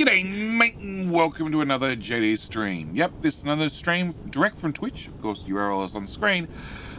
G'day, mate, and welcome to another JD stream. Yep, this is another stream direct from Twitch. Of course, the URL is on the screen,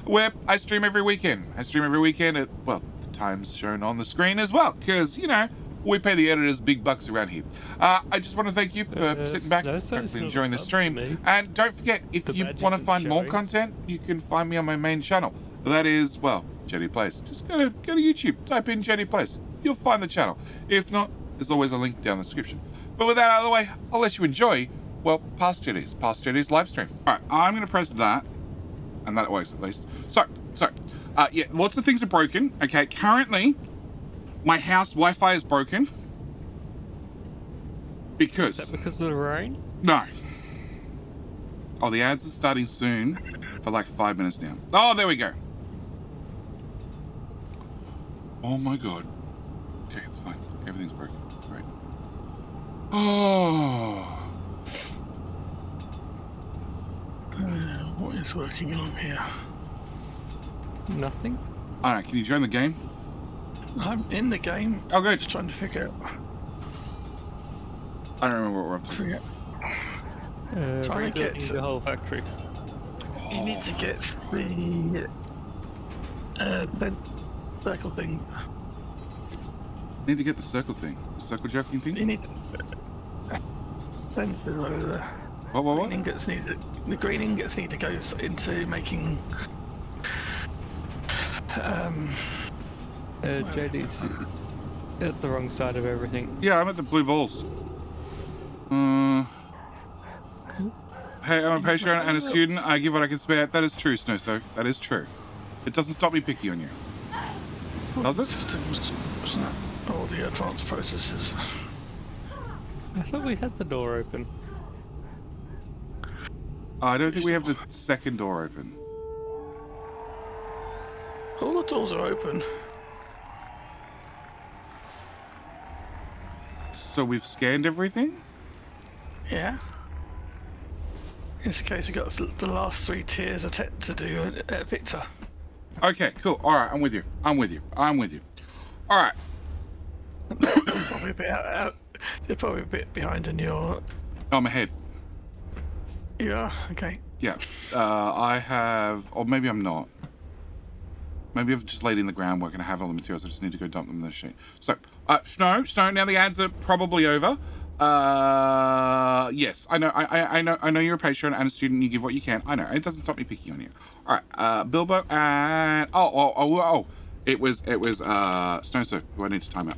where I stream every weekend. I stream every weekend at, well, the times shown on the screen as well, because, you know, we pay the editors big bucks around here. I just want to thank you for sitting back and enjoying the stream. And don't forget, if you want to find more content, you can find me on my main channel. That is, well, JD Plays. Just go to YouTube, type in JD Plays. You'll find the channel. If not, there's always a link down in the description. But with that out of the way, I'll let you enjoy, well, past JD's live stream. All right, I'm going to press that, and that works at least. So, yeah, lots of things are broken. Okay, currently, my house Wi-Fi is broken. Because... Is that because of the rain? No. Oh, the ads are starting soon for like 5 minutes now. Oh, there we go. Oh my God. Okay, it's fine. Everything's broken. Great. Oh. What is working on here? Nothing. All right, can you join the game? I'm in the game. Oh, good. Just trying to figure out. I don't remember what we're up to. Trying to get the whole factory. You need to get the circle thing. Need to get the circle thing. The circle joking thing? You need fences over there. What? Green ingots the green ingots need to go into making JD's at the wrong side of everything. Yeah, I'm at the blue balls. Hey, I'm a patient and a student. I give what I can spare. That is true, Snowsoak. That is true. It doesn't stop me picky on you. Does it? Systems, wasn't it? All the advanced processes. I thought we had the door open. I don't think we have the second door open. All the doors are open. So we've scanned everything? Yeah. In this case, we got the last 3 tiers to do at Victor. Okay, cool. All right, I'm with you. All right. Probably a bit out. They're probably a bit behind in your. I'm ahead. You are? Okay. Yeah. I have, or maybe I'm not. Maybe I've just laid in the groundwork and I have all the materials. I just need to go dump them in the machine. So, Snow. Now the ads are probably over. Yes, I know you're a patron and a student. You give what you can. I know. It doesn't stop me picking on you. All right. Bilbo and it was Snowsoak who I need to time out.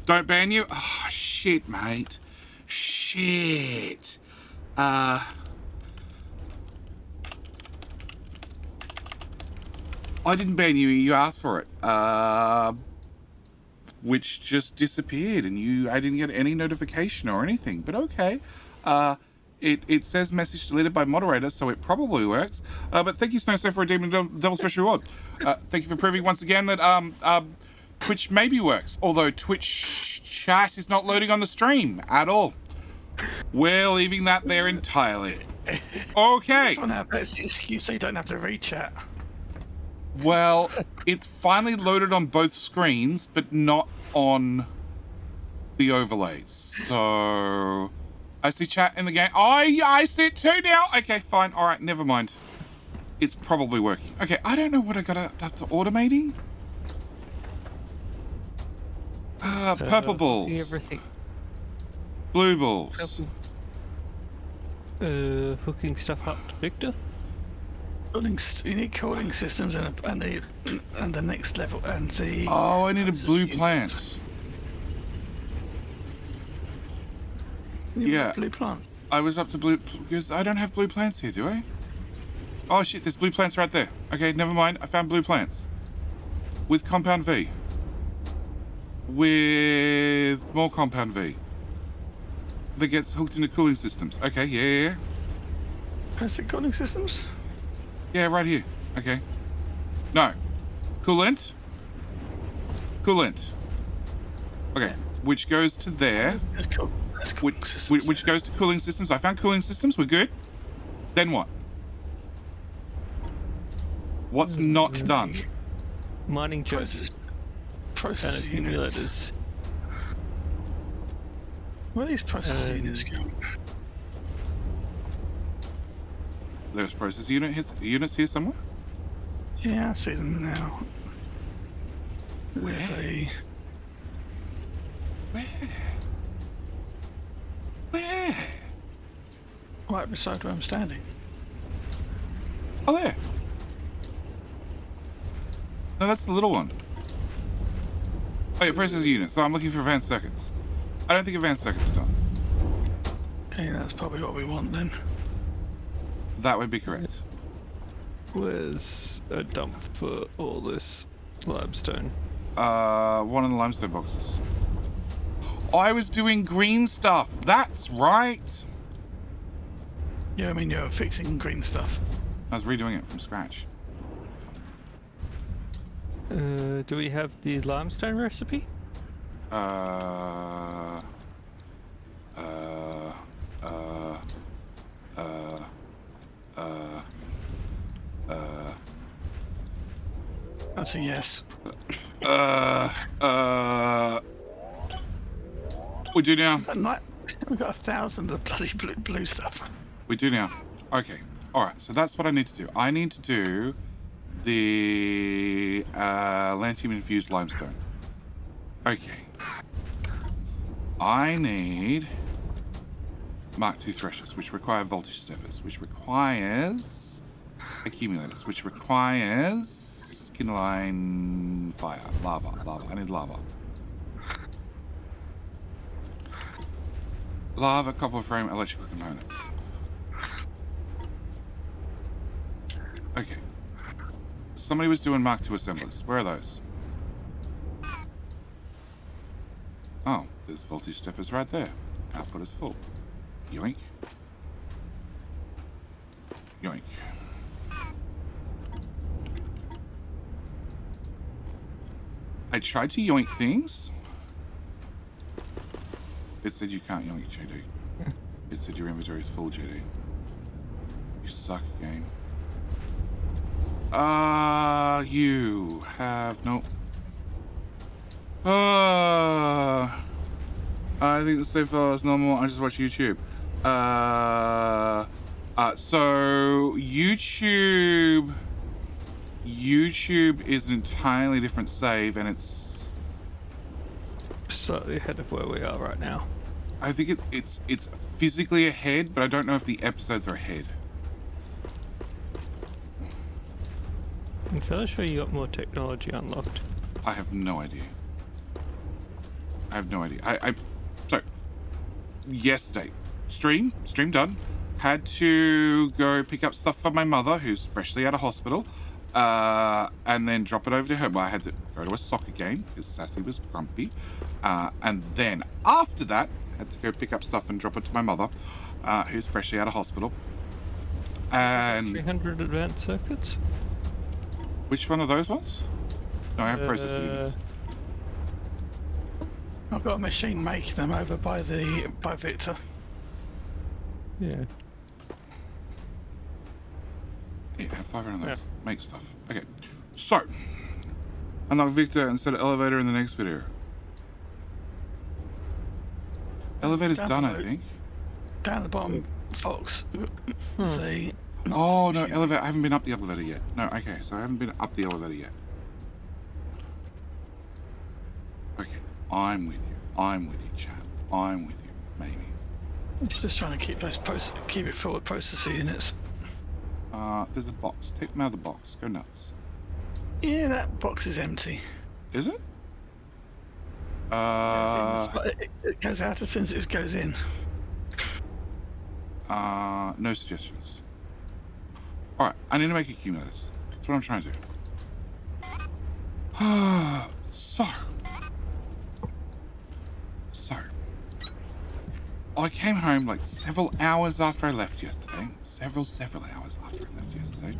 Don't ban you. Oh shit, mate. Shit. I didn't ban you. You asked for it. Which just disappeared, and I didn't get any notification or anything. But okay. It says message deleted by moderator, so it probably works. But thank you, Snowsoak, for redeeming double special reward. Thank you for proving once again that Twitch maybe works, although Twitch chat is not loading on the stream at all. We're leaving that there entirely. Okay. Oh, no, but it's an excuse so you don't have to re-chat. Well, it's finally loaded on both screens, but not on the overlays. So I see chat in the game. Oh, yeah, I see it too now. Okay, fine. All right, never mind. It's probably working. Okay, I don't know what I got up to automating. Purple balls. Everything. Blue balls. Hooking stuff up to Victor. You need cooling systems and the next level and the. Oh, I need a blue plant. Yeah. Blue plants. I was up to blue because I don't have blue plants here, do I? Oh shit, there's blue plants right there. Okay, never mind. I found blue plants with compound V. With more compound V. That gets hooked into cooling systems. Okay, yeah. Has it cooling systems? Yeah, right here. Okay. No. Coolant. Okay, which goes to there. That's cool. Which goes to cooling systems. I found cooling systems. We're good. Then what? What's not done? Mining jobs. Process accumulators. Where are these process units going? There's process units here somewhere. Yeah, I see them now. There's a... Where? right beside where I'm standing. Oh, there. No, that's the little one. Oh, yeah, process unit. So I'm looking for advanced circuits. I don't think advanced circuits are done. Okay, that's probably what we want then. That would be correct. Where's a dump for all this limestone? One of the limestone boxes. I was doing green stuff. That's right. Yeah, I mean, you're fixing green stuff. I was redoing it from scratch. Do we have the limestone recipe? That's a yes. We do now. And like, we've got 1,000 of bloody blue stuff. We do now. Okay. Alright, so that's what I need to do. I need to do the lanthanum-infused limestone. Okay. I need Mark II threshers, which require voltage steppers, which requires accumulators, which requires kindling fire, lava. I need lava. Lava, copper frame, electrical components. Okay. Somebody was doing Mark II assemblers. Where are those? Oh, there's voltage steppers right there. Output is full. Yoink. Yoink. I tried to yoink things. It said you can't yoink, JD. It said your inventory is full, JD. You suck, game. You have no... I think the save file is normal. I just watch YouTube. So YouTube is an entirely different save, and it's Slightly ahead of where we are right now. I think it's physically ahead, but I don't know if the episodes are ahead. I'm fairly sure you got more technology unlocked. I have no idea. So yesterday, stream done. Had to go pick up stuff for my mother, who's freshly out of hospital, and then drop it over to her. Well, I had to go to a soccer game because Sassy was grumpy, and then after that, had to go pick up stuff and drop it to my mother, who's freshly out of hospital. And 300 advanced circuits? which one of those ones? No, I have processing units. I've got a machine making them over by Victor. Yeah. Yeah, have 500 of those. Yeah. Make stuff. Okay. So, unlock Victor and set an elevator in the next video. Elevator's done, I think. Down at the bottom, Fox. See. Oh, no, elevator. I haven't been up the elevator yet. No, okay, so I haven't been up the elevator yet. Okay, I'm with you, chat. I'm with you, maybe. It's just trying to keep keep it full with processor units. There's a box. Take them out of the box. Go nuts. Yeah, that box is empty. Is it? It goes out as soon as it goes in. No suggestions. Alright, I need to make accumulators. That's what I'm trying to do. So, I came home like several hours after I left yesterday. Several hours after I left yesterday.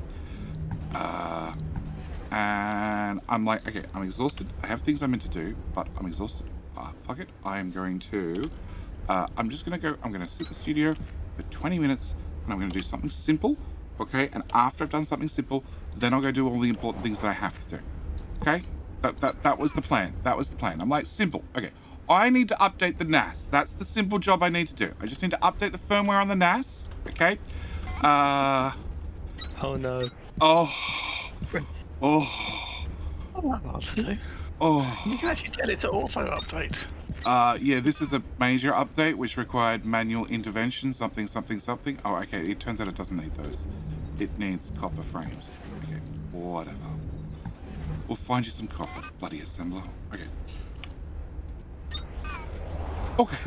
And I'm like, okay, I'm exhausted. I have things I'm meant to do, but I'm exhausted. Fuck it. I am going to, I'm just going to go, I'm going to sit in the studio for 20 minutes and I'm going to do something simple. Okay. And after I've done something simple, then I'll go do all the important things that I have to do. Okay. That was the plan. I'm like, simple. Okay. I need to update the NAS. That's the simple job I need to do. I just need to update the firmware on the NAS. Okay. Oh no. Oh. Oh. Hard to do. Oh. You can actually tell it to auto update. Yeah, this is a major update which required manual intervention, something. Oh, okay, it turns out it doesn't need those. It needs copper frames. Okay, whatever. We'll find you some copper, bloody assembler. Okay. Okay,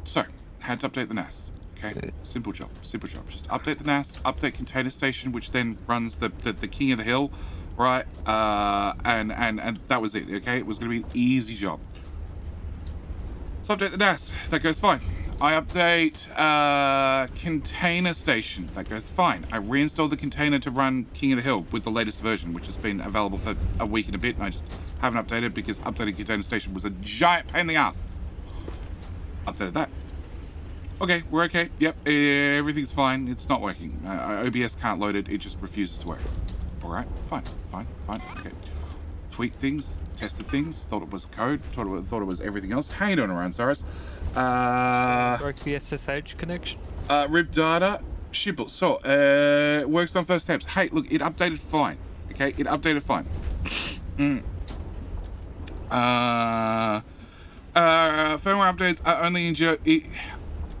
so, had to update the NAS. Okay, simple job. Just update the NAS, update Container Station, which then runs the King of the Hill, right? And that was it, okay? It was going to be an easy job. So update the NAS, that goes fine. I update Container Station, that goes fine. I reinstalled the container to run King of the Hill with the latest version, which has been available for a week and a bit, and I just haven't updated because updating Container Station was a giant pain in the ass. Updated that. Okay, we're okay. Yep, everything's fine. It's not working. OBS can't load it. It just refuses to work. All right, fine. Okay. Tweaked things, tested things, thought it was code, thought it was everything else. How you doing around, Cyrus? Broke the SSH connection. Rip data, shipple. So, works on first attempts. Hey, look, it updated fine. Okay, it updated fine. Firmware updates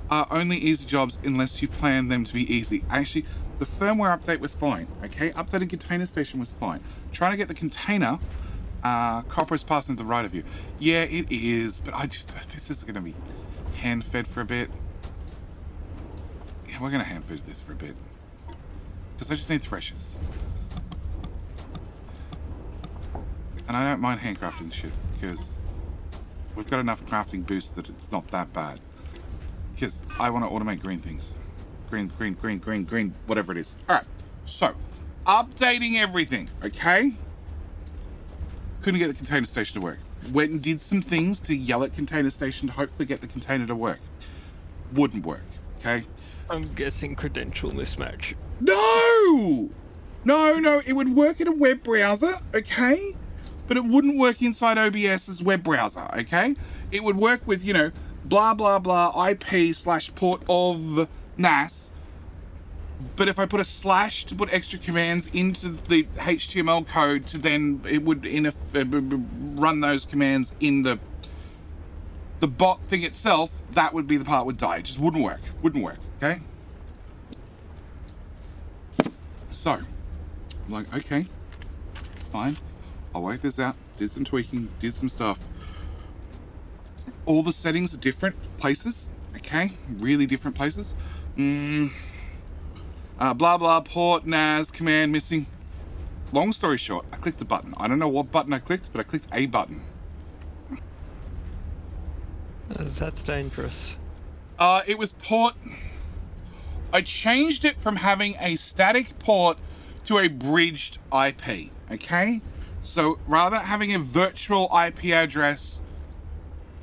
are only easy jobs unless you plan them to be easy. Actually, the firmware update was fine. Okay, updating Container Station was fine. Trying to get the container, copper is passing to the right of you. Yeah, it is, but this is going to be hand-fed for a bit. Yeah, we're going to hand-fed this for a bit. Because I just need threshers. And I don't mind handcrafting shit, because we've got enough crafting boosts that it's not that bad. Because I want to automate green things. Green, whatever it is. Alright, so, updating everything, okay? Couldn't get the Container Station to work. Went and did some things to yell at Container Station to hopefully get the container to work. Wouldn't work, okay? I'm guessing credential mismatch. No, it would work in a web browser, okay? But it wouldn't work inside OBS's web browser, okay? It would work with, blah, blah, blah, IP/port of NAS. But if I put a slash to put extra commands into the HTML code to then, it would run those commands in the bot thing itself, that would be the part that would die. It just wouldn't work, okay? So, I'm like, okay, it's fine. I'll work this out, did some tweaking, did some stuff. All the settings are different places, okay? Really different places. Blah, blah, port, NAS, command missing. Long story short, I clicked the button. I don't know what button I clicked, but I clicked a button. That's dangerous. It was port. I changed it from having a static port to a bridged IP, okay? So rather than having a virtual IP address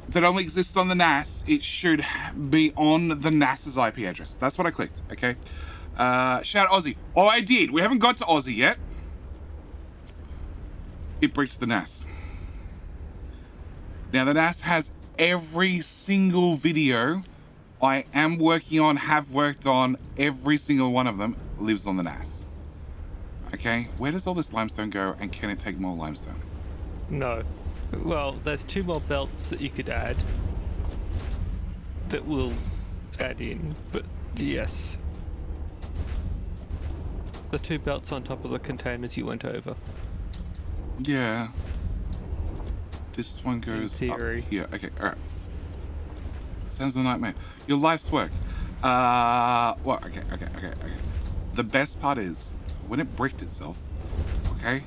that only exists on the NAS, it should be on the NAS's IP address. That's what I clicked, okay? Shout out Aussie. Oh, I did. We haven't got to Aussie yet. It breached the NAS. Now, the NAS has every single video I am working on, have worked on, every single one of them lives on the NAS. Okay, where does all this limestone go, and can it take more limestone? No. Well, there's 2 more belts that you could add that will add in, but yes. The 2 belts on top of the containers you went over. Yeah. This one goes up here. Okay, alright. Sounds a nightmare. Your life's work. Okay. The best part is, when it bricked itself, okay,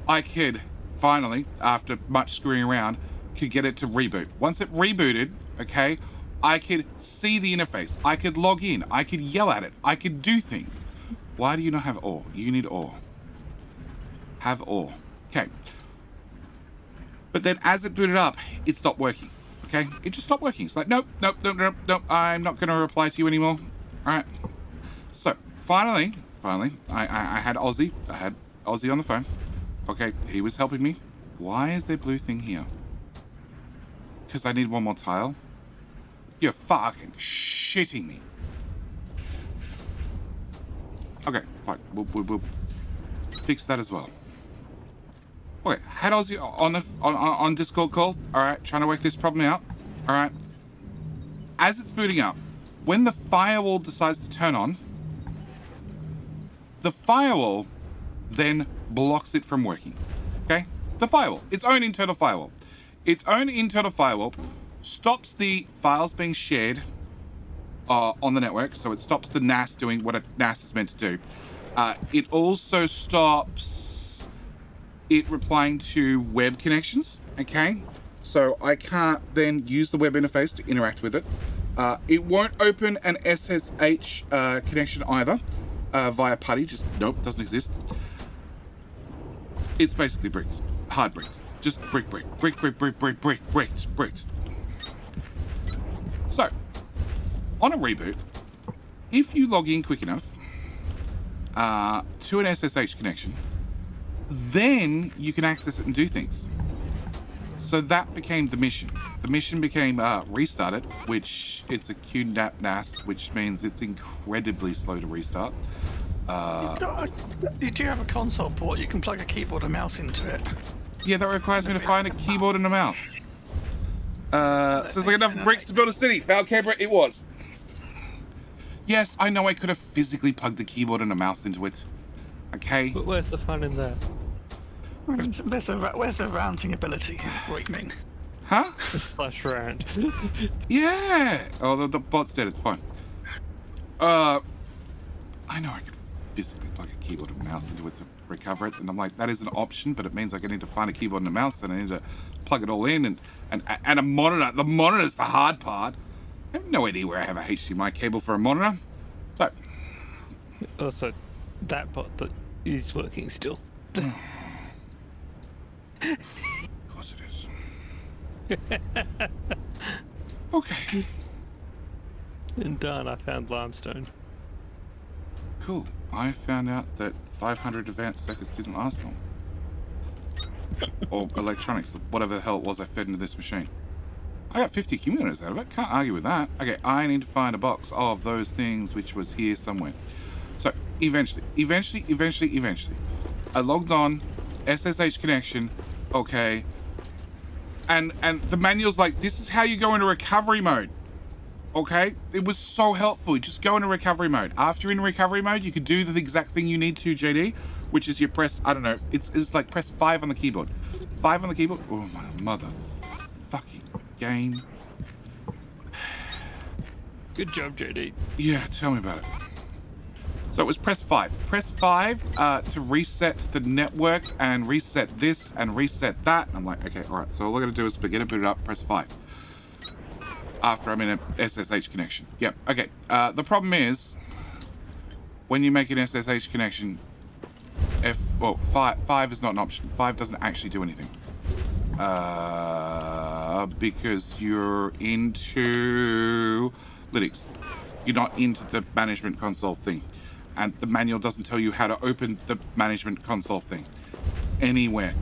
I could finally, after much screwing around, could get it to reboot. Once it rebooted, okay, I could see the interface. I could log in. I could yell at it. I could do things. Why do you not have ore? You need ore. Have ore. Okay. But then as it booted up, it stopped working. Okay? It just stopped working. It's like, nope. I'm not going to reply to you anymore. All right. So, finally, I had Aussie. I had Aussie on the phone. Okay, he was helping me. Why is there blue thing here? Because I need one more tile? You're fucking shitting me. Okay, fine. We'll fix that as well. Okay, had Ozzy on Discord call. All right, trying to work this problem out. All right. As it's booting up, when the firewall decides to turn on, the firewall then blocks it from working. Okay? The firewall, its own internal firewall. Its own internal firewall stops the files being shared on the network, so it stops the NAS doing what a NAS is meant to do. It also stops it replying to web connections, okay? So I can't then use the web interface to interact with it. It won't open an SSH connection either via PuTTY, just nope, doesn't exist. It's basically bricks, hard bricks. Just bricks. So, on a reboot, if you log in quick enough to an SSH connection, then you can access it and do things. So that became the mission. The mission became restarted, which it's a QNAP NAS, which means it's incredibly slow to restart. You do have a console port. You can plug a keyboard and mouse into it. Yeah, that requires me to find a keyboard and a mouse. Says like enough bricks to build a city. Found Canberra, it was. Yes, I know I could have physically plugged a keyboard and a mouse into it. Okay. But where's the fun in that? Where's the rounding ability? What do you mean? Huh? Slash round. Yeah. Oh, the bot's dead. It's fine. I know I could physically plug a keyboard and mouse into it to recover it, and I'm like, that is an option, but it means like I need to find a keyboard and a mouse, and I need to plug it all in, and a monitor. The monitor's the hard part. I have no idea where I have a HDMI cable for a monitor. So. Also, that bot that is working still. Of course it is. Okay. And done, I found limestone. Cool. I found out that 500 advanced circuits didn't last long. Or electronics, whatever the hell it was I fed into this machine. I got 50 accumulators out of it. Can't argue with that. Okay, I need to find a box of those things which was here somewhere. So, eventually, I logged on, SSH connection, okay, and the manual's like, this is how you go into recovery mode. Okay, it was so helpful. Just go into recovery mode. After you're in recovery mode, you could do the exact thing you need to, JD, which is you press, I don't know, it's like press 5 on the keyboard. 5 on the keyboard. Oh my motherfucking game. Good job, JD. Yeah, tell me about it. So it was press 5. Press 5 to reset the network and reset this and reset that. And I'm like, okay, all right. So all I got to do is get it booted up, press 5. After I'm in a SSH connection. Yep, okay. The problem is, when you make an SSH connection, 5 is not an option. 5 doesn't actually do anything. Because you're into Linux. You're not into the management console thing. And the manual doesn't tell you how to open the management console thing. Anywhere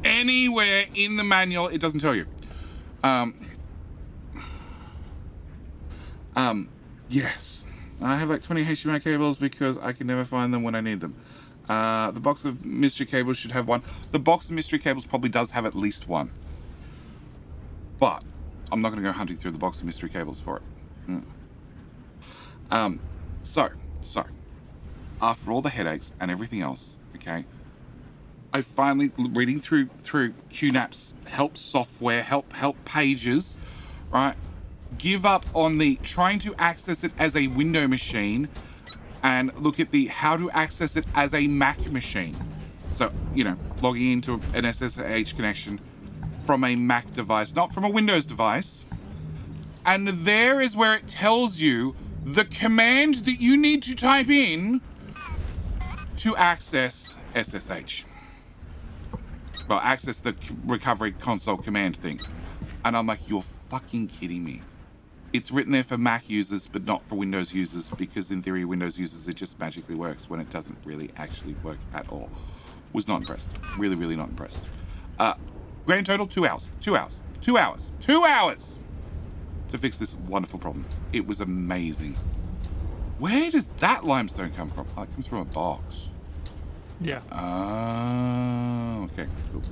in the manual, it doesn't tell you. Yes. I have like 20 HDMI cables because I can never find them when I need them. The box of mystery cables should have one. The box of mystery cables probably does have at least one. But I'm not going to go hunting through the box of mystery cables for it. So, after all the headaches and everything else, okay, I finally, reading through QNAP's help software, help pages, right, give up on the trying to access it as a window machine and look at the how to access it as a Mac machine. So, you know, logging into an SSH connection from a Mac device, not from a Windows device. And there is where it tells you the command that you need to type in to access SSH. Well, access the recovery console command thing. And I'm like, you're fucking kidding me. It's written there for Mac users, but not for Windows users, because in theory, Windows users, it just magically works when it doesn't really actually work at all. Was not impressed. Really, really not impressed. Grand total, 2 hours. 2 hours. 2 hours. 2 hours to fix this wonderful problem. It was amazing. Where does that limestone come from? Oh, it comes from a box. Yeah. Okay, cool.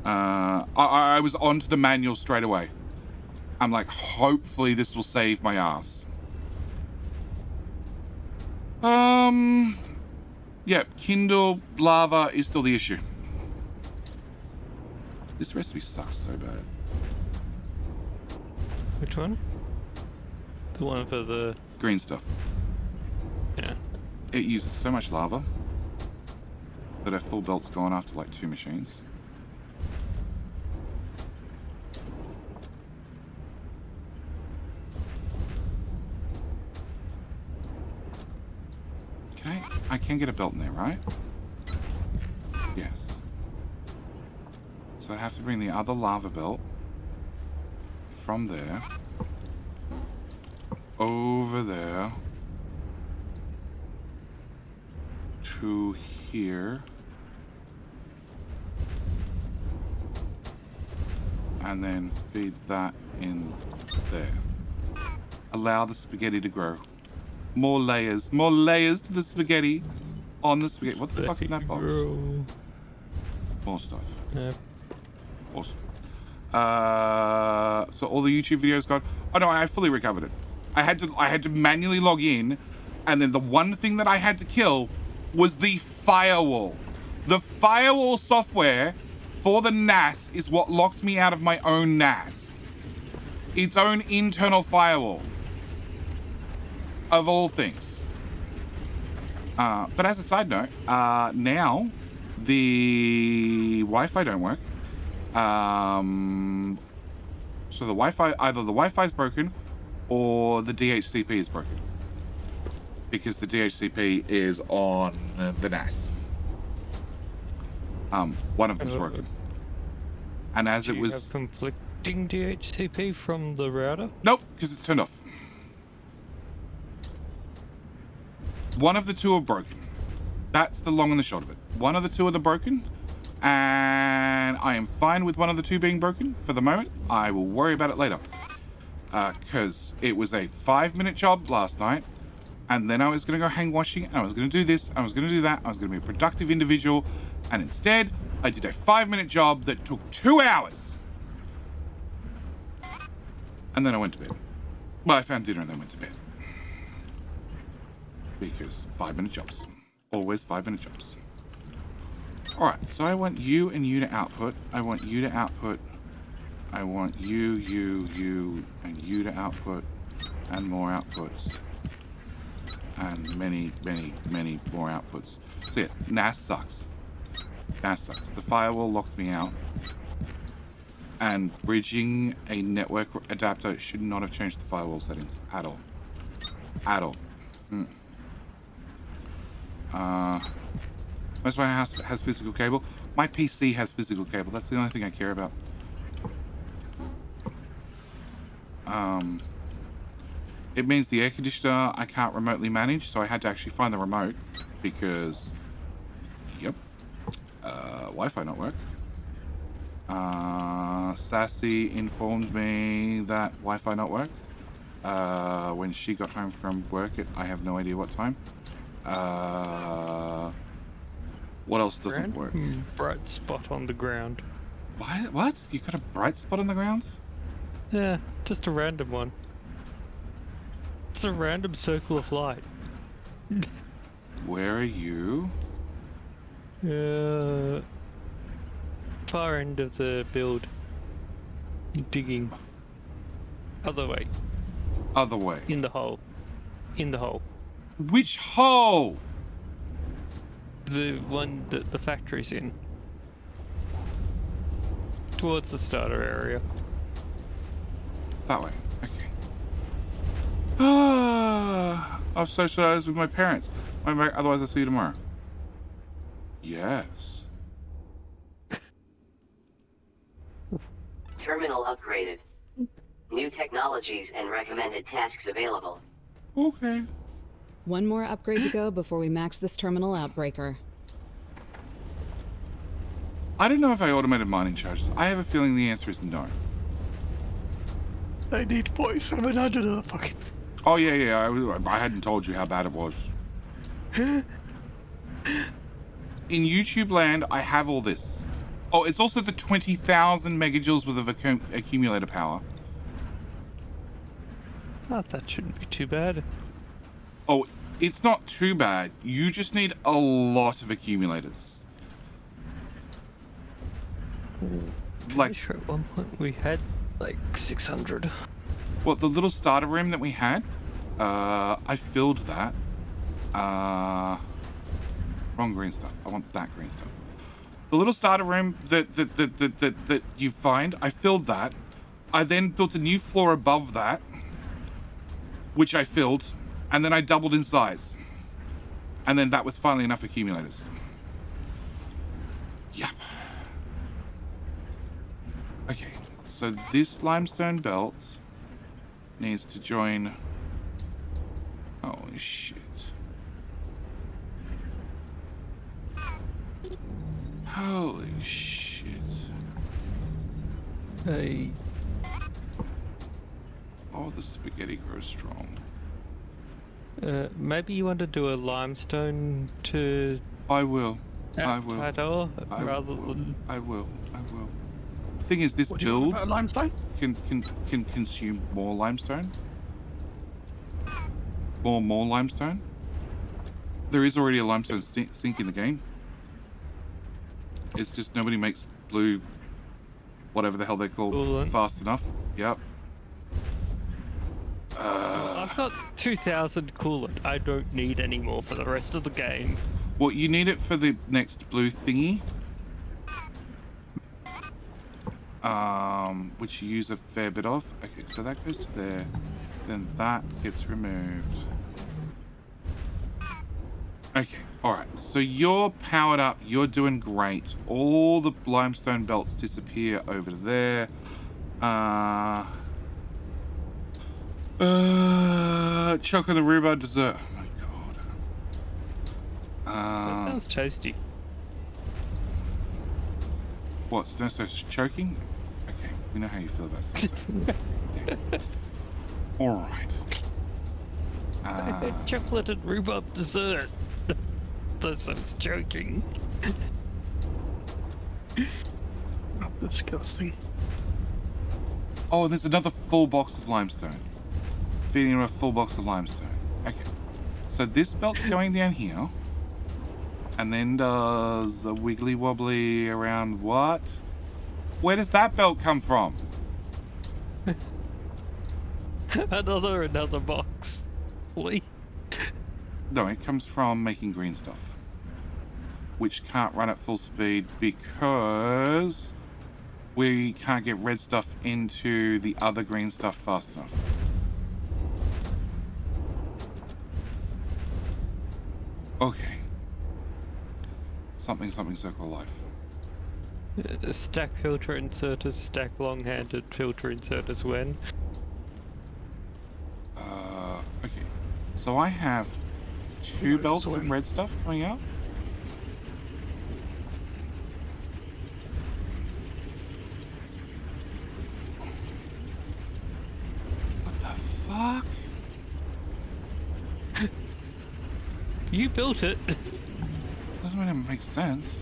I was onto the manual straight away. I'm like, hopefully this will save my ass. Yeah, Kindle lava is still the issue. This recipe sucks so bad. Which one? The one for the... Green stuff. Yeah. It uses so much lava that our full belt's gone after like 2 machines. Okay, I can get a belt in there, right? Yes. So I'd have to bring the other lava belt from there over there to here, and then feed that in there. Allow the spaghetti to grow. More layers to the spaghetti on the spaghetti. What the fuck's in that box? More stuff. Yeah. Awesome. So all the YouTube videos gone. Oh no, I fully recovered it. I had to manually log in, and then the one thing that I had to kill was the firewall. The firewall software for the NAS is what locked me out of my own NAS. Its own internal firewall. Of all things. But as a side note, now the Wi-Fi don't work. So the Wi-Fi, either the Wi-Fi is broken or the DHCP is broken. Because the DHCP is on the NAS. One of them's broken. And as Do it you was... have conflicting DHCP from the router? Nope, because it's turned off. One of the two are broken. That's the long and the short of it. One of the two are broken, and I am fine with one of the two being broken for the moment. I will worry about it later. Because it was a 5-minute job last night, and then I was going to go hang washing, and I was going to do this, I was going to do that, I was going to be a productive individual, and instead, I did a 5-minute job that took 2 hours. And then I went to bed. Well, I found dinner and then went to bed. Because 5-minute jobs. Always 5-minute jobs. Alright, so I want you and you to output. I want you to output. I want you, and you to output. And more outputs. And many, many, many more outputs. So yeah, NAS sucks. NAS sucks. The firewall locked me out. And bridging a network adapter should not have changed the firewall settings at all. At all. Most of my house has physical cable. My PC has physical cable. That's the only thing I care about. It means the air conditioner I can't remotely manage, so I had to actually find the remote because, yep, Wi-Fi not work. Sassy informed me that Wi-Fi not work when she got home from work at I have no idea what time. What else doesn't work? Bright spot on the ground. What? You got a bright spot on the ground? Yeah, just a random one. It's a random circle of light. Where are you? Far end of the build. Digging. Other way. Other way. In the hole. In the hole. Which hole? The one that the factory's in. Towards the starter area. That way. Okay. I've socialized with my parents. Otherwise I'll see you tomorrow. Yes. Terminal upgraded. New technologies and recommended tasks available. Okay. One more upgrade to go before we max this terminal out, Breaker. I don't know if I automated mining charges. I have a feeling the answer is no. I need 4700 of the fucking. Oh yeah. I hadn't told you how bad it was. In YouTube land, I have all this. Oh, it's also the 20,000 megajoules worth of accumulator power. Oh, that shouldn't be too bad. Oh, it's not too bad. You just need a lot of accumulators. Like, sure, at one point we had like 600. What, the little starter room that we had? I filled that. Wrong green stuff. I want that green stuff. The little starter room that you find, I filled that. I then built a new floor above that, which I filled, and then I doubled in size. And then that was finally enough accumulators. Yep. Okay, so this limestone belt needs to join... Holy shit. Holy shit. Hey. Oh, the spaghetti grows strong. Maybe you want to do a limestone to I will. I will. Title I rather will. than. I will. The thing is, this What do you want build about limestone? can consume more limestone. More limestone. There is already a limestone sink in the game. It's just nobody makes blue, whatever the hell they're called, Coolant. fast enough. Yep. I've got 2,000 coolant. I don't need any more for the rest of the game. Well, you need it for the next blue thingy. Which you use a fair bit of. Okay, so that goes to there. Then that gets removed. Okay, alright. So you're powered up. You're doing great. All the limestone belts disappear over there. Choco the rhubarb dessert. Oh my god. That sounds tasty. What? Snowstone's choking? Okay, we know how you feel about Snowstone. Yeah. Alright. Chocolate and rhubarb dessert. That sounds joking. Disgusting. Oh, there's another full box of limestone. Feeding him a full box of limestone. Okay. So this belt's going down here. And then does a wiggly wobbly around what? Where does that belt come from? Another box. Please. No, it comes from making green stuff. Which can't run at full speed because we can't get red stuff into the other green stuff fast enough. Okay. Something circle of life. Stack filter inserters, stack long-handed filter inserters when. Okay. So I have 2 belts of red stuff coming out. What the fuck? You built it. Doesn't really make sense.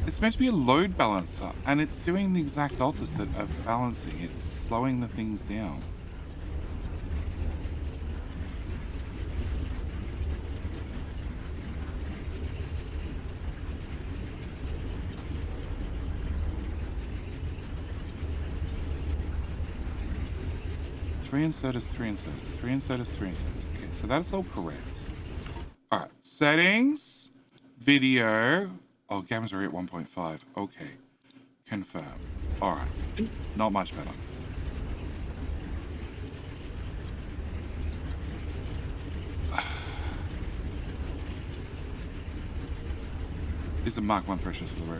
It's meant to be a load balancer, and it's doing the exact opposite of balancing. It's slowing the things down. Three inserters. Okay, so that's all correct. All right, settings, video. Oh, gamma's already at 1.5. Okay, confirm. All right, not much better. These are Mark 1 thresholds for the...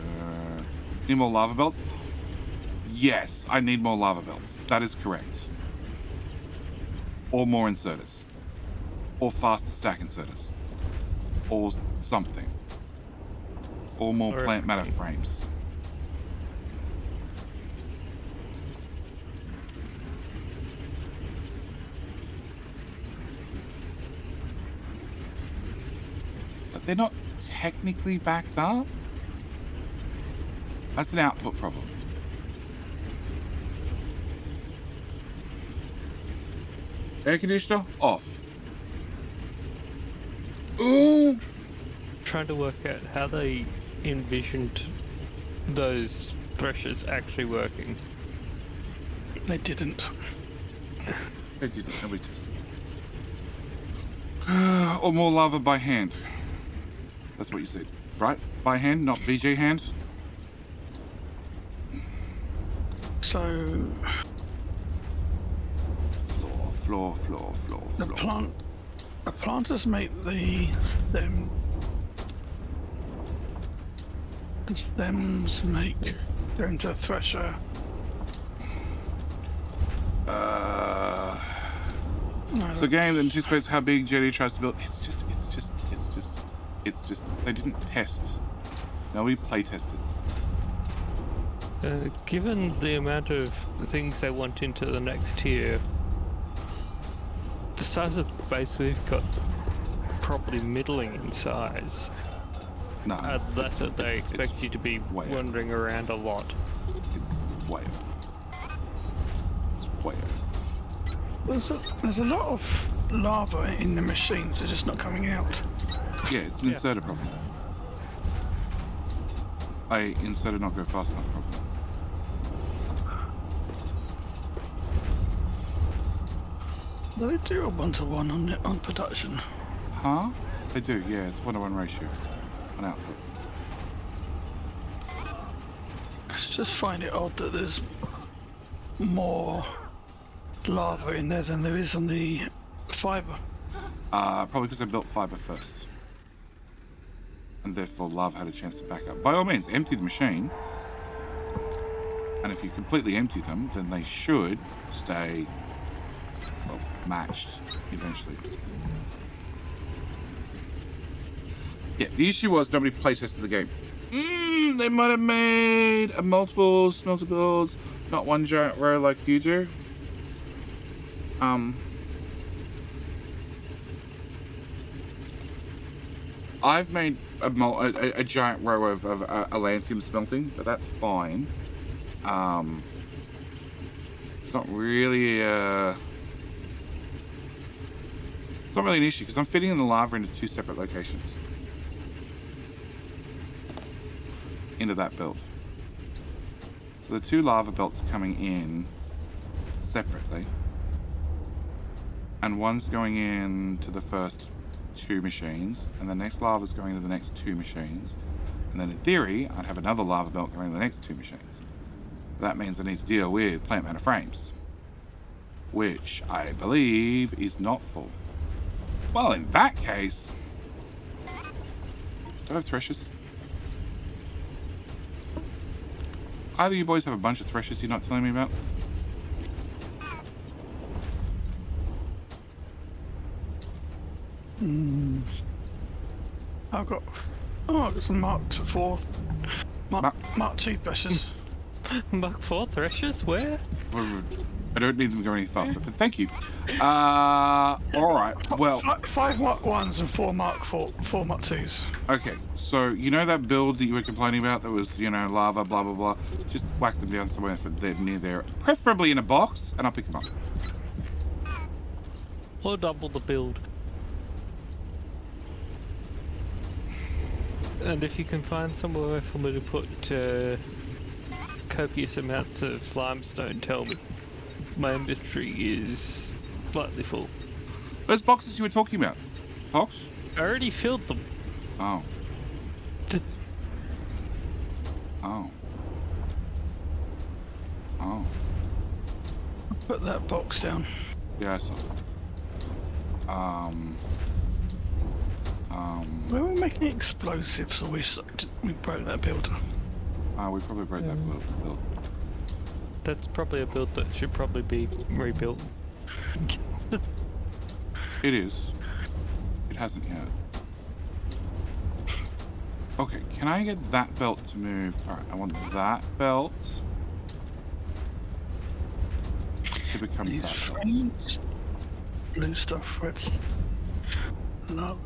Need more lava belts? Yes, I need more lava belts. That is correct. Or more inserters. Or faster stack inserters. Or something. Or more plant matter frames. they're not technically backed up. That's an output problem. Air conditioner off. Ooh. Trying to work out how they envisioned those threshers actually working. They didn't. They didn't. Nobody tested. Or more lava by hand. That's what you said, right? By hand, not BJ hand. So Floor. the planters make them make go into a thresher. No, It's a game that anticipates how big Jetty tries to build. It's just. They didn't test. Nobody play tested. Given the amount of things they want into the next tier, the size of the base we've got probably middling in size. No. That's what they expect you to be way wandering around a lot. It's way over. It's way over. There's a lot of lava in the machines. They're just not coming out. Yeah, it's an inserter problem. I inserted not go fast enough problem. Do they do a 1-to-1 on production? Huh? They do, yeah, it's 1-to-1 ratio on output. I just find it odd that there's more lava in there than there is on the fibre. Probably because I built fiber first. And therefore lava had a chance to back up. By all means, empty the machine. And if you completely empty them, then they should stay, well, matched eventually. Yeah, the issue was nobody playtested the game. They might have made a multiple smelter builds, not one giant row like you do. I've made a giant row of Atlantium smelting, but that's fine. It's not really an issue because I'm fitting in the lava into 2 separate locations. Into that build. So the 2 lava belts are coming in separately. And one's going in to the first 2 machines, and the next lava's going to the next 2 machines. And then in theory, I'd have another lava belt going to the next 2 machines. That means I need to deal with plant matter frames, which I believe is not full. Well, in that case, do I have threshers? Either you boys have a bunch of threshers you're not telling me about? I've got some Mark II threshers. Mark 4 threshers? Where? I don't need them to go any faster, but thank you. Alright, well... 5 Mark 1s and 4 Mark 2s. Okay, so you know that build that you were complaining about that was, lava, blah, blah, blah? Just whack them down somewhere near there, preferably in a box, and I'll pick them up. Or double the build. And if you can find somewhere for me to put copious amounts of limestone, tell me. My inventory is slightly full. Those boxes you were talking about, Fox? I already filled them. Oh. Oh. Oh. Put that box down. Yeah, I saw. We were making explosives, or we broke that build. We probably broke that build. That's probably a build that should probably be rebuilt. It is. It hasn't yet. Okay, can I get that belt to move? Alright, I want that belt to become These that belt. frames, blue stuff, red. No.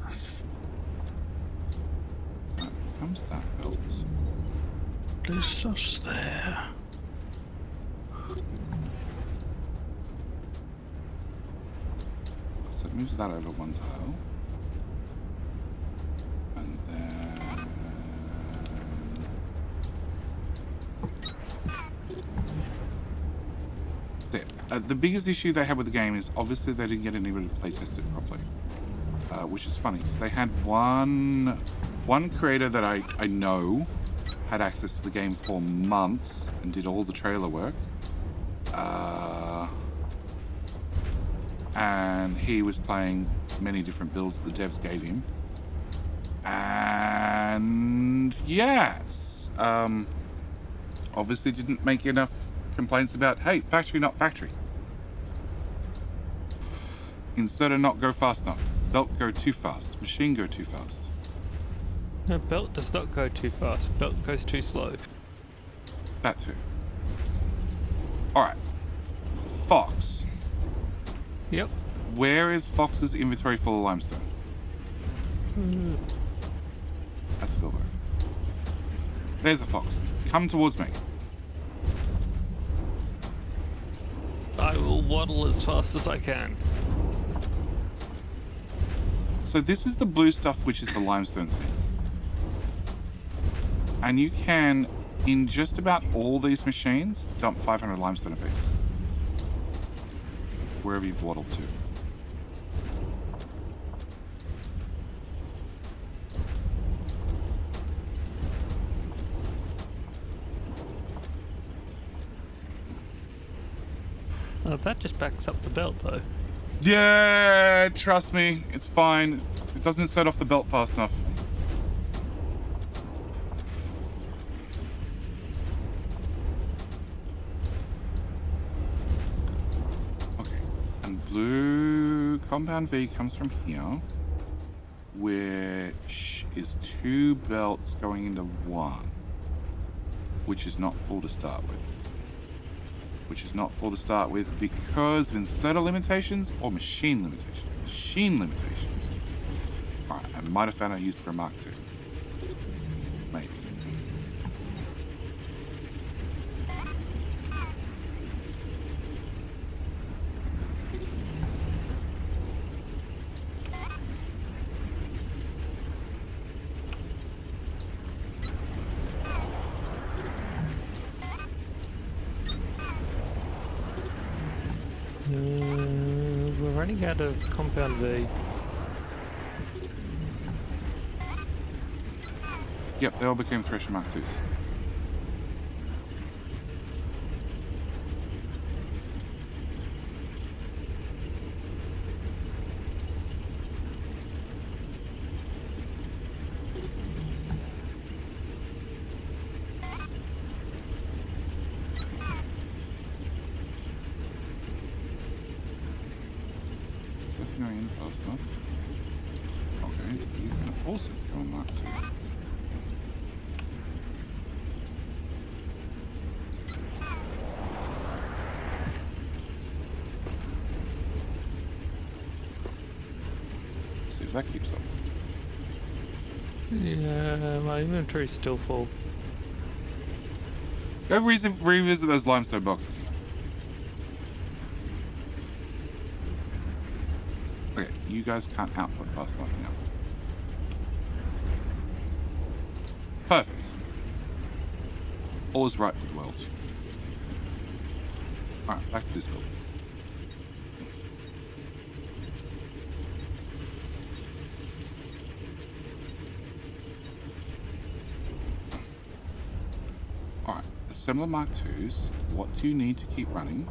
comes that belt? Blue stuff's there. So it moves that over one tile. And then... there. The biggest issue they had with the game is obviously they didn't get anybody to play test it properly. Which is funny, because they had one creator that I know had access to the game for months and did all the trailer work. And he was playing many different builds that the devs gave him. And yes, obviously didn't make enough complaints about, hey, factory, not factory. Inserter not go fast enough. Belt go too fast. Machine go too fast. No, belt does not go too fast. Belt goes too slow. That too. Alright. Fox. Yep. Where is Fox's inventory full of limestone? That's a builder. There's a fox. Come towards me. I will waddle as fast as I can. So this is the blue stuff, which is the limestone sink. And you can, in just about all these machines, dump 500 limestone apiece. Wherever you've waddled to. That just backs up the belt, though. Yeah, trust me, it's fine. It doesn't set off the belt fast enough. Okay, and blue compound V comes from here, which is 2 belts going into 1, which is not full to start with. Which is not full to start with because of inserter limitations or machine limitations. Machine limitations. Alright, I might have found a use for a Mark II. Maybe. We're running out of compound V. Yep, they all became Thresher Mark IIs. Going in fast enough. Okay, you can also go on Mark II. See if that keeps up. Yeah, my inventory's still full. Go revisit those limestone boxes. Okay, you guys can't output fast enough now. Perfect. All is right with the world. Alright, back to this build. Alright, assembler Mark IIs. What do you need to keep running?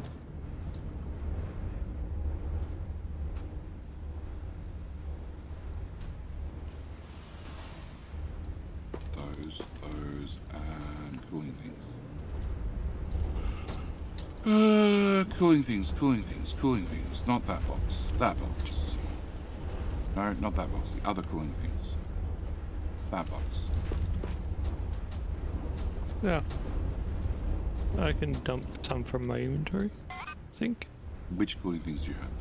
Those, and cooling things. Cooling things. Not that box. That box. No, not that box. The other cooling things. That box. Yeah. I can dump some from my inventory, I think. Which cooling things do you have?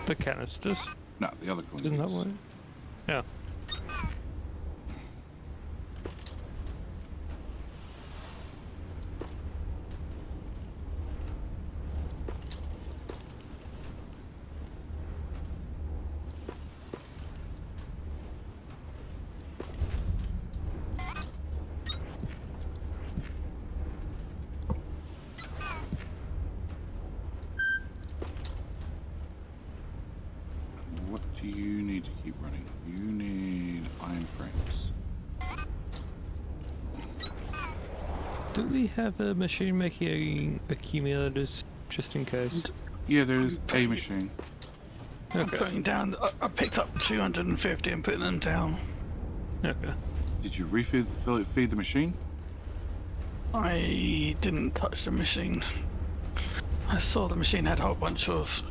The canisters. No, the other cooling Isn't that things. one? Yeah. Do we have a machine making accumulators just in case? Yeah, there's a machine. I'm Okay. putting down. I picked up 250 and putting them down. Okay. Did you feed the machine? I didn't touch the machine. I saw the machine had a whole bunch of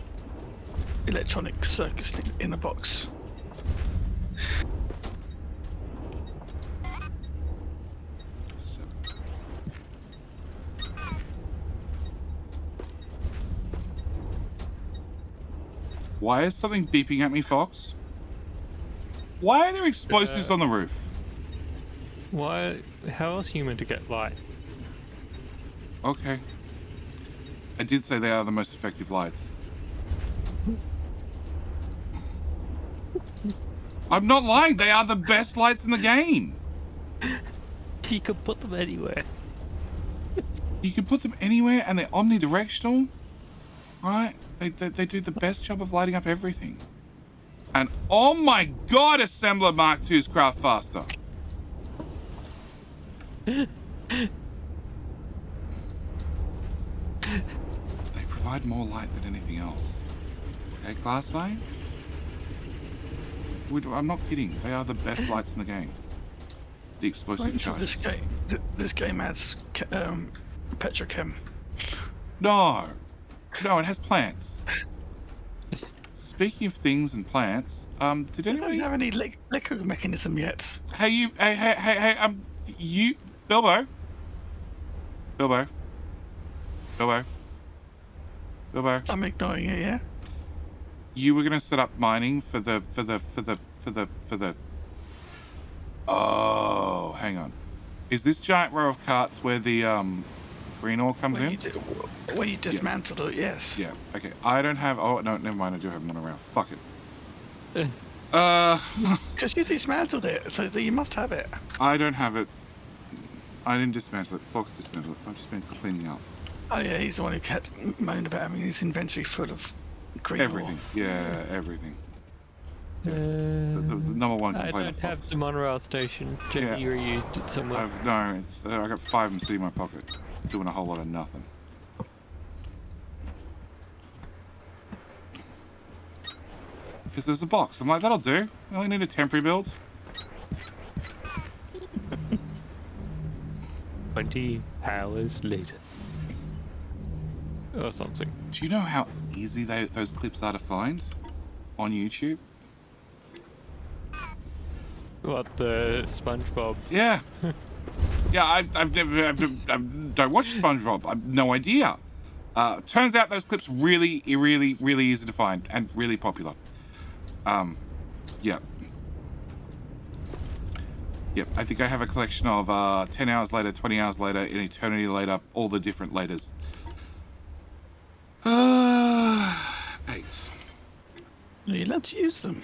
electronic circuits in a box. Why is something beeping at me, Fox? Why are there explosives on the roof? Why? How else are you meant to get light? Okay. I did say they are the most effective lights. I'm not lying. They are the best lights in the game. You can put them anywhere. You can put them anywhere and they're omnidirectional. Right? They do the best job of lighting up everything. And oh my god, Assembler Mark II's craft faster. They provide more light than anything else. Okay, Glass Eye? I'm not kidding. They are the best lights in the game. The explosive charges. This game has petrochem. No, it has plants. Speaking of things and plants, did I don't anybody? have any liquor mechanism yet. Hey, you, Bilbo. I'm ignoring it. Yeah. You were gonna set up mining for the. Oh, hang on. Is this giant row of carts where the green ore comes in? Where you dismantled it, yes. Yeah. Okay. I don't have. Oh no, never mind. I do have one around. Fuck it. Because you dismantled it, so you must have it. I don't have it. I didn't dismantle it. Fox dismantled it. I've just been cleaning up. Oh yeah, he's the one who kept moaned about having his inventory full of green Everything. ore. Yeah, everything. Yeah, the number one I complaint don't of have Fox. the monorail station. Jenny reused it somewhere. I got 5 of them sitting in my pocket, doing a whole lot of nothing. Because there's a box. I'm like, that'll do. I only need a temporary build. 20 hours later. Or something. Do you know how easy those clips are to find on YouTube? What, the SpongeBob? Yeah. Yeah, I don't watch SpongeBob. I've no idea. Turns out those clips really easy to find and really popular. Yeah. Yep, I think I have a collection of 10 hours later, 20 hours later, an eternity later, all the different laters. 8. Are you allowed to use them?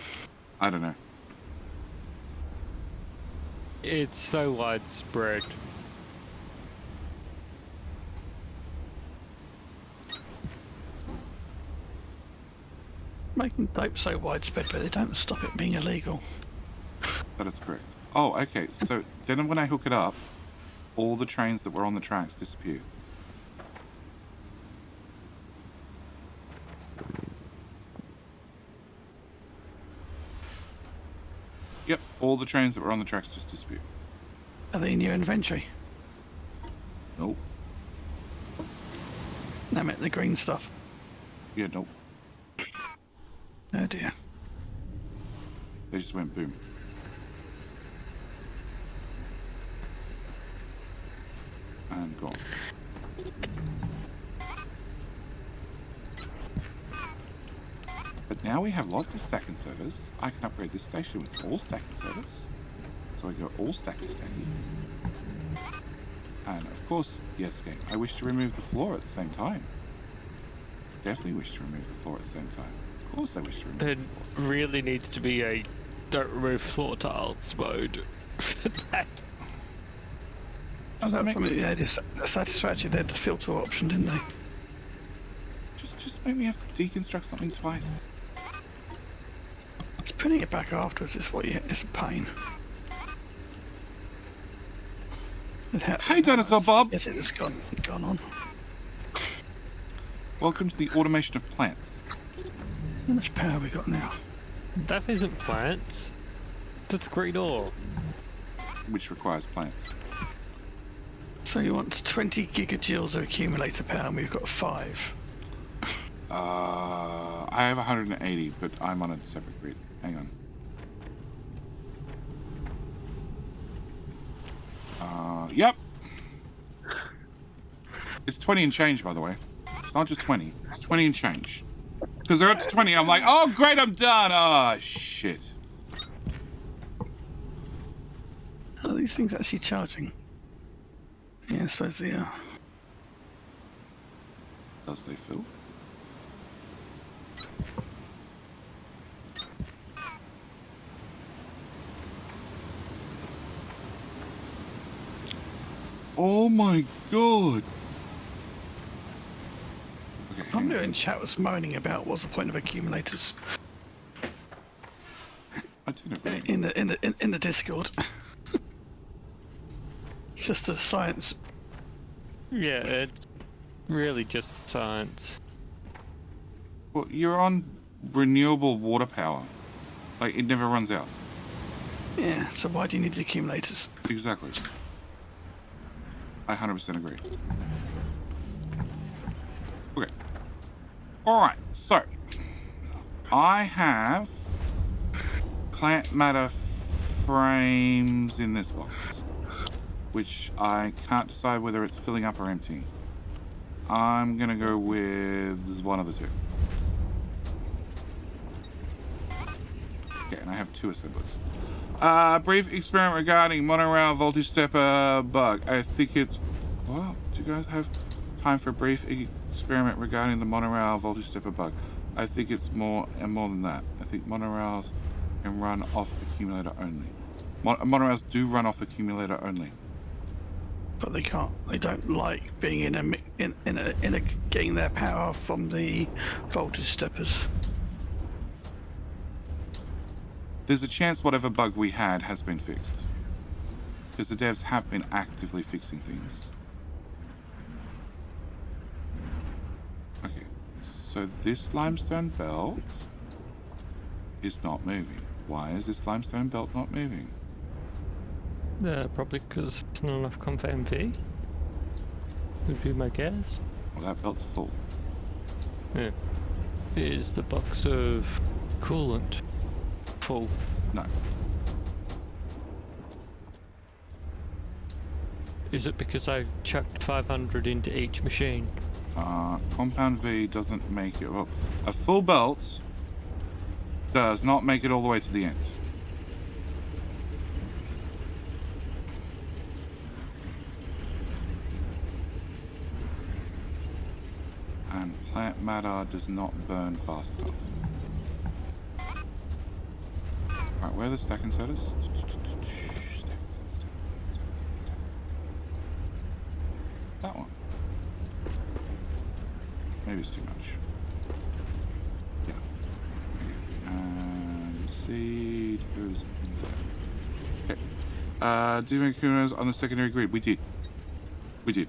I don't know. It's so widespread. Making dope so widespread, but they don't stop it being illegal. That is correct. Oh, okay. So then when I hook it up, all the trains that were on the tracks disappear. Yep, all the trains that were on the tracks just disappear. Are they in your inventory? Nope. No, I meant the green stuff. Yeah, nope. Oh dear. They just went boom. And gone. But now we have lots of stacking servers. I can upgrade this station with all stacking servers. So I go all stacking. And of course, yes game, I wish to remove the floor at the same time. Definitely wish to remove the floor at the same time. Of course I wish to remove There the floor. really needs to be a don't remove floor tiles mode for that. Oh, that's something they just satisfactory. They had the filter option, didn't they? Just make me have to deconstruct something twice. It's putting it back afterwards. It's a pain. Hey, Dinosaur Bob! Yes, it's gone on. Welcome to the automation of plants. How much power we got now? That isn't plants. That's great ore. Which requires plants. So you want 20 gigajoules of accumulator power, and we've got 5. I have 180, but I'm on a separate grid. Hang on. Yep. It's 20 and change, by the way. It's not just 20. It's 20 and change. Because they're up to 20, I'm like, oh, great, I'm done. Oh, shit. Are these things actually charging? Yeah, I suppose they are. Does they fill? Oh my god! Okay, I'm in chat was moaning about what's the point of accumulators I didn't agree. in the Discord. It's just the science. Yeah, it's really just science. Well, you're on renewable water power. Like, it never runs out. Yeah, so why do you need the accumulators? Exactly. I 100% agree. Okay. Alright, so. I have plant matter frames in this box, which I can't decide whether it's filling up or emptying. I'm gonna go with one of the two. Okay, and I have 2 assemblers. Brief experiment regarding monorail voltage stepper bug. I think it's... Well, do you guys have time for a brief experiment regarding the monorail voltage stepper bug? I think it's more than that. I think monorails can run off accumulator only. Monorails do run off accumulator only. But they can't. They don't like being in a getting their power from the voltage steppers. There's a chance whatever bug we had has been fixed. Because the devs have been actively fixing things. Okay, so this limestone belt is not moving. Why is this limestone belt not moving? Probably because it's not enough comfort MV. Would be my guess. Well, that belt's full. Yeah. Is the box of coolant full? No. Is it because I chucked 500 into each machine? Compound V doesn't make it... Well, a full belt does not make it all the way to the end. And plant matter does not burn fast enough. Alright, where are the stack inserters? That one. Maybe it's too much. Yeah. Okay. And seed goes in there. Okay. Did we make kudos on the secondary grid? We did. We did.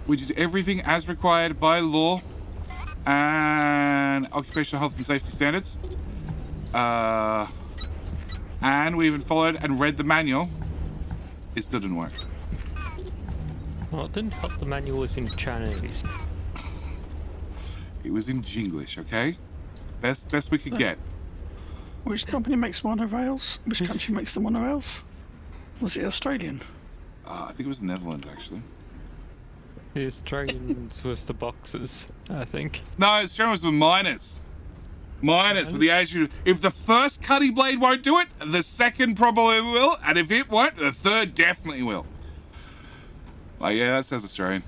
We did everything as required by law and occupational health and safety standards. And we even followed and read the manual. It still didn't work. Well, it didn't help the manual was in Chinese. It was in Jinglish, okay? Best we could get. Which company makes monorails? Which country makes the monorails? Was it Australian? I think it was Netherlands, actually. The Australians was the boxes, I think. No, Australia was the miners. Miners with the attitude. If the first cutty blade won't do it, the second probably will, and if it won't, the third definitely will. Like, yeah, that says Australian.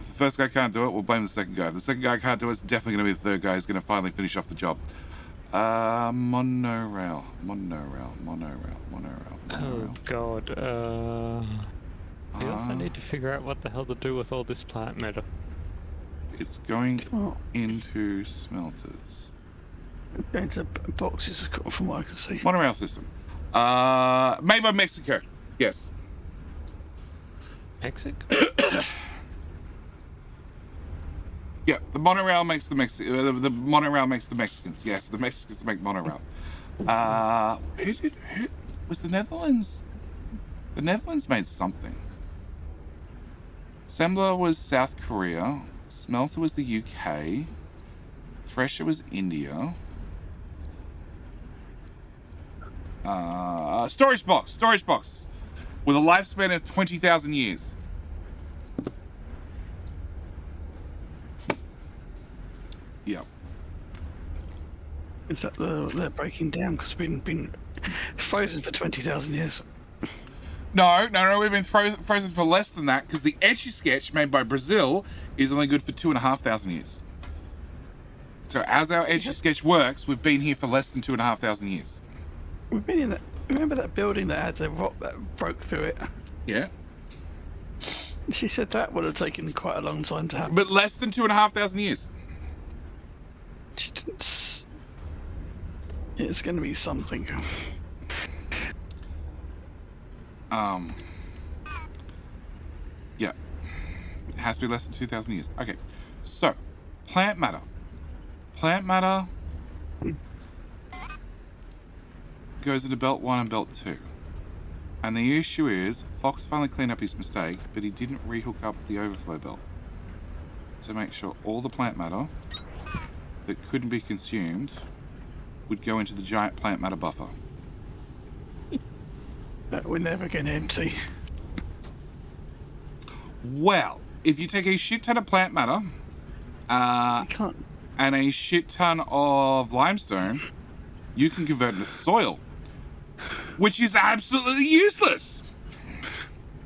If the first guy can't do it, we'll blame the second guy. If the second guy can't do it, it's definitely going to be the third guy who's going to finally finish off the job. Monorail. Oh god, I also need to figure out what the hell to do with all this plant matter. It's going into smelters. Into boxes, from what I can see. Monorail system. Made by Mexico. Yes. Mexico? Yeah, the monorail makes the the monorail makes the Mexicans. Yes, the Mexicans make monorail. Who was the Netherlands? The Netherlands made something. Assembler was South Korea. Smelter was the UK. Thresher was India. Storage box with a lifespan of 20,000 years. Yeah. Is that they're breaking down because we've been frozen for 20,000 years? No, we've been frozen for less than that because the Etch-a-Sketch made by Brazil is only good for 2,500 years. So as our Etch-a-Sketch works, we've been here for less than 2,500 years. We've been in that. Remember that building that had the rock that broke through it? Yeah. She said that would have taken quite a long time to happen. But less than 2,500 years. She didn't. It's going to be something. Yeah. It has to be less than 2,000 years. Okay. So, plant matter. Plant matter goes into belt 1 and belt 2. And the issue is, Fox finally cleaned up his mistake, but he didn't rehook up the overflow belt to make sure all the plant matter that couldn't be consumed would go into the giant plant matter buffer. That we're never going to empty. Well, if you take a shit ton of plant matter You can't. and a shit ton of limestone, you can convert it into soil, which is absolutely useless.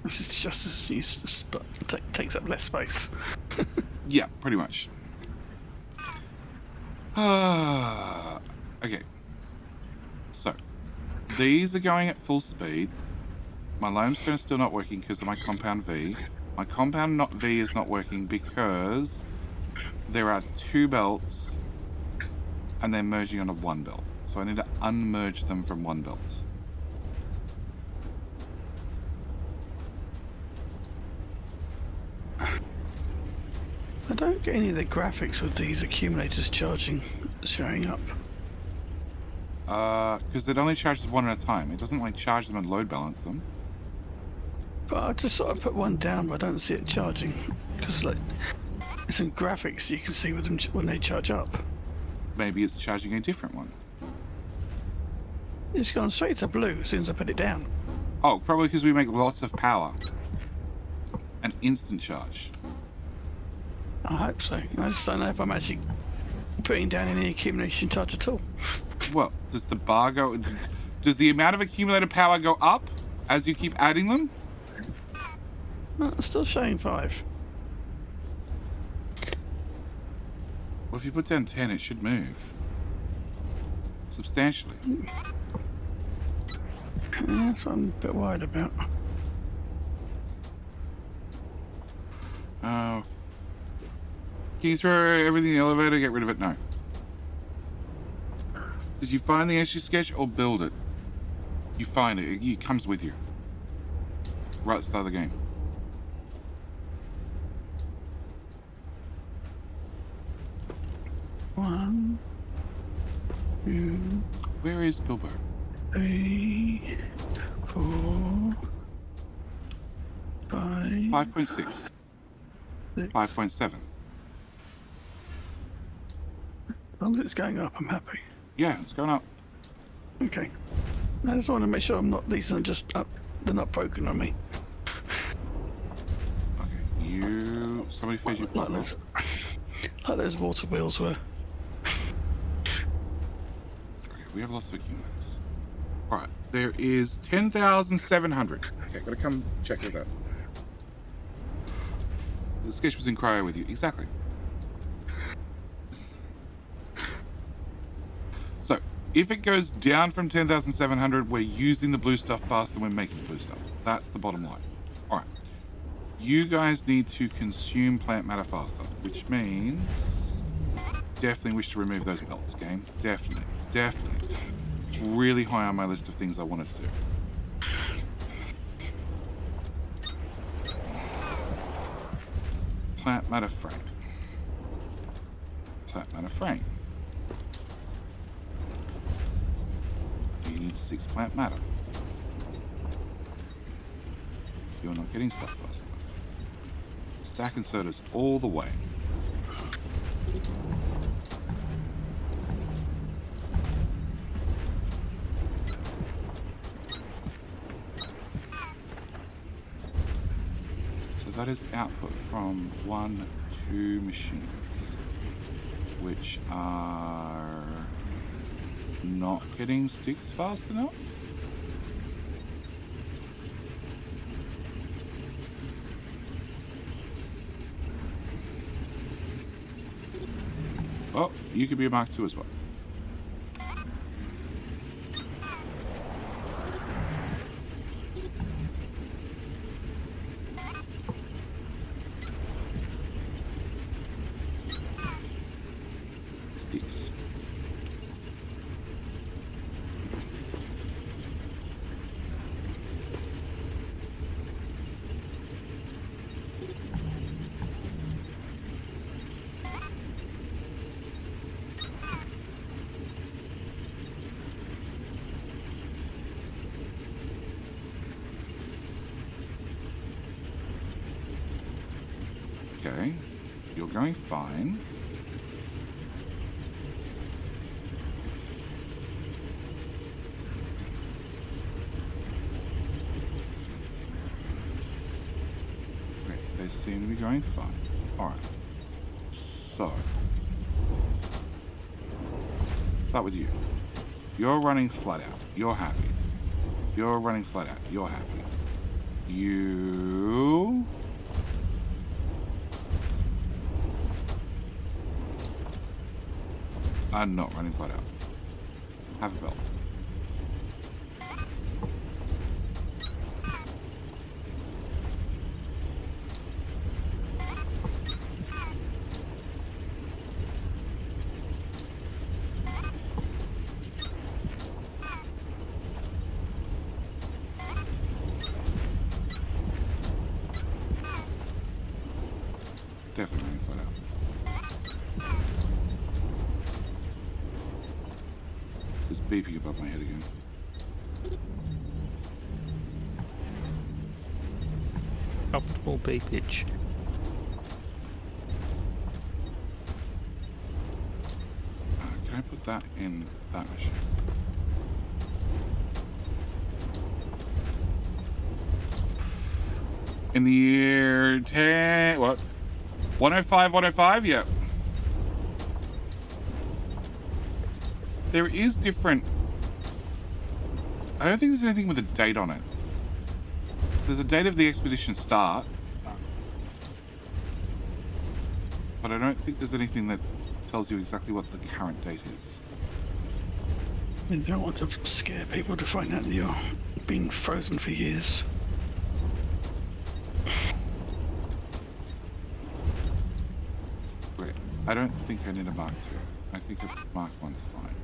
This is just as useless, but takes up less space. Yeah, pretty much. Okay. So, these are going at full speed. My limestone's still not working because of my compound V. My compound V is not working because there are 2 belts and they're merging onto 1 belt. So I need to unmerge them from 1 belt. I don't get any of the graphics with these accumulators showing up. Because it only charges 1 at a time. It doesn't like charge them and load balance them. But I just sort of put one down, but I don't see it charging. Because like, there's some graphics you can see with them when they charge up. Maybe it's charging a different one. It's gone straight to blue as soon as I put it down. Oh, probably because we make lots of power. An instant charge. I hope so. I just don't know if I'm actually putting down any accumulation charge at all. Well, does the bar go... Does the amount of accumulated power go up as you keep adding them? No, it's still showing 5. Well, if you put down 10, it should move. Substantially. Yeah, that's what I'm a bit worried about. Can you throw everything in the elevator, get rid of it? No. Did you find the Etch-a-Sketch or build it? You find it. It comes with you. Right at the start of the game. One, 2, Where is Bilbo? 3, 4, 5. 5.6. 5.7. As long as it's going up, I'm happy. Yeah, it's going up. Okay. I just want to make sure I'm not. These are just up. They're not broken on me. Okay, somebody fed you Like those water wheels were. Okay, we have lots of accumulators. Alright, there is 10,700. Okay, gotta come check it out. The sketch was in cryo with you. Exactly. So, if it goes down from 10,700, we're using the blue stuff faster than we're making the blue stuff. That's the bottom line. Alright. You guys need to consume plant matter faster, which means... Definitely wish to remove those belts, game. Definitely. really high on my list of things I wanted to do. Plant matter frame. Plant matter frame. You need 6 plant matter. You're not getting stuff fast enough. Stack inserters all the way. So that is output from 1, 2 machines, which are not getting sticks fast enough. Oh, you could be a Mark II as well. Sticks. Okay, you're going fine. Great, they seem to be going fine. Alright, so start with you. You're running flat out. You're happy. You're running flat out. You're happy. You... are not running flat out. Have a belt. Definitely running flat out. It's beeping above my head again. Optimal beepage. Can I put that in that machine? In the year 10... what? 105, 105? Yep. There is different... I don't think there's anything with a date on it. There's a date of the expedition start. But I don't think there's anything that tells you exactly what the current date is. You don't want to scare people to find out that you're been frozen for years. Great. I don't think I need a Mark II. I think a Mark I's fine.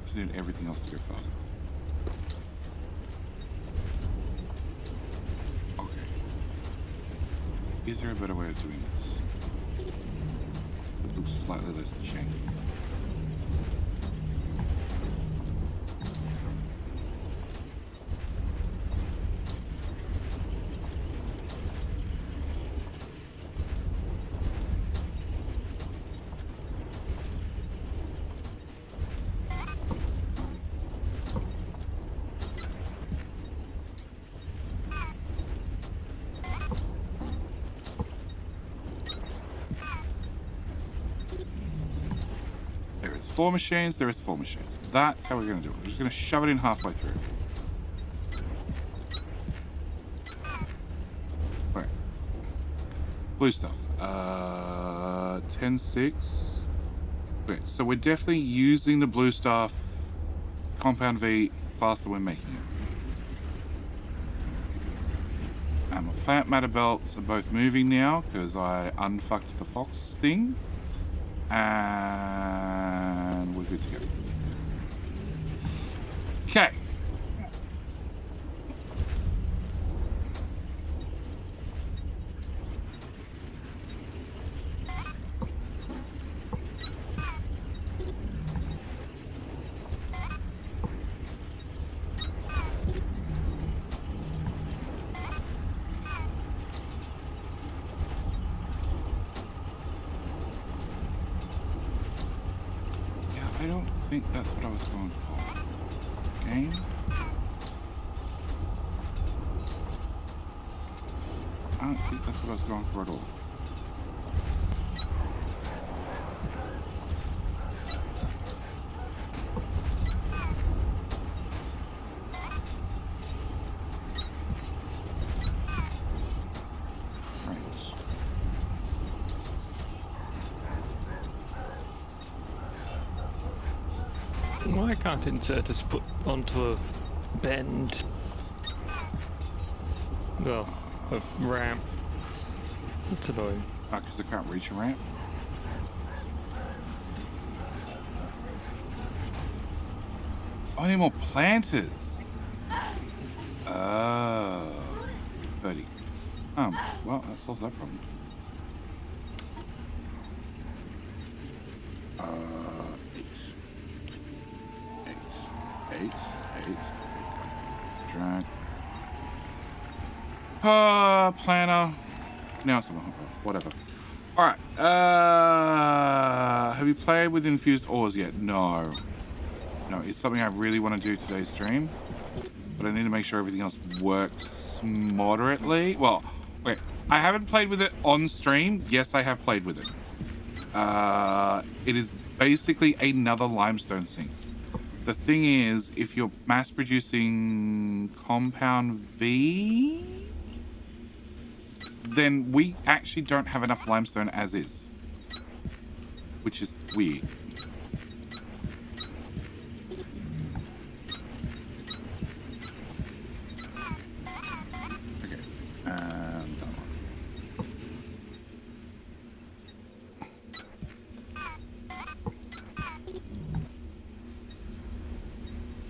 Just need everything else to go faster. Okay. Is there a better way of doing this? It looks slightly less janky. There is 4 machines, there is 4 machines. That's how we're going to do it. We're just going to shove it in halfway through. Right. Blue stuff. 10-6. Okay, so we're definitely using the blue stuff, compound V, faster we're making it. And my plant matter belts are both moving now because I unfucked the fox thing. And we're good to go. Okay. I don't think that's what I was going for. Game. I don't think that's what I was going for at all. Why can't insert is put onto a bend? Well, a ramp. That's annoying. Because I can't reach a ramp. Oh, I need more planters. Oh. 30. Well, that solves that problem. Eight. Drag. Planner. Now some whatever. Alright. Have you played with infused ores yet? No. No, it's something I really want to do today's stream. But I need to make sure everything else works moderately. Well, okay. I haven't played with it on stream. Yes, I have played with it. It is basically another limestone sink. The thing is, if you're mass producing compound V, then we actually don't have enough limestone as is, which is weird. Okay, and that one.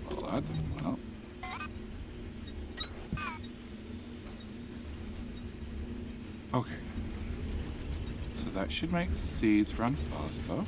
Well, that didn't help. Okay. So that should make seeds run faster.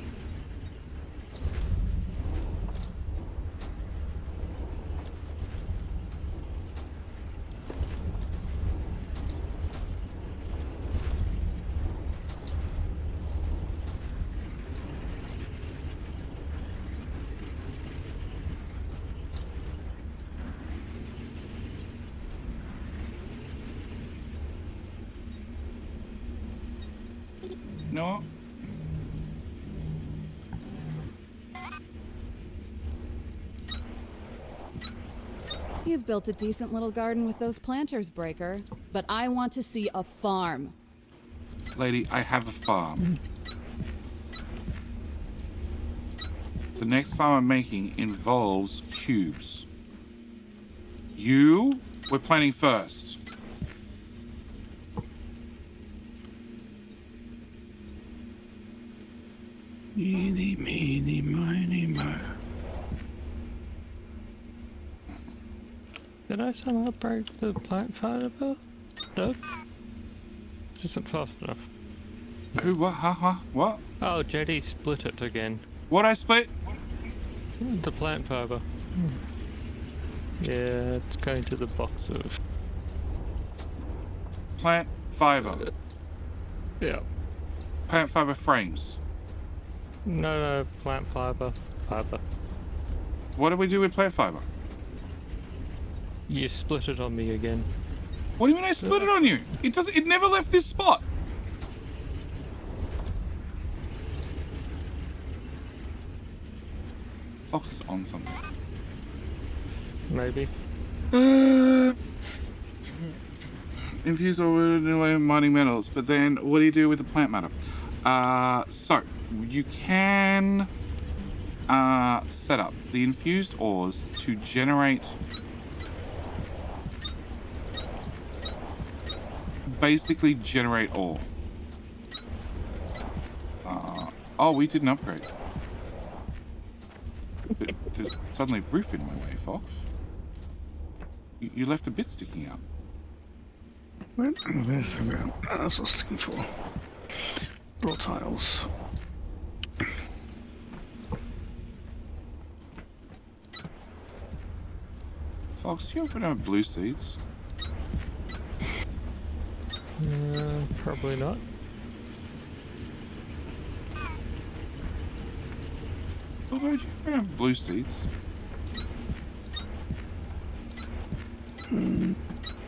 No. You've built a decent little garden with those planters, Breaker. But I want to see a farm. Lady, I have a farm. The next farm I'm making involves cubes. We're planning first. Eeny, meeny, miny, mo. Did I somehow break the plant fiber? No. This isn't fast enough. Who? What? What? Oh, JD split it again. What I split? The plant fiber. Yeah, it's going to the box of... Plant fiber. Yeah. Plant fiber frames. No, plant fiber. What do we do with plant fiber? You split it on me again. What do you mean I split it on you? It never left this spot. Fox is on something. Maybe. Infused or mining metals, but then what do you do with the plant matter? So you can set up the infused ores to generate ore. Oh, we did an upgrade. There's suddenly roof in my way, Fox. You left a bit sticking out. Well, there's the ground. That's what I was looking for. Floor tiles. Fox, do you happen to have blue seeds? Probably not. Although, do you happen to have blue seeds?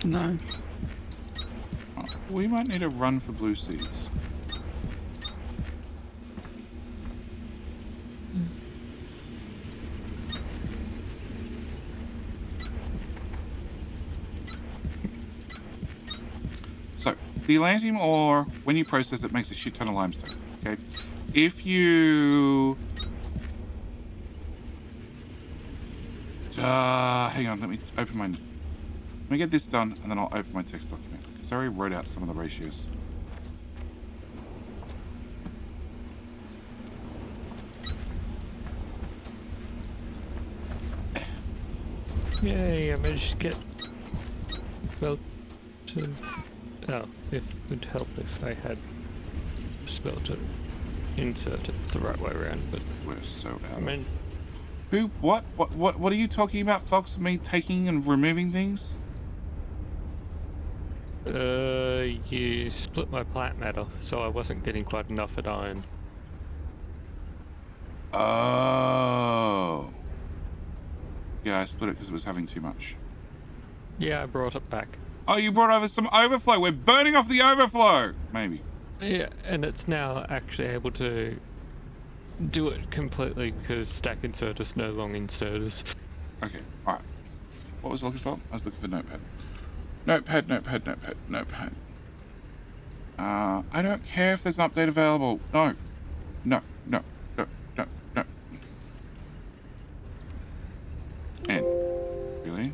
No. Oh, we might need a run for blue seeds. So, the Atlantium ore, when you process it, makes a shit ton of limestone. Okay? If you... hang on, let me open my... Let me get this done, and then I'll open my text document. Because I already wrote out some of the ratios. Yay, I managed to get... Well, to... Oh, it would help if I had smelter inserted the right way around, but... We're so out I mean, of... Who? What? What are you talking about, Fox? Me taking and removing things? you split my plant matter, so I wasn't getting quite enough at iron. Oh. Yeah, I split it because it was having too much. Yeah, I brought it back. Oh, you brought over some overflow. We're burning off the overflow. Maybe. Yeah, and it's now actually able to do it completely because stack inserters no longer inserters. Okay, alright. What was I looking for? I was looking for notepad. Notepad. I don't care if there's an update available. No. And really?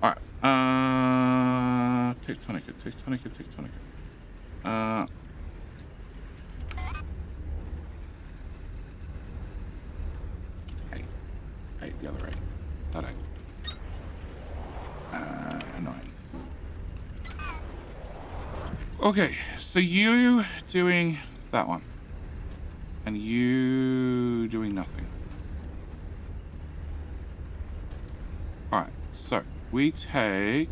Alright. Techtonica. Eight, the other eight. That eight. 9. Okay, so you doing that one. And you doing nothing. Alright, so we take...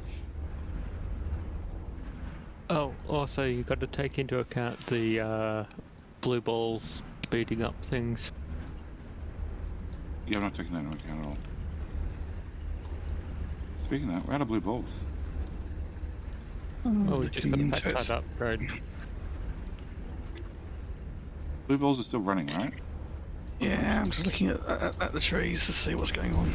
Oh, also you got to take into account the blue balls speeding up things. Yeah, I'm not taking that into account at all. Speaking of that, we're out of blue balls. Oh, we just got to patch that upgrade. Blue balls are still running, right? Yeah, I'm just looking at the trees to see what's going on.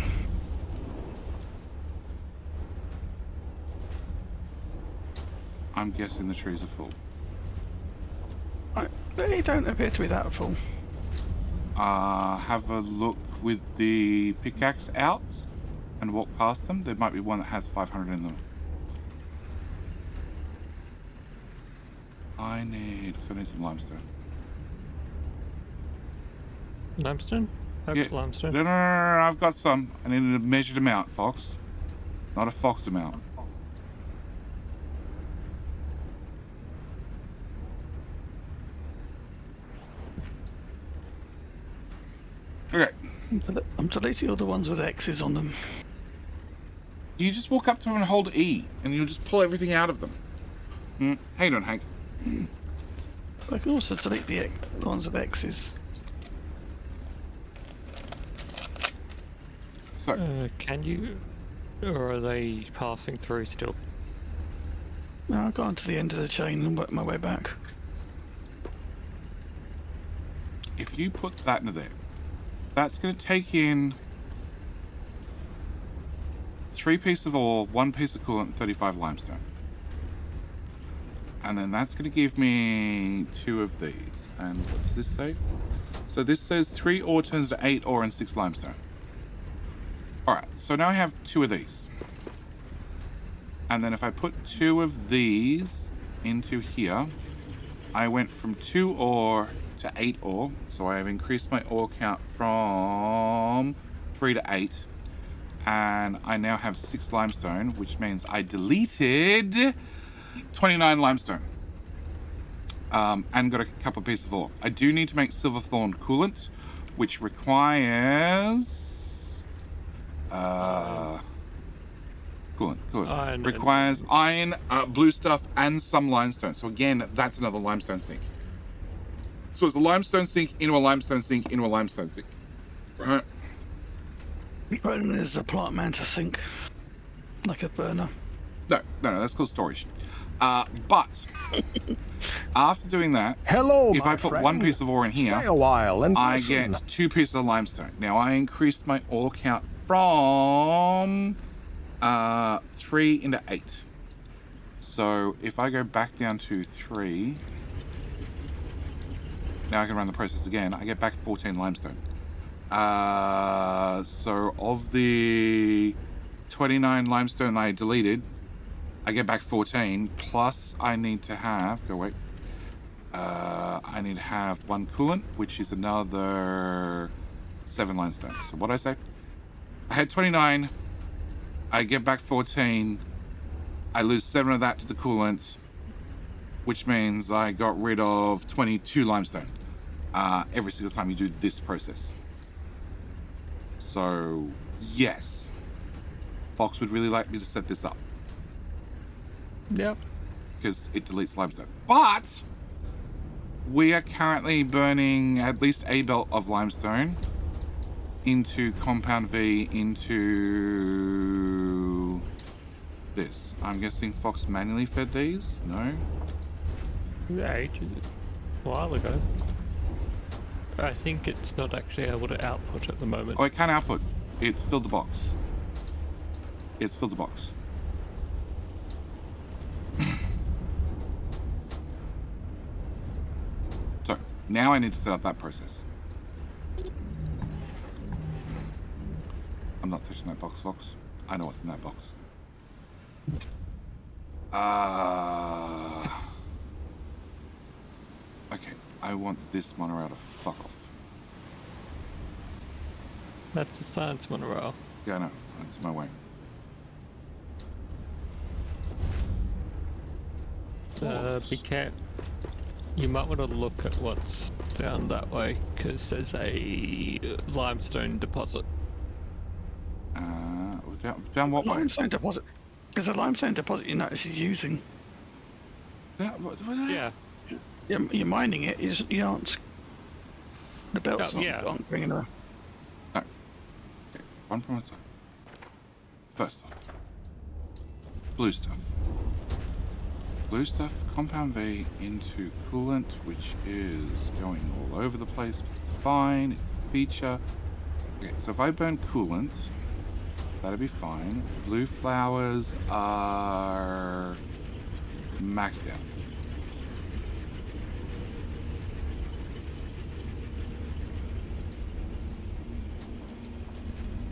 I'm guessing the trees are full. They don't appear to be that full. Have a look with the pickaxe out and walk past them. There might be one that has 500 in them. I need some limestone. Limestone? I've got limestone. No, I've got some. I need a measured amount, Fox. Not a Fox amount. Okay. I'm deleting all the ones with X's on them. You just walk up to them and hold E, and you'll just pull everything out of them. How you doing, Hank? I can also delete the ones with X's. So, Can you? Or are they passing through still? Now I've gone to the end of the chain and worked my way back. if you put that into there, that's going to take in 3 pieces of ore, 1 piece of coolant, and 35 limestone. And then that's going to give me 2 of these. And what does this say? So this says 3 ore turns to 8 ore and 6 limestone. Alright, so now I have 2 of these. And then if I put 2 of these into here, I went from 2 ore to 8 ore. So I have increased my ore count from 3 to 8. And I now have 6 limestone, which means I deleted 29 limestone. And got a couple of pieces of ore. I do need to make silverthorn coolant, which requires Iron requires iron, blue stuff, and some limestone. So again, that's another limestone sink. So it's a limestone sink into a limestone sink into a limestone sink, right? Burning is a plant mantis sink, like a burner. No, that's called storage. But after doing that, Hello, if my I put friend. 1 piece of ore in here, Stay a while and I listen. get 2 pieces of limestone. Now I increased my ore count from 3 into 8. So if I go back down to 3, now I can run the process again. I get back 14 limestone. So of the 29 limestone I deleted, I get back 14, plus I need to have, I need to have 1 coolant, which is another 7 limestone. So what I say? I had 29, I get back 14, I lose 7 of that to the coolant, which means I got rid of 22 limestone every single time you do this process. So, yes, Fox would really like me to set this up. Yep. Because it deletes limestone. But we are currently burning at least a belt of limestone into compound V into this. I'm guessing Fox manually fed these? No? Yeah, a while ago. I think it's not actually able to output at the moment. Oh, it can output. It's filled the box. It's filled the box. So, now I need to set up that process. I'm not touching that box, Fox. I know what's in that box. Okay, I want this monorail to fuck off. That's the science monorail. Yeah, I know. That's in my way. Be careful. You might want to look at what's down that way, because there's a limestone deposit. Down what way? Limestone deposit. There's a limestone deposit you notice you're using. Yeah. You're mining it. You aren't. The belts yeah. aren't bringing around. No. Okay, one from a time. First off, blue stuff. Blue stuff, compound V into coolant, which is going all over the place, but it's fine, it's a feature. Okay, so if I burn coolant, that'd be fine. Blue flowers are maxed out.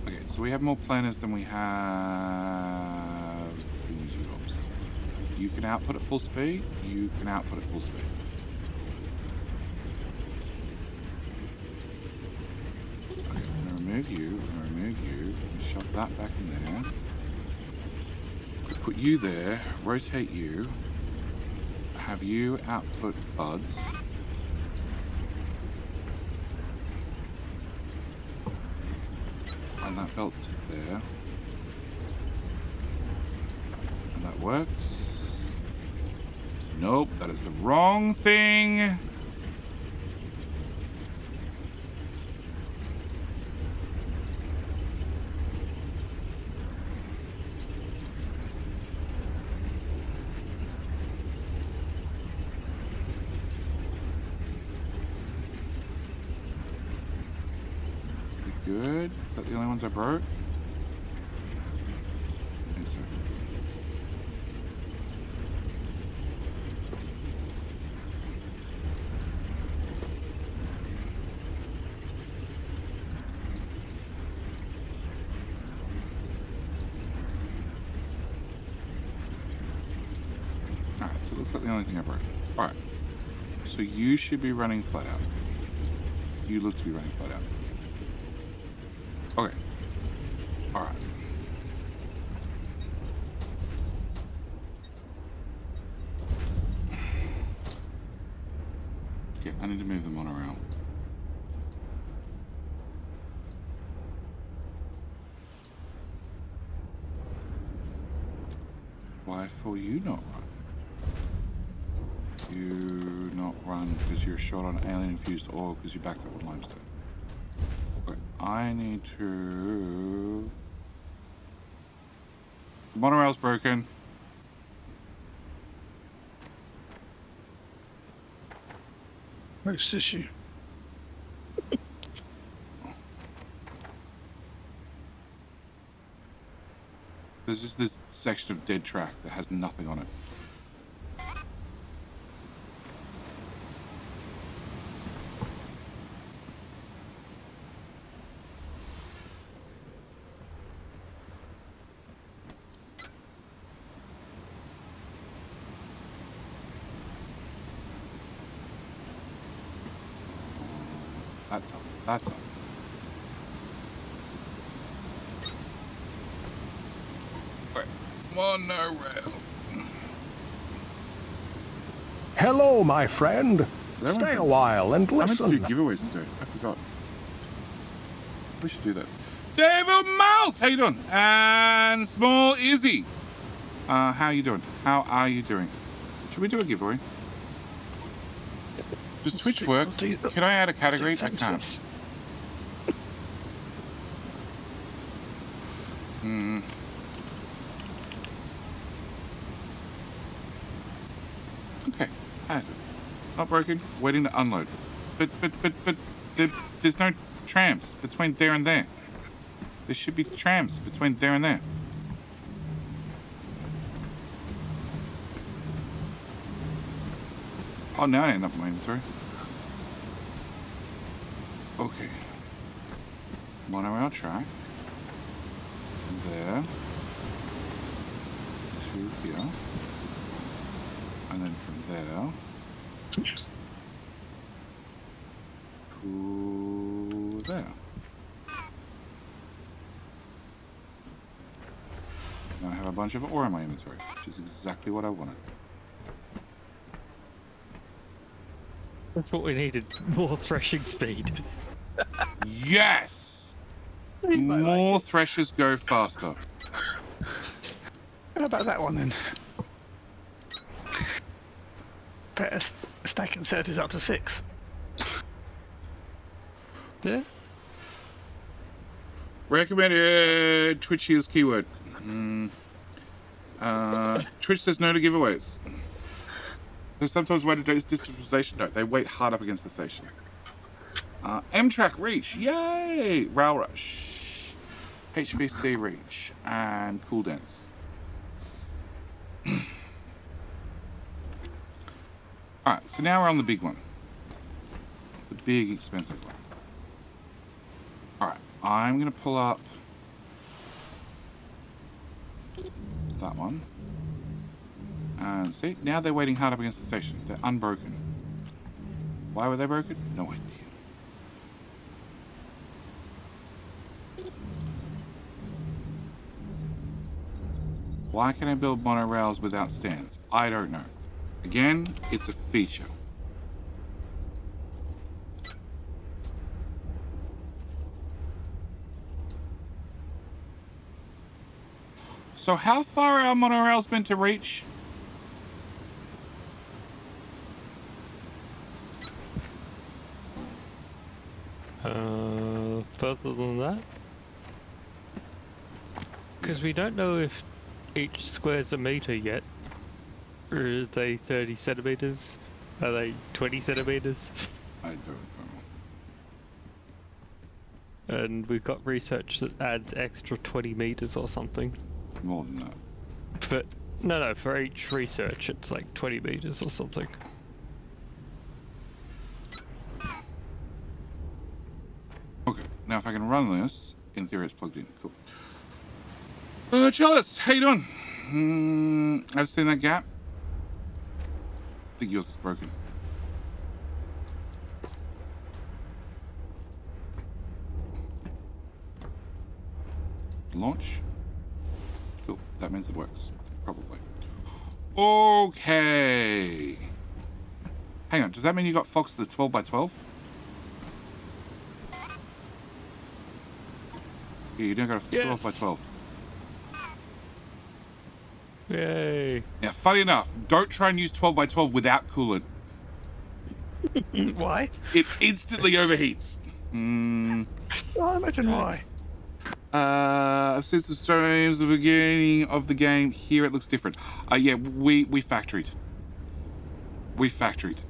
Okay, so we have more planners than we have thingy jobs. You can output at full speed, you can output at full speed. Okay, I'm gonna remove you, shove that back in there. Put you there, rotate you, have you output buds. And that belt there. And that works. Nope, that is the wrong thing. Good. Is that the only ones I broke? I think so. Looks like the only thing I broke. Alright. So you should be running flat out. You look to be running flat out. Okay. Alright. Okay, I need to move the monorail. Why for you not run? You not run because you're short on alien infused ore because you backed up with limestone. Okay, I need to... The monorail's broken. Most issue. There's just this section of dead track that has nothing on it. That's up. That's up. Alright. Monorail. Hello, my friend. That Stay one- a while and I meant to do listen. giveaways today. I forgot. We should do that. David Mouse, how you doing? And Small Izzy. How you doing? How are you doing? Should we do a giveaway? Does Twitch work? Can I add a category? I can't. Okay, add it. Not broken. Waiting to unload. But there's no trams between there and there. There should be trams between there and there. Oh, now I end up in my inventory. Okay. Monorail track. There. To here. And then from there. To there. Now I have a bunch of ore in my inventory, which is exactly what I wanted. That's what we needed. More threshing speed. Yes! More threshers go faster. How about that one then? Better stack insert is up to 6. Yeah. Recommended Twitch is keyword. Twitch says no to giveaways. There's sometimes way to do this station note. They wait hard up against the station. M-Track reach, yay! Rail rush, HVC reach, and cool dance. All right, so now we're on the big one, the big expensive one. All right, I'm gonna pull up that one. And see, now they're waiting hard up against the station. They're unbroken. Why were they broken? No idea. Why can I build monorails without stands? I don't know. Again, it's a feature. So how far are our monorails meant to reach? Further than that? Because we don't know if each square's a meter yet. Or are they 30 centimeters? Are they 20 centimeters? I don't know. And we've got research that adds extra 20 meters or something. More than that. But no, for each research it's like 20 meters or something. Okay, now if I can run this, in theory it's plugged in. Cool. Chalice, how you doing? I've seen that gap. think yours is broken. Launch. Cool. That means it works. Probably. Okay. Hang on. Does that mean you got Fox the 12x12? Yeah, you don't got a 12x12. Yay. Now, funny enough, don't try and use 12x12 without coolant. Why? It instantly overheats. I imagine why. I've seen some streams at the beginning of the game. Here it looks different. Yeah, we factoried. We factoried.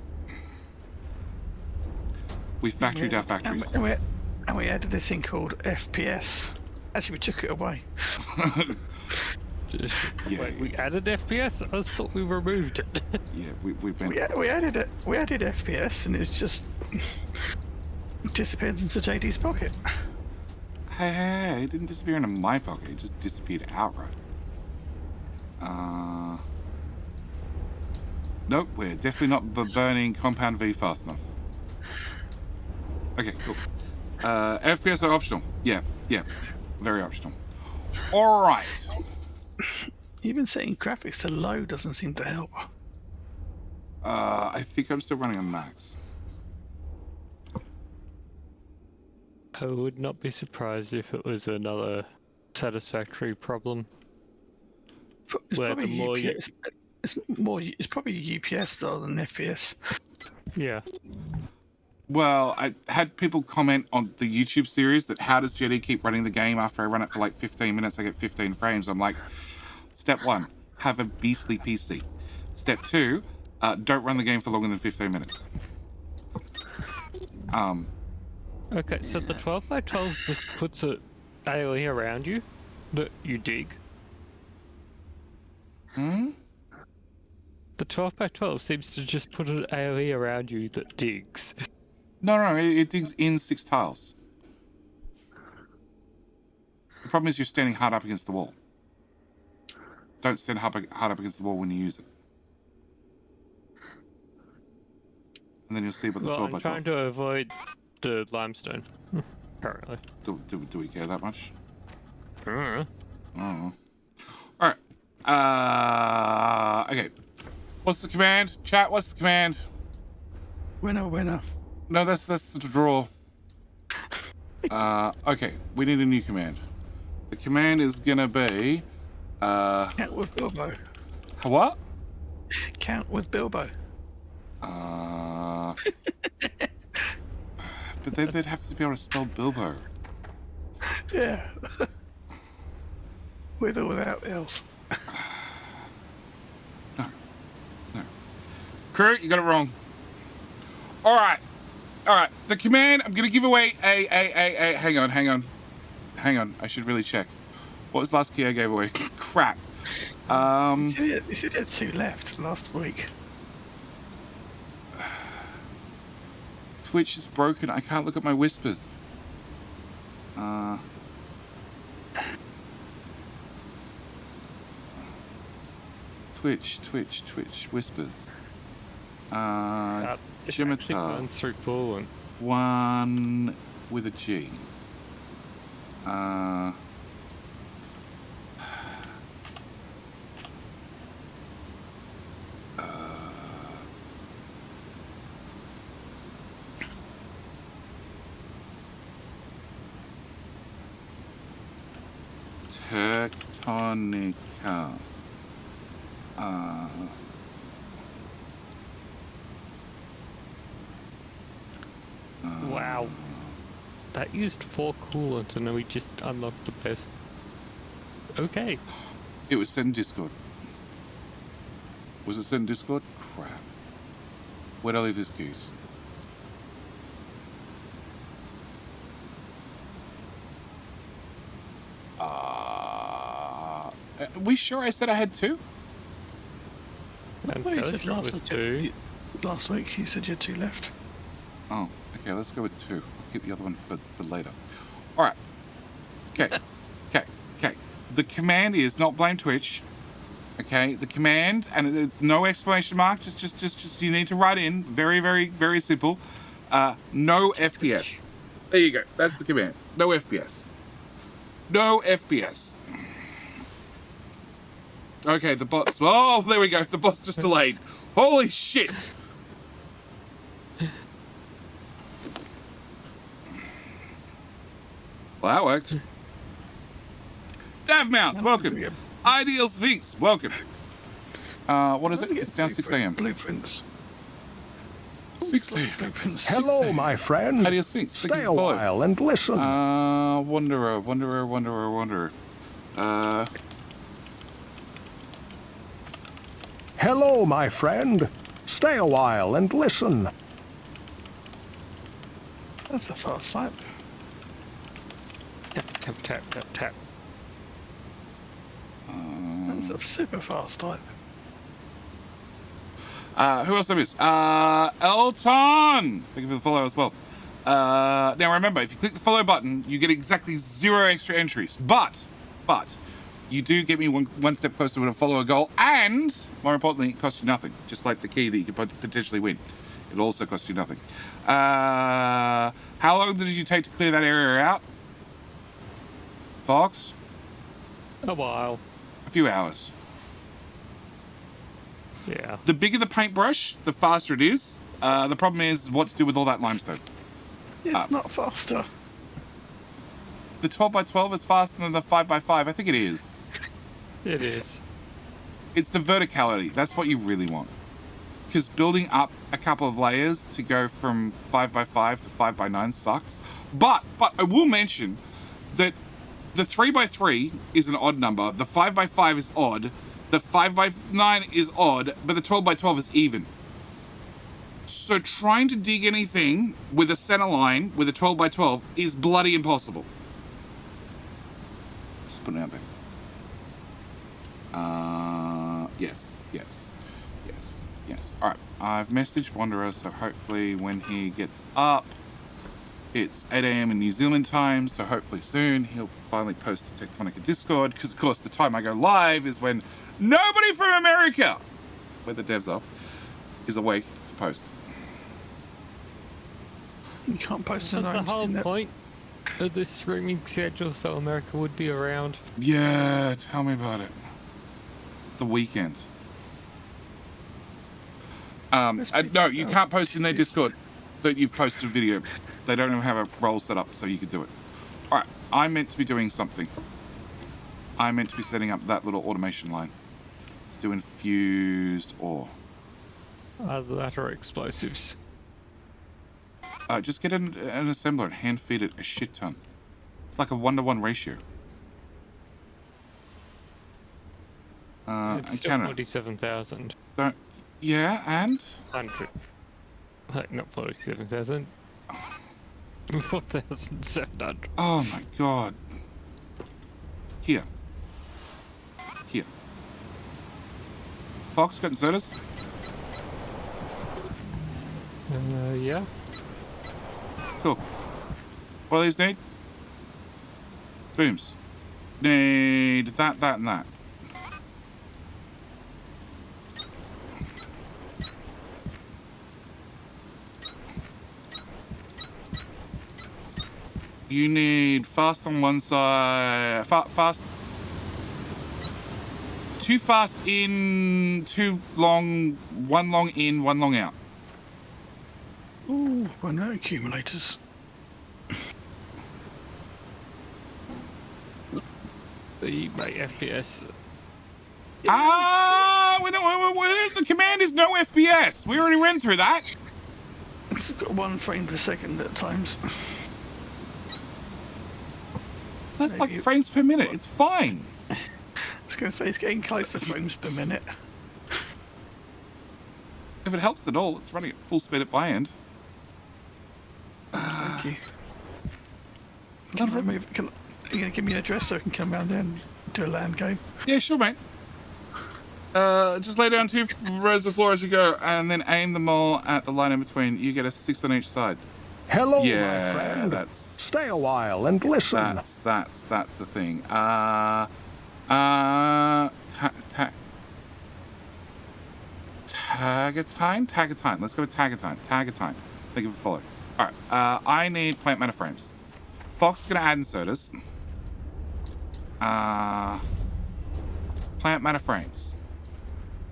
We factoried our factories. And we added this thing called FPS. Actually, we took it away. Yeah. Wait, we added FPS? I thought we removed it. Yeah, we've been. We added it. We added FPS, and it's just disappeared into JD's pocket. Hey, it didn't disappear into my pocket. It just disappeared outright. Nope, we're definitely not burning Compound V fast enough. Okay, cool. FPS are optional. Yeah, very optional. All right. Even setting graphics to low doesn't seem to help. I think I'm still running on max. I would not be surprised if it was another satisfactory problem. It's Where probably the more you- UPS. It's probably UPS though than FPS. Yeah. Well, I had people comment on the YouTube series that how does Jetty keep running the game after I run it for like 15 minutes, I get 15 frames. I'm like, step 1, have a beastly PC. Step 2, don't run the game for longer than 15 minutes. Okay, so the 12x12 just puts a AoE around you that you dig. The 12x12 seems to just put an AoE around you that digs. No, it digs in 6 tiles. The problem is you're standing hard up against the wall. Don't stand hard up against the wall when you use it. And then you'll see what the 12x12... I'm trying to avoid the limestone, apparently. Do we care that much? I don't know. I don't know. Alright. Okay. What's the command? Chat, what's the command? Winner. No, that's the draw. Okay, we need a new command. The command is gonna be... Count with Bilbo. What? Count with Bilbo. But then they'd have to be able to spell Bilbo. Yeah. With or without else. No. Crew, you got it wrong. All right. The command, I'm going to give away a... Hang on. I should really check. What was the last key I gave away? Crap. You said you had 2 left last week. Twitch is broken. I can't look at my whispers. Twitch whispers. Scimitar. Runs through coolant. 1 with a G. Techtonica. Wow. That used 4 coolant and then we just unlocked the best. Okay. It was sent in Discord. Was it sent in Discord? Crap. Where'd I leave this goose? Are we sure I said I had 2? And Well, you fairly said sure it was 2. last week you said you had 2 left. Oh, okay, let's go with 2. I'll keep the other one for later. Alright. Okay. The command is not blame Twitch. Okay, the command, and it's no exclamation mark. Just you need to write in. Very, very, very simple. No FPS. There you go. That's the command. No FPS. No FPS. Okay, the bot's... Oh, there we go. The bot's just delayed. Holy shit. Well, that worked. Dav Mouse, welcome. Ideal Sphinx, welcome. What is it? It's now 6 a.m. Blueprints. 6 a.m. Blueprints. Hello, my friend. Ideal Sphinx. Stay a while and listen. Wanderer. Hello, my friend. Stay a while and listen. That's a fast type. Tap, tap, tap, tap, tap. That's a super fast type. Who else I missed? Elton! Thank you for the follow as well. Now remember, if you click the follow button, you get exactly 0 extra entries. But, you do get me one step closer to a follower goal, and, more importantly, it costs you nothing. Just like the key that you could potentially win. It also costs you nothing. How long did you take to clear that area out? Fox? A while. A few hours. Yeah. The bigger the paintbrush, the faster it is. The problem is what to do with all that limestone. It's not faster. The 12x12 is faster than the 5x5. I think it is. It is. It's the verticality. That's what you really want. Because building up a couple of layers to go from 5x5 to 5x9 sucks. But I will mention that the 3x3 is an odd number. The 5x5 is odd. The 5x9 is odd, but the 12x12 is even. So trying to dig anything with a center line with a 12x12 is bloody impossible. Just putting it out there. Yes. All right, I've messaged Wanderer, so hopefully when he gets up, it's 8 a.m. in New Zealand time, so hopefully soon he'll finally post to Techtonica Discord, because of course the time I go live is when nobody from America, where the devs are, is awake to post. You can't post Isn't an the orange whole in there. point of this streaming schedule so America would be around? Yeah, tell me about it. It's the weekend. No, you can't post in their Discord that you've posted a video. They don't even have a role set up so you could do it. All right, I'm meant to be doing something. I'm meant to be setting up that little automation line to do infused ore. That are explosives. Just get an assembler and hand feed it a shit ton. It's like a 1-to-1 ratio. It's still 47,000. Don't. Yeah, and 100. Like, not 47,000. 4,700. oh my god. Here. Fox, got sodas? Yeah. Cool. What do these need? Booms. Need that, and that. You need fast on one side, fast. Too fast in, too long, one long in, one long out. Ooh, well, no accumulators. The my FPS. The command is no FPS. We already ran through that. It's got 1 frame per second at times. That's Maybe like frames per minute. It's fine. I was going to say it's getting close to frames per minute. If it helps at all, it's running at full speed at my end. Thank you. Not a Can I problem. move? Are you going to give me an address so I can come around there and do a land game? Yeah, sure, mate. Just lay down 2 rows of floor as you go, and then aim them all at the line in between. You get a 6 on each side. Hello, my Yeah, friend. that's. Stay a while and listen. That's the thing. Tagatine. Let's go with Tagatine. Tagatine. Thank you for following. All right. I need plant matter frames. Fox is going to add inserters. Plant matter frames.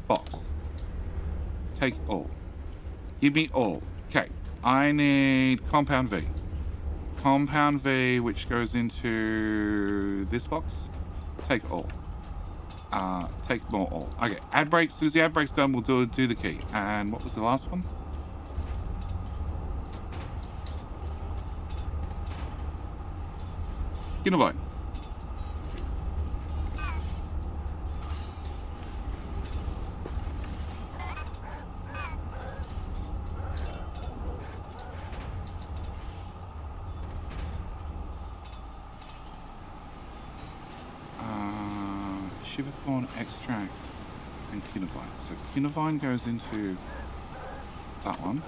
Fox. Take all. Give me all. Okay. I need compound V. Compound V, which goes into this box. Take all. Take more all. Okay. Ad break. As soon as the ad break's done, we'll do the key. And what was the last one? Univine. Shiverthorn extract and Cunivine. So Cunivine goes into that one.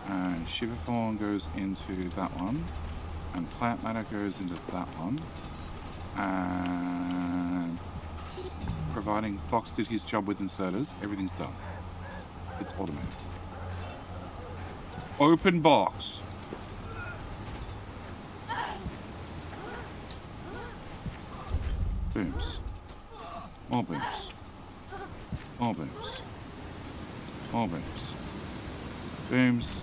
And Shiverthorn goes into that one. And plant matter goes into that one. And providing Fox did his job with inserters, everything's done. It's automated. Open box. Booms. More booms. More booms. More booms. Booms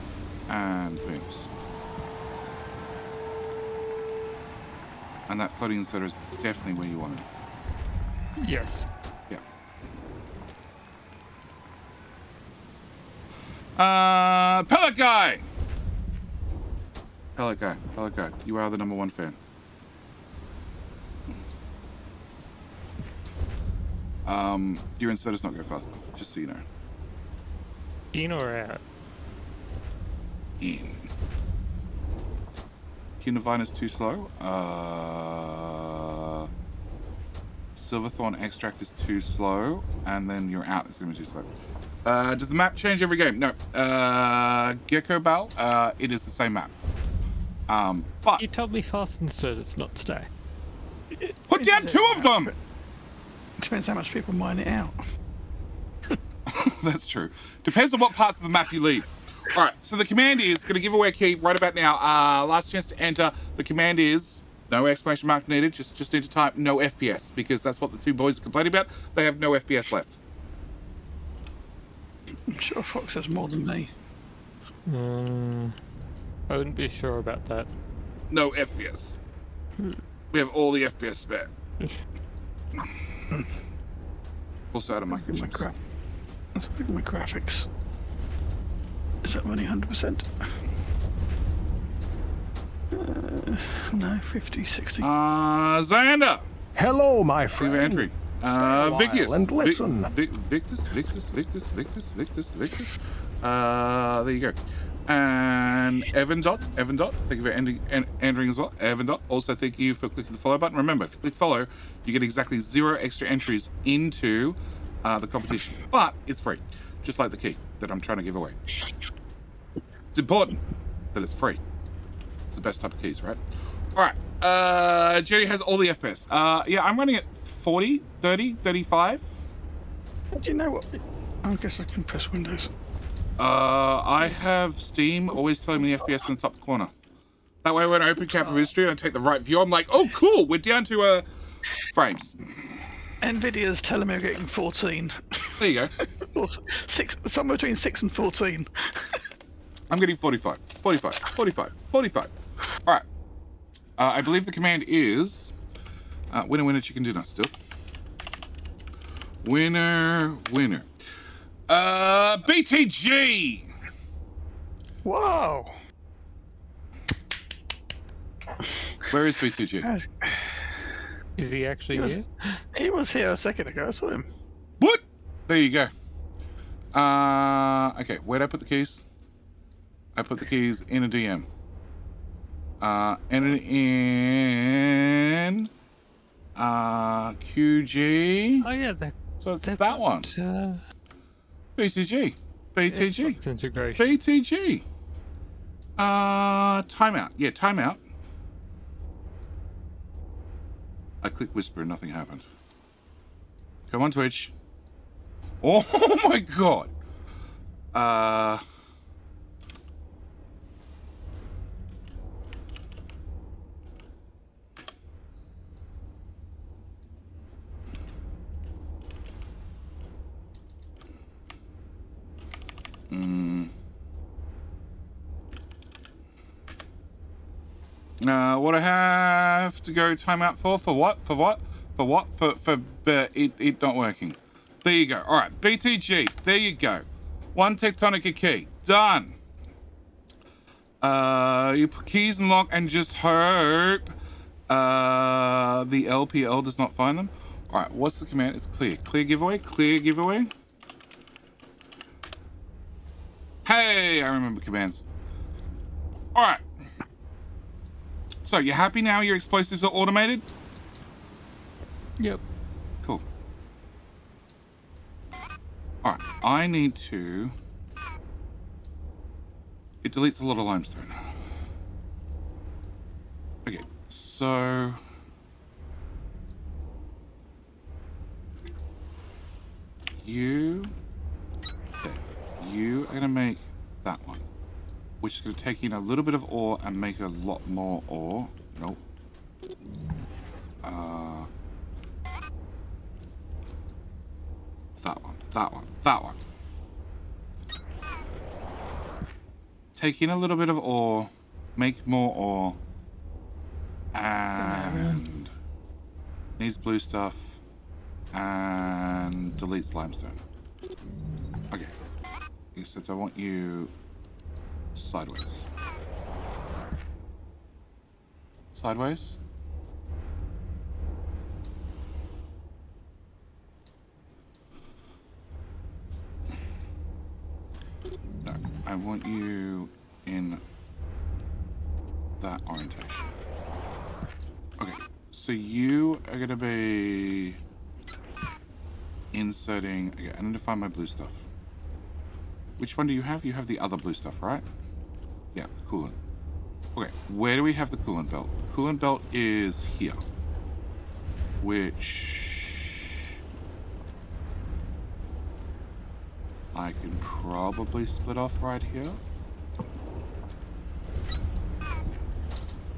and booms. And that floating inserter is definitely where you want it. Yes. Yeah. Pellet guy! Pellet guy. Pellet guy. You are the #1 fan. Your inserters not go fast enough, just so you know. In or out? In. Cunivine is too slow. Silverthorn extract is too slow, and then your out is going to be too slow. Does the map change every game? No. Gecko Bell, it is the same map. But You told me fast inserters, not stay. put down 2 of them! Depends how much people mine it out. That's true. Depends on what parts of the map you leave. All right, so the command is going to give away a key right about now. Last chance to enter. The command is no exclamation mark needed. Just need to type no FPS because that's what the 2 boys are complaining about. They have no FPS left. I'm sure Fox has more than me. I wouldn't be sure about that. No FPS. We have all the FPS spare. Also out of microchips. Let's look at my graphics. Is that running 100%? No, 50, 60. Xander! Hello, my Thank you for friend. entering. Stay a while Vicus. and listen. Victus. There you go. And Evan Dot. Thank you for entering as well. Evan Dot. Also, thank you for clicking the follow button. Remember, if you click follow, you get exactly 0 extra entries into the competition. But it's free, just like the key that I'm trying to give away. It's important that it's free. It's the best type of keys, right? All right. Jerry has all the FPS. Yeah, I'm running at 40, 30, 35. Do you know what? I guess I can press Windows. I have Steam always telling me the FPS in the top corner. That way when I open Cap of History and I take the right view, I'm like, oh, cool, we're down to frames. Nvidia's telling me I'm getting 14. There you go. Or 6, somewhere between 6 and 14. I'm getting 45. All right. I believe the command is winner, chicken dinner still. Winner. BTG! Wow! Where is BTG? Is he actually here? He was here a second ago, I saw him. What? There you go. Okay, where'd I put the keys? I put the keys in a DM. And in QG. Oh yeah, So it's that one. BTG. Xbox integration. BTG. Timeout. Yeah, timeout. I click whisper and nothing happened. Come on, Twitch. Oh my god. What I have to go timeout for? For what? For what? For what? For it not working. There you go. All right, BTG. There you go. 1 Techtonica key. Done. You put keys and lock and just hope the LPL does not find them. All right, what's the command? It's clear. Clear giveaway. Clear giveaway. Hey, I remember commands. All right. So, you happy now your explosives are automated? Yep. Cool. Alright, I need to... It deletes a lot of limestone. Okay, so... You... There. You are going to make that one. Which is going to take in a little bit of ore and make a lot more ore. Nope. That one, that one, that one. Take in a little bit of ore, make more ore, and needs blue stuff, and deletes limestone. Okay. Except I want you... sideways. Sideways? No, I want you in that orientation. Okay, so you are gonna be inserting... Okay, I need to find my blue stuff. Which one do you have? You have the other blue stuff, right? Yeah, the coolant. Okay, where do we have the coolant belt? The coolant belt is here. Which... I can probably split off right here.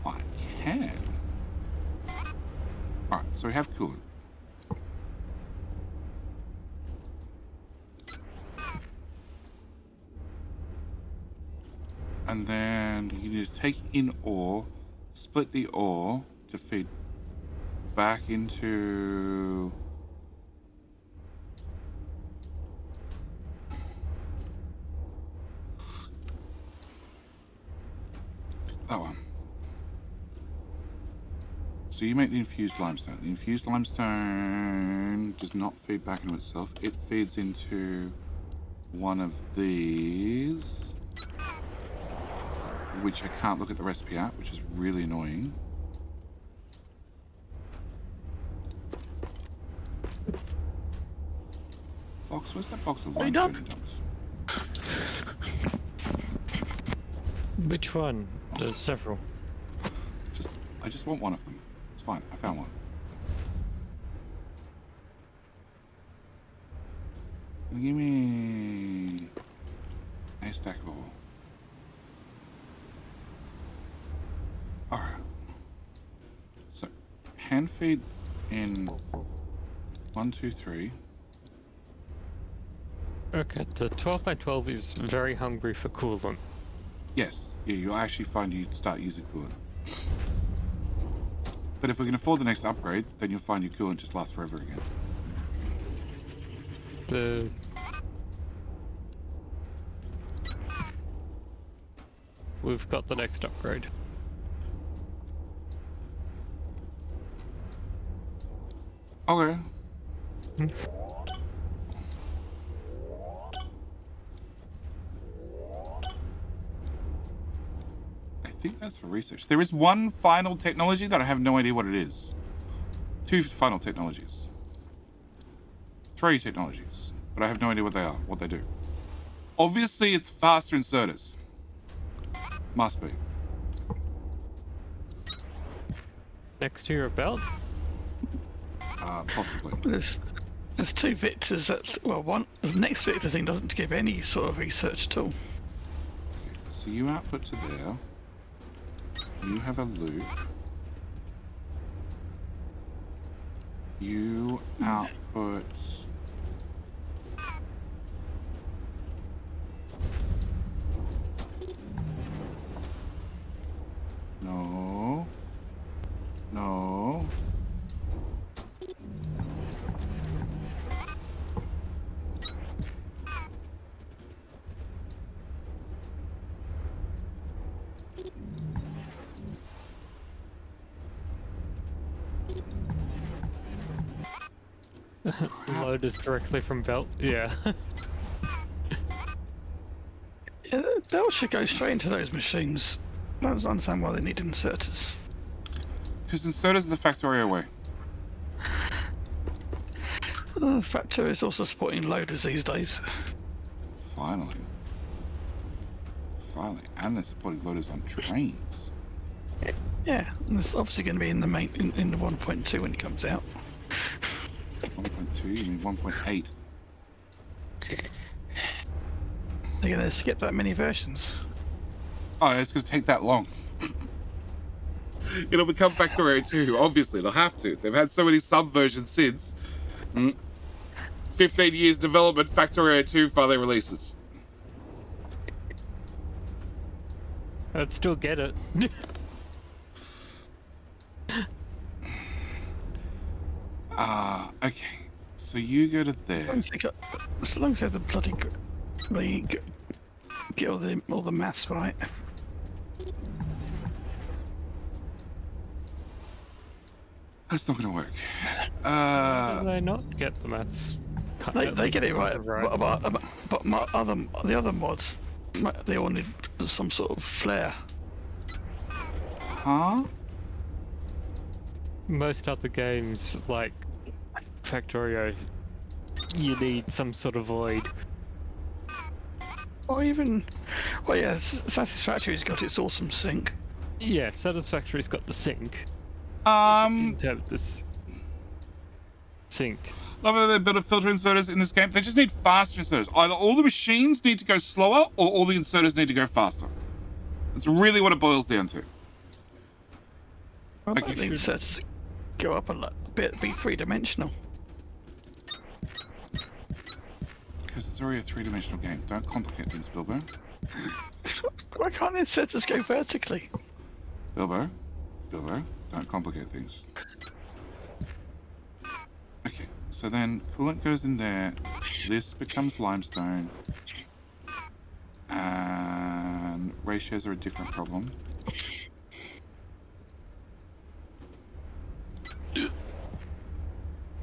I can. Alright, so we have coolant. And then you need to take in ore, split the ore to feed back into... that one. So you make the infused limestone. The infused limestone does not feed back into itself. It feeds into one of these, which I can't look at the recipe at, which is really annoying. Fox, where's that box of limestone and dumps? Which one? There's several. I just want one of them. It's fine, I found one. Give me a stack of ore. Alright. So, hand feed in 1, 2, 3. Okay, the 12 by 12 is very hungry for coolant. Yes, yeah, you'll actually find you start using coolant. But if we can afford the next upgrade, then you'll find your coolant just lasts forever again. We've got the next upgrade. Okay. I think that's for research. There is one final technology that I have no idea what it is. 2 final technologies. 3 technologies. But I have no idea what they are, what they do. Obviously, it's faster inserters. Must be. Next to your belt? Possibly. There's there's two Victors that, well, one, the next Victor thing doesn't give any sort of research at all. Okay, so you output to there. You have a loop. You output... No. No. Load is directly from Belt. Yeah. Yeah, that should go straight into those machines. I don't understand why they need inserters. Because inserters are the Factorio way. Factor is also supporting loaders these days. Finally. Finally. And they're supporting loaders on trains. Yeah, and it's obviously going to be in the main in the 1.2 when it comes out. 1.2, you mean 1.8? They're going to skip that many versions. Oh, it's going to take that long. It'll become Factorio 2, obviously. They'll have to. They've had so many sub-versions since. 15 years development, Factorio 2 finally releases. I'd still get it. Okay. So you go to there. As long as they have the bloody get all the maths right. That's not going to work. Do they not get the maths? They get it right, but the other mods, they all need some sort of flair. Huh? Most other games, like Factorio, you need some sort of void. Or even, well, yeah, Satisfactory's got its awesome sync. Yeah, Satisfactory's got the sync. Love Have this sync. how they build a filter inserters in this game. They just need faster inserters. Either all the machines need to go slower, or all the inserters need to go faster. That's really what it boils down to. Well, Okay. the inserters go up a bit, be three-dimensional. Because it's already a three-dimensional game. Don't complicate things, Bilbo. Why can't the inserters go vertically? Bilbo, don't complicate things. Okay, so then coolant goes in there. This becomes limestone. And ratios are a different problem.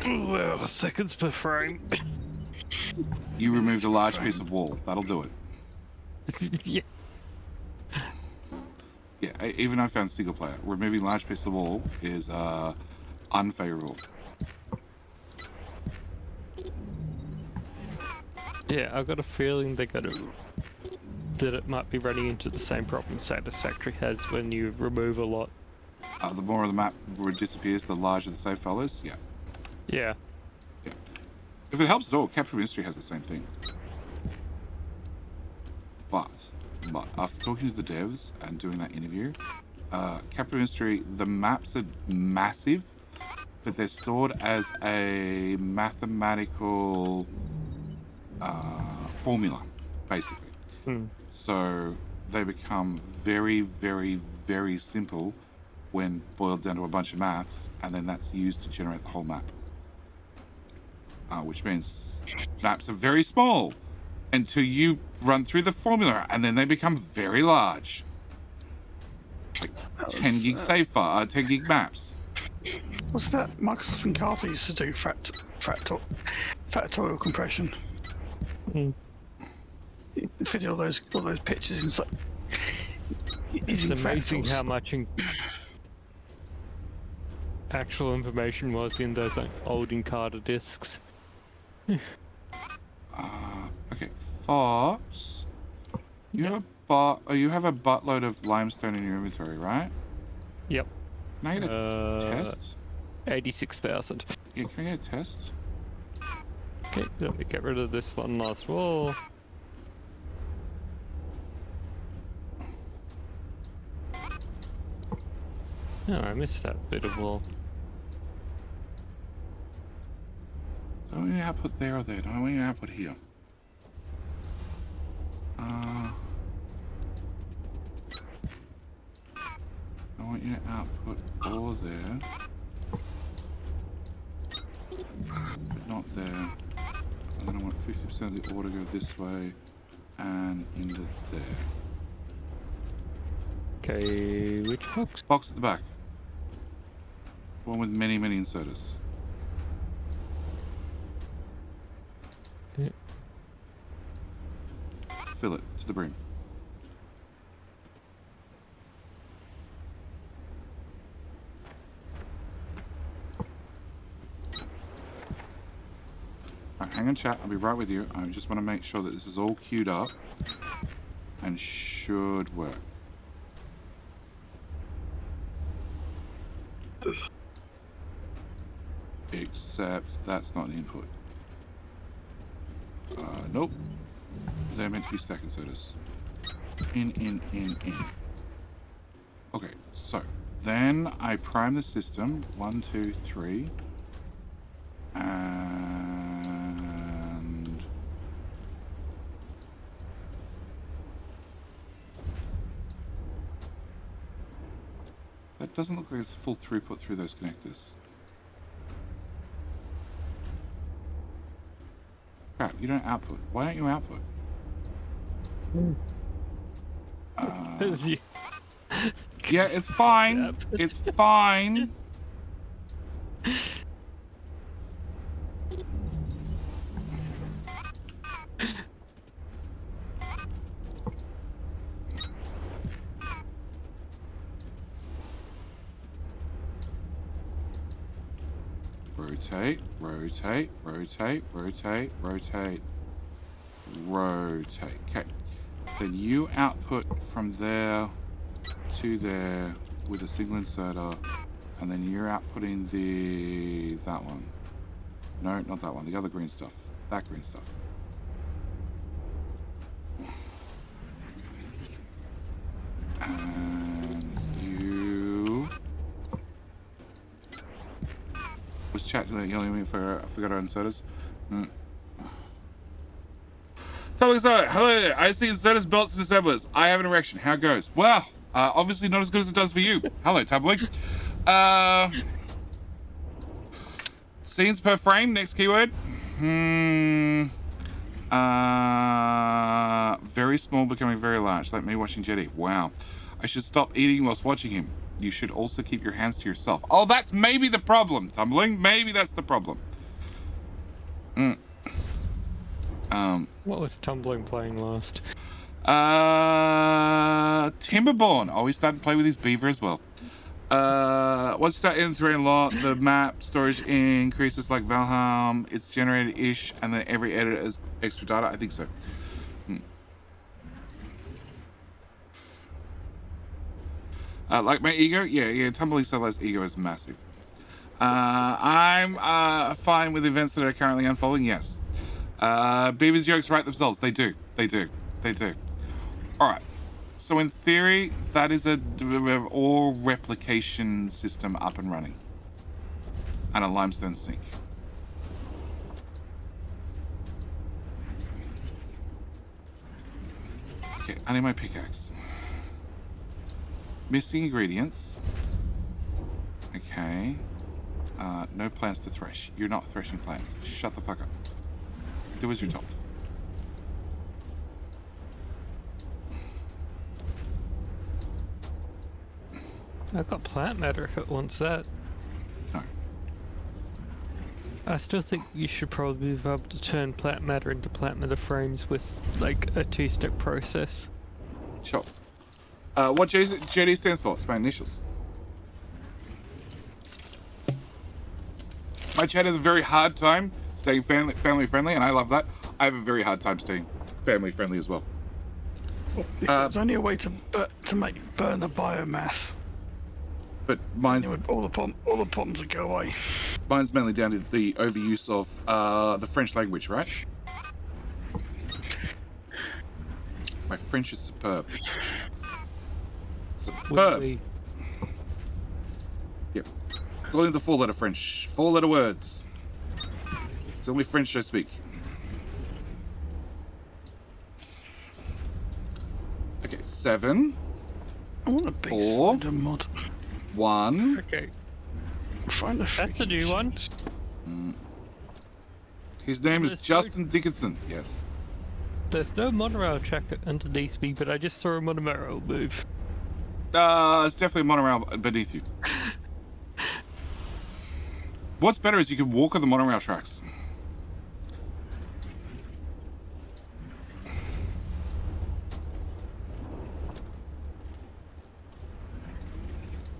Well, seconds per frame. You removed a large piece of wall. That'll do it. Yeah. Yeah, even I found single player. Removing large piece of wall is unfavorable. Yeah, I've got a feeling that it might be running into the same problem Satisfactory has when you remove a lot. The more of the map disappears, the larger the save file is. Yeah. Yeah. Yeah. If it helps at all, Capture Mystery has the same thing. But after talking to the devs and doing that interview, Capture Mystery, the maps are massive, but they're stored as a mathematical formula, basically. So they become very, very, very simple when boiled down to a bunch of maths, and then that's used to generate the whole map. Which means maps are very small until you run through the formula, and then they become very large. Like 10 gig save file, 10 gig maps. What's that? Microsoft and Carter used to do factorial compression. Fit all those pictures inside. It's amazing how much actual information was in those old Encarta discs. Okay, Fox. You have a buttload of limestone in your inventory, right? Yep. Can I get a test? 86,000. Yeah, can I get a test? Okay, let me get rid of this one last wall. Oh, I missed that bit of wall. Don't want you to output there or there. Don't want you to output here. I want you to output all there. But not there. And then I want 50% of the ore to go this way and into there. Okay, which box? Box at the back. One with many, many inserters. Yeah. Fill it to the brim. Right, hang on, chat. I'll be right with you. I just want to make sure that this is all queued up and should work. Except that's not an input. Nope. They're meant to be stack inserters. In. Okay, so then I prime the system. 1, 2, 3. And that doesn't look like it's full throughput through those connectors. Crap, you don't output. Why don't you output? As you- Yeah, it's fine. Yep. It's fine. Rotate, rotate, rotate, rotate, rotate, rotate. Okay. Then you output from there to there with a single inserter, and then you're outputting that one. No, not that one. The other green stuff. That green stuff. And you. Was chat yelling at me for I forgot our inserters? Hello, I see inserters, belts, and assemblers. I have an erection. How it goes? Well, obviously not as good as it does for you. Hello, Tumbling. Scenes per frame, next keyword. Very small, becoming very large, like me watching Jetty. Wow. I should stop eating whilst watching him. You should also keep your hands to yourself. Oh, that's maybe the problem, Tumbling. Maybe that's the problem. What was Tumbling playing last? Timberborn. Oh, he's starting to play with his beaver as well. Once you start entering a lot, the map storage increases like Valheim. It's generated-ish, and then every edit is extra data. I think so. Like my ego? Yeah, Tumbling Satellite's ego is massive. I'm fine with events that are currently unfolding, yes. Beaver's jokes write themselves. They do. Alright. So in theory, that is a ore replication system up and running. And a limestone sink. Okay, I need my pickaxe. Missing ingredients. Okay. No plants to thresh. You're not threshing plants. Shut the fuck up. Do as you're told. I've got plant matter if it wants that. No. I still think you should probably be able to turn plant matter into plant matter frames with like a two-step process. Sure. What JD stands for? It's my initials. My chat has a very hard time staying family friendly, and I love that. I have a very hard time staying family friendly as well. There's only a way to burn the biomass. But mine's All the problems would go away. mine's mainly down to the overuse of the French language, right? My French is superb. Superb. We- Yep. It's only the 4-letter French. 4-letter words. It's the only French I speak. Okay, 7, I want a big 4. spider mod. 1. Okay, Find a that's a new one. His name is There's Justin Dickinson. Yes. There's no monorail track underneath me, but I just saw a monorail move. It's definitely a monorail beneath you. What's better is you can walk on the monorail tracks.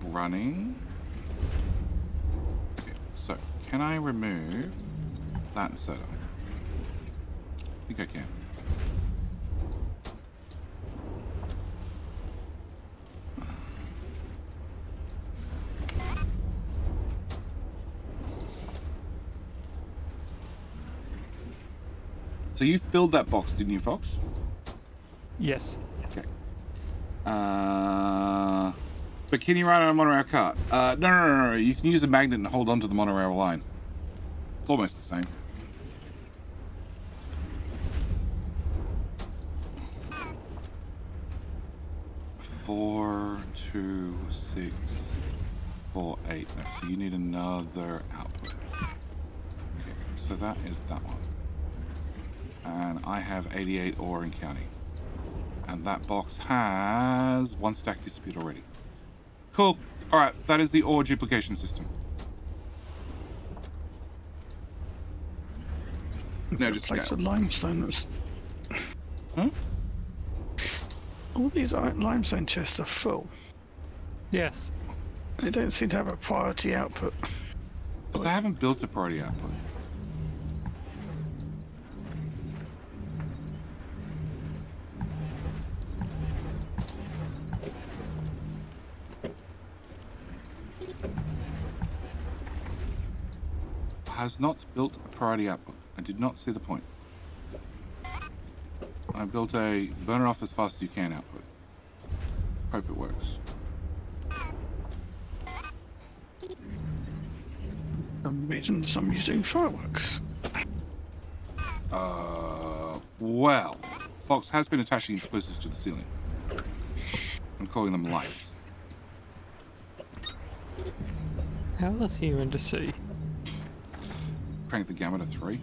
Running. Okay, so can I remove that inserter? I think I can. So you filled that box, didn't you, Fox? Yes. Okay. But can you ride on a monorail cart? No. You can use a magnet and hold onto the monorail line. It's almost the same. Four, 2, 6, 4, 8. No, so you need another output. Okay, so that is that one. And I have 88 ore and counting. And that box has 1 stack disappeared already. Cool. Alright, that is the ore duplication system. No, just Like scale. the limestone that's... Huh? All these limestone chests are full. Yes. They don't seem to have a priority output. Because I haven't built a priority output. Has not built a priority output. I did not see the point. I built a burn it off as fast as you can output. Hope it works. Some reason somebody's doing fireworks. Well, Fox has been attaching explosives to the ceiling. I'm calling them lights. How is he even to see? Crank the gamma to 3.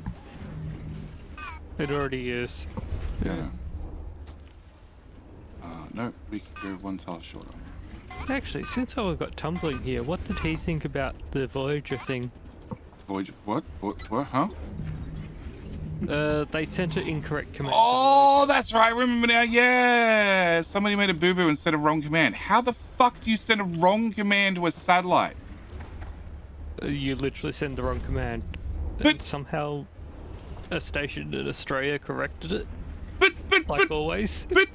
It already is. Yeah. No, we can go 1 tile shorter. Actually, since I've got tumbling here, what did he think about the Voyager thing? Voyager, what? What? Huh? They sent an incorrect command. Oh, that's right. I remember now. Yeah. Somebody made a boo-boo instead of wrong command. How the fuck do you send a wrong command to a satellite? You literally send the wrong command. But- And somehow a station in Australia corrected it, But, like always. but,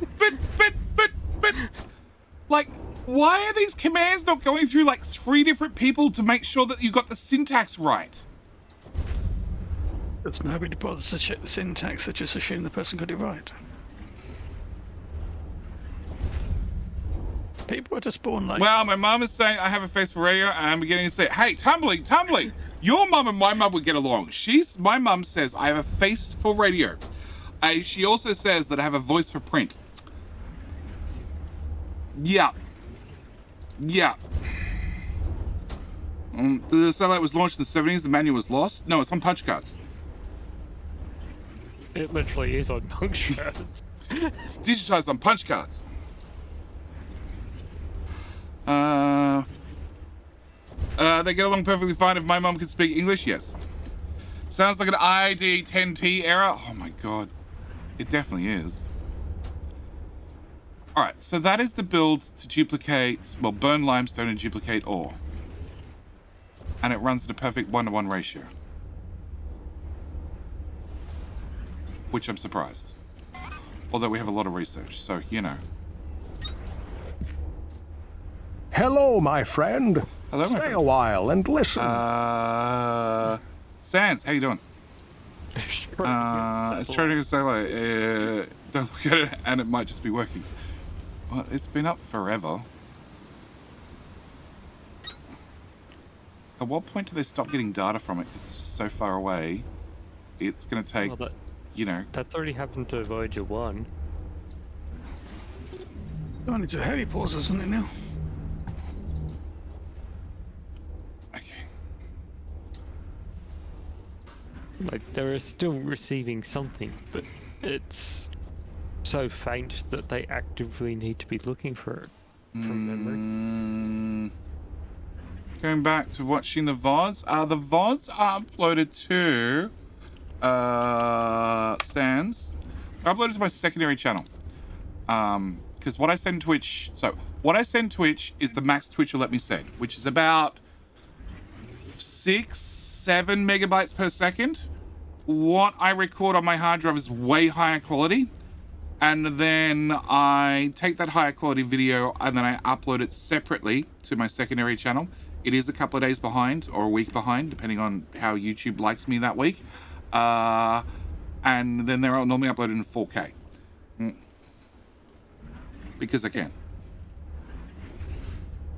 like, why are these commands not going through like 3 different people to make sure that you got the syntax right? Because nobody bothers to check the syntax, they just assume the person got it right. People are just born like... Well, my mum is saying I have a face for radio, and I'm beginning to say, hey, tumbling. Your mum and my mum would get along. My mum says I have a face for radio. She also says that I have a voice for print. Yeah. The satellite was launched in the 70s. The manual was lost. No, it's on punch cards. It literally is on punch cards. It's digitized on punch cards. They get along perfectly fine if my mum can speak English. Yes. Sounds like an ID10T error. Oh my god. It definitely is. Alright, so that is the build to duplicate, well, burn limestone and duplicate ore. And it runs at a perfect 1-to-1 ratio. Which I'm surprised. Although we have a lot of research, so, you know. Hello, my friend. Hello, my Stay friend. a while and listen. Sans, how you doing? It's trying to get satellite. Don't look at it, and it might just be working. Well, it's been up forever. At what point do they stop getting data from it? Because it's just so far away. It's going to take, you know... That's already happened to Voyager 1. Going into heavy pause, isn't it now? Okay. Like, they're still receiving something, but it's so faint that they actively need to be looking for it from memory. Going back to watching the VODs. The VODs are uploaded to Sans. They're uploaded to my secondary channel. Because what I send Twitch, what I send Twitch is the max Twitch will let me send, which is about 6-7 megabytes per second. What I record on my hard drive is way higher quality, and then I take that higher quality video and then I upload it separately to my secondary channel. It is a couple of days behind or a week behind, depending on how YouTube likes me that week. And then they're normally uploaded in 4K. Because I can.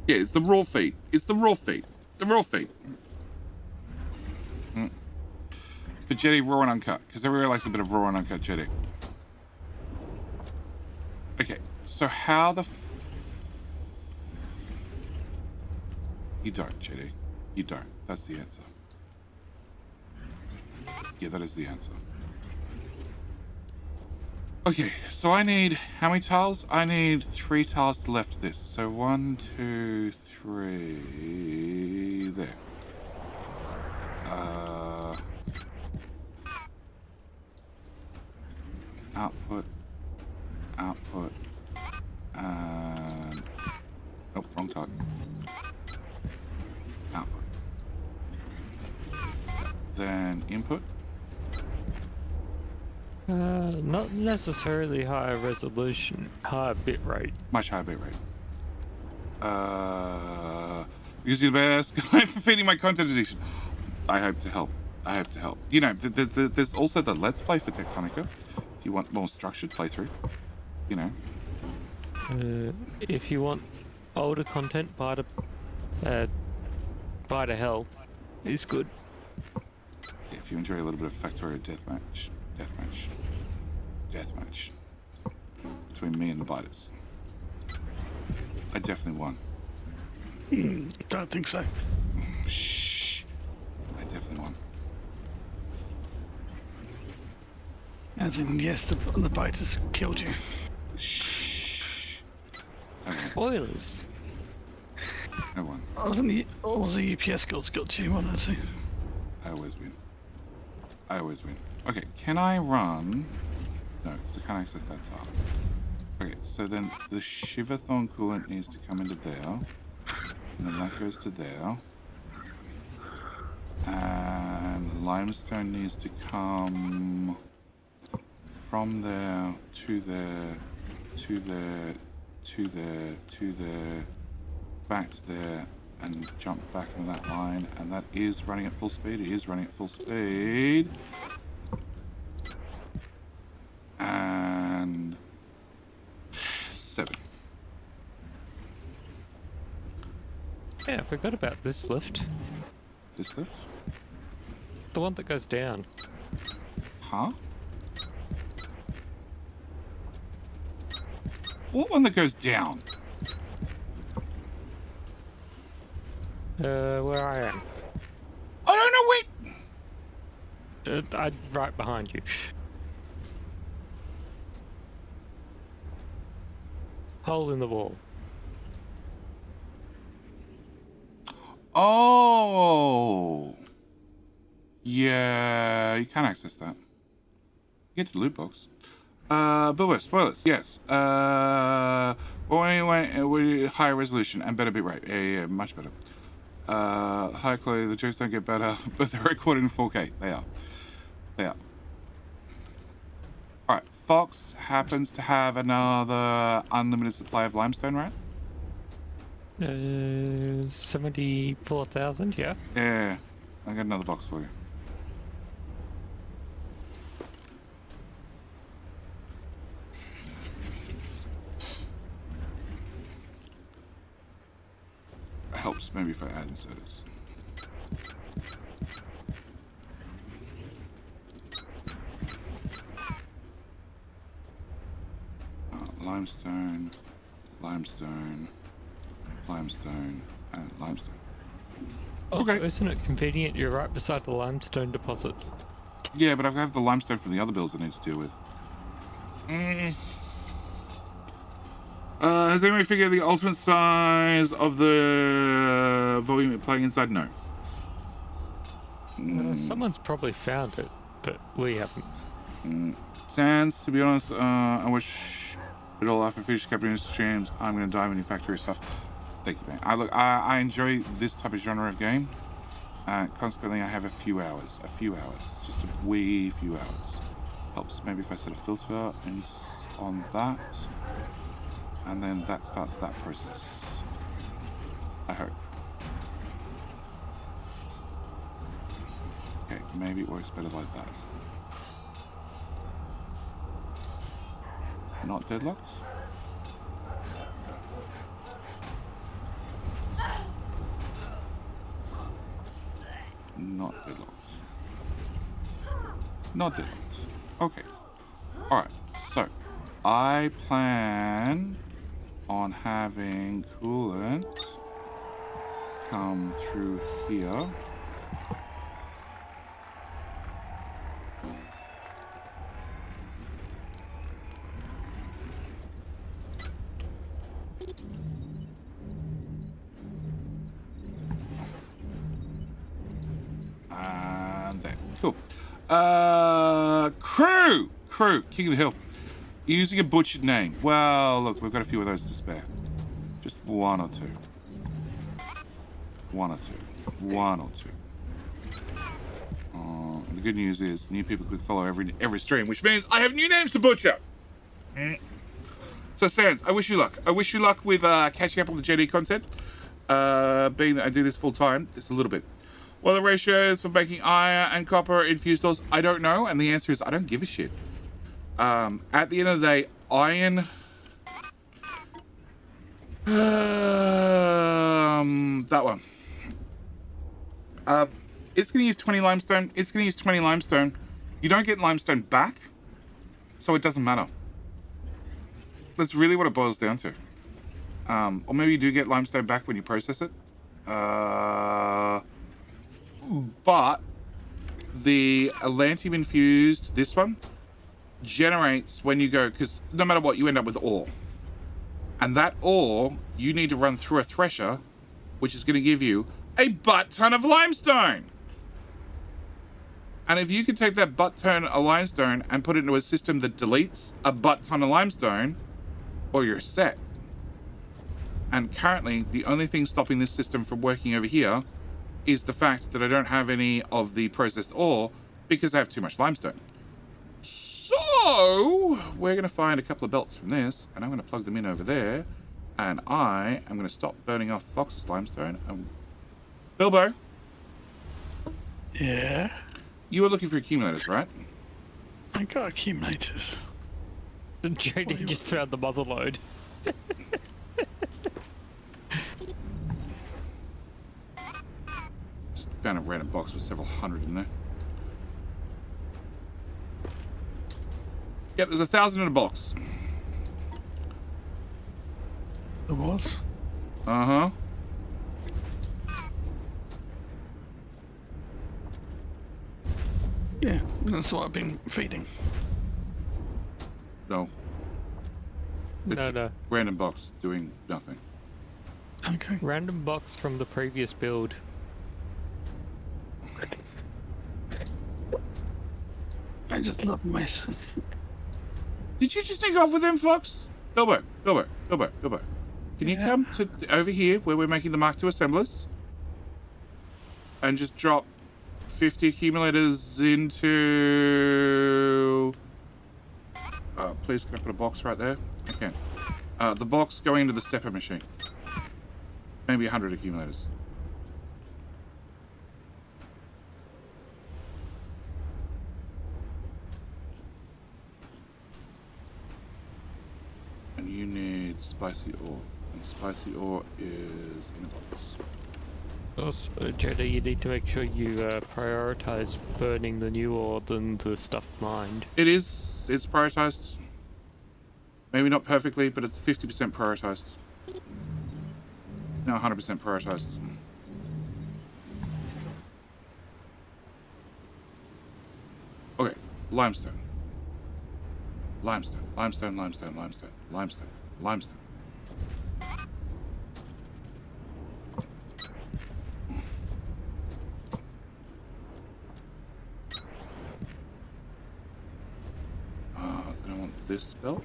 Yeah, it's the raw feed. It's the raw feed. The raw feed. For Jedi raw and uncut, because everybody likes a bit of raw and uncut Jedi. Okay, so how the You don't, Jedi. You don't. That's the answer. Yeah, that is the answer. Okay, so I need... How many tiles? I need 3 tiles to left of this. So 1, 2, 3... There. Output. Output. And... Nope, wrong tile. Output. Then input. Not necessarily higher resolution, higher bitrate. Much higher bitrate. Because you're the best guy for feeding my content addiction. I hope to help. I hope to help. You know, there's also the Let's Play for Techtonica. If you want more structured playthrough, you know. If you want older content, buy to hell is good. Yeah, if you enjoy a little bit of Factorio deathmatch between me and the biters. I definitely won. Don't think so. Shh. I definitely won. As in, yes, the biters killed you. Shh. Spoilers. I won. All the UPS guilds got you, one or two. I always win. I always win. Okay, can I run? No, because I can't access that tile. Okay, so then the Shivathon coolant needs to come into there. And then that goes to there. And limestone needs to come from there to there, to there, to there, to there, back to there, and jump back into that line. And that is running at full speed. It is running at full speed. And 7. Yeah, I forgot about this lift. This lift? The one that goes down. Huh? What one that goes down? Where I am. I don't know, wait! I'm right behind you. Hole in the wall. Oh! Yeah, you can't access that. You get to the loot box. But spoilers, yes. Wait, higher resolution and better bitrate. Yeah, much better. Higher quality, the jokes don't get better, but they're recorded in 4K. They are. They are. Alright, Fox happens to have another unlimited supply of limestone, right? 74,000, yeah? Yeah, I got another box for you. Helps maybe if I add inserters. Limestone, limestone, limestone, and limestone. Also, Okay. isn't it convenient you're right beside the limestone deposit? Yeah, but I have the limestone from the other builds I need to deal with. Has anyone figured the ultimate size of the volume you're playing inside? No. Someone's probably found it, but we haven't. Sans, to be honest, I wish it all after finished capturing streams. I'm going to dive into factory stuff. Thank you, man. I enjoy this type of genre of game. Consequently, I have a few hours, just a wee few hours. Helps maybe if I set a filter on that, and then that starts that process. I hope. Okay, maybe it works better like that. Not deadlocked? Not deadlocked. Not deadlocked. Okay. Alright, so I plan on having coolant come through here. And then, cool. Crew, King of the Hill. Using a butchered name. Well, look, we've got a few of those to spare. Just one or two. One or two. And the good news is new people click follow every stream, which means I have new names to butcher. So Sans, I wish you luck. I wish you luck with catching up on the JD content. Being that I do this full time, just a little bit. What are the ratios for making iron and copper infused ores? I don't know, and the answer is I don't give a shit. At the end of the day, iron. That one. It's going to use 20 limestone. You don't get limestone back, so it doesn't matter. That's really what it boils down to. Or maybe you do get limestone back when you process it. But the Atlantium infused, this one, generates when you go, because no matter what, you end up with ore. And that ore, you need to run through a thresher, which is going to give you a butt ton of limestone. And if you can take that butt ton of limestone and put it into a system that deletes a butt ton of limestone, well, you're set. And currently, the only thing stopping this system from working over here is the fact that I don't have any of the processed ore because I have too much limestone. So we're going to find a couple of belts from this, and I'm going to plug them in over there, and I am going to stop burning off Fox's limestone. Bilbo? Yeah? You were looking for accumulators, right? I got accumulators. JD just found the mother load. Just found a random box with several hundred in there. Yep, there's 1,000 in a box. There was? Uh-huh. Yeah, that's what I've been feeding. No. It's No. Random box doing nothing. Okay. Random box from the previous build. I just love mess. Did you just take off with them, Fox? Bilbo. Can you come to over here where we're making the Mark II assemblers and just drop 50 accumulators into... please, can I put a box right there? I can. The box going into the stepper machine. Maybe 100 accumulators. And you need spicy ore. And spicy ore is in a box. Also, JD, you need to make sure you prioritize burning the new ore than the stuff mined. It is. It's prioritized. Maybe not perfectly, but it's 50% prioritized. No, 100% prioritized. Okay, limestone. Limestone, limestone, limestone, limestone, limestone, limestone. Then I want this belt,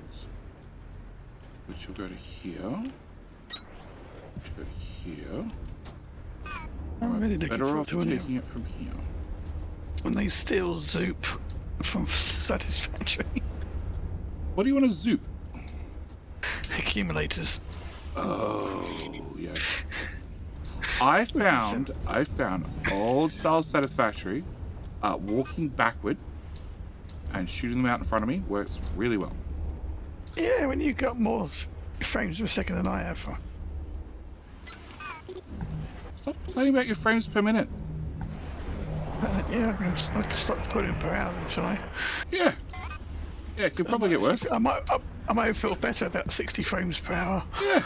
which will go to here. Which will go to here. I'm really looking Better forward off to when, taking it from here. when they steal Zoop from Satisfactory. What do you want to zoop? Accumulators. Oh, yeah. I found old style Satisfactory walking backward and shooting them out in front of me works really well. Yeah, when you got more frames per second than I have. Stop complaining about your frames per minute. Yeah, I'm going to start quoting per hour then, shall I? Yeah. Yeah, it could probably get worse. I might feel better about 60 frames per hour. Yeah.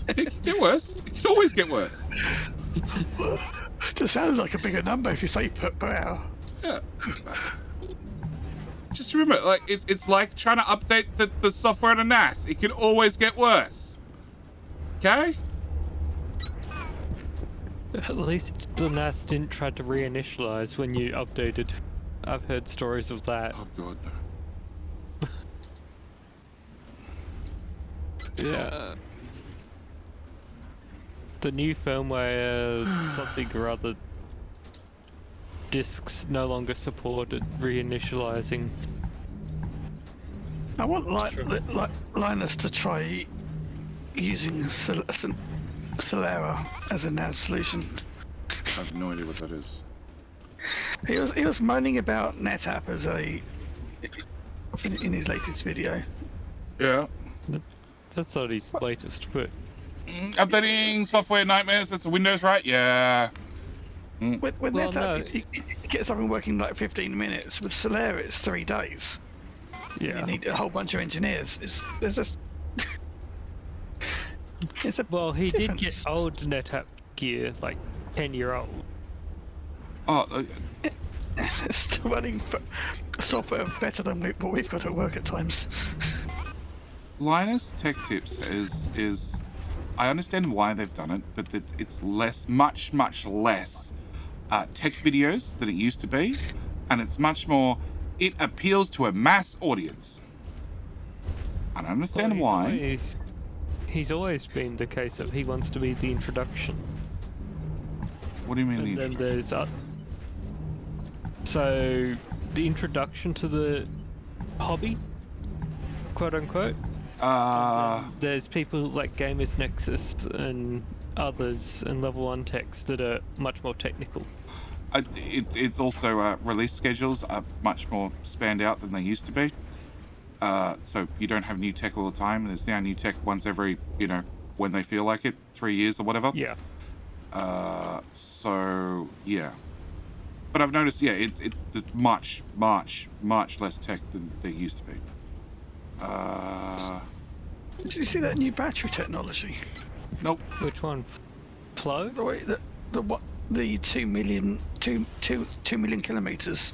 It could get worse. It could always get worse. Just sounds like a bigger number if you say per hour. Yeah. Just remember, like it's like trying to update the software on a NAS. It can always get worse. Okay? At least the NAS didn't try to reinitialize when you updated. I've heard stories of that. Oh god, no. Yeah. The new firmware, something or other, disks no longer supported reinitializing. I want Linus to try using Solera as a NAS solution. I have no idea what that is. He was moaning about NetApp as in his latest video. Yeah. That's not his latest, but Updating software nightmares. That's Windows, right? Yeah. With Well, NetApp, no. you get something working in like 15 minutes. With Solera, it's 3 days. yeah. You need a whole bunch of engineers. Well, he did get difference. old NetApp gear, like 10-year-old. Oh, It's still running software better than what we've got at work at times. Linus Tech Tips is I understand why they've done it, but it's much less tech videos than it used to be, and it's much more. It appeals to a mass audience. I don't understand why. He's always been the case that he wants to be the introduction. What do you mean? And the then introduction? there's so the introduction to the hobby, quote unquote. There's people like Gamers Nexus and others and Level 1 techs that are much more technical. It's also release schedules are much more spanned out than they used to be. So you don't have new tech all the time. There's now new tech once every, when they feel like it, 3 years or whatever. Yeah. So yeah. But I've noticed, it's much less tech than there used to be. Did you see that new battery technology? Nope. Which one? Flow? The 2 million kilometers,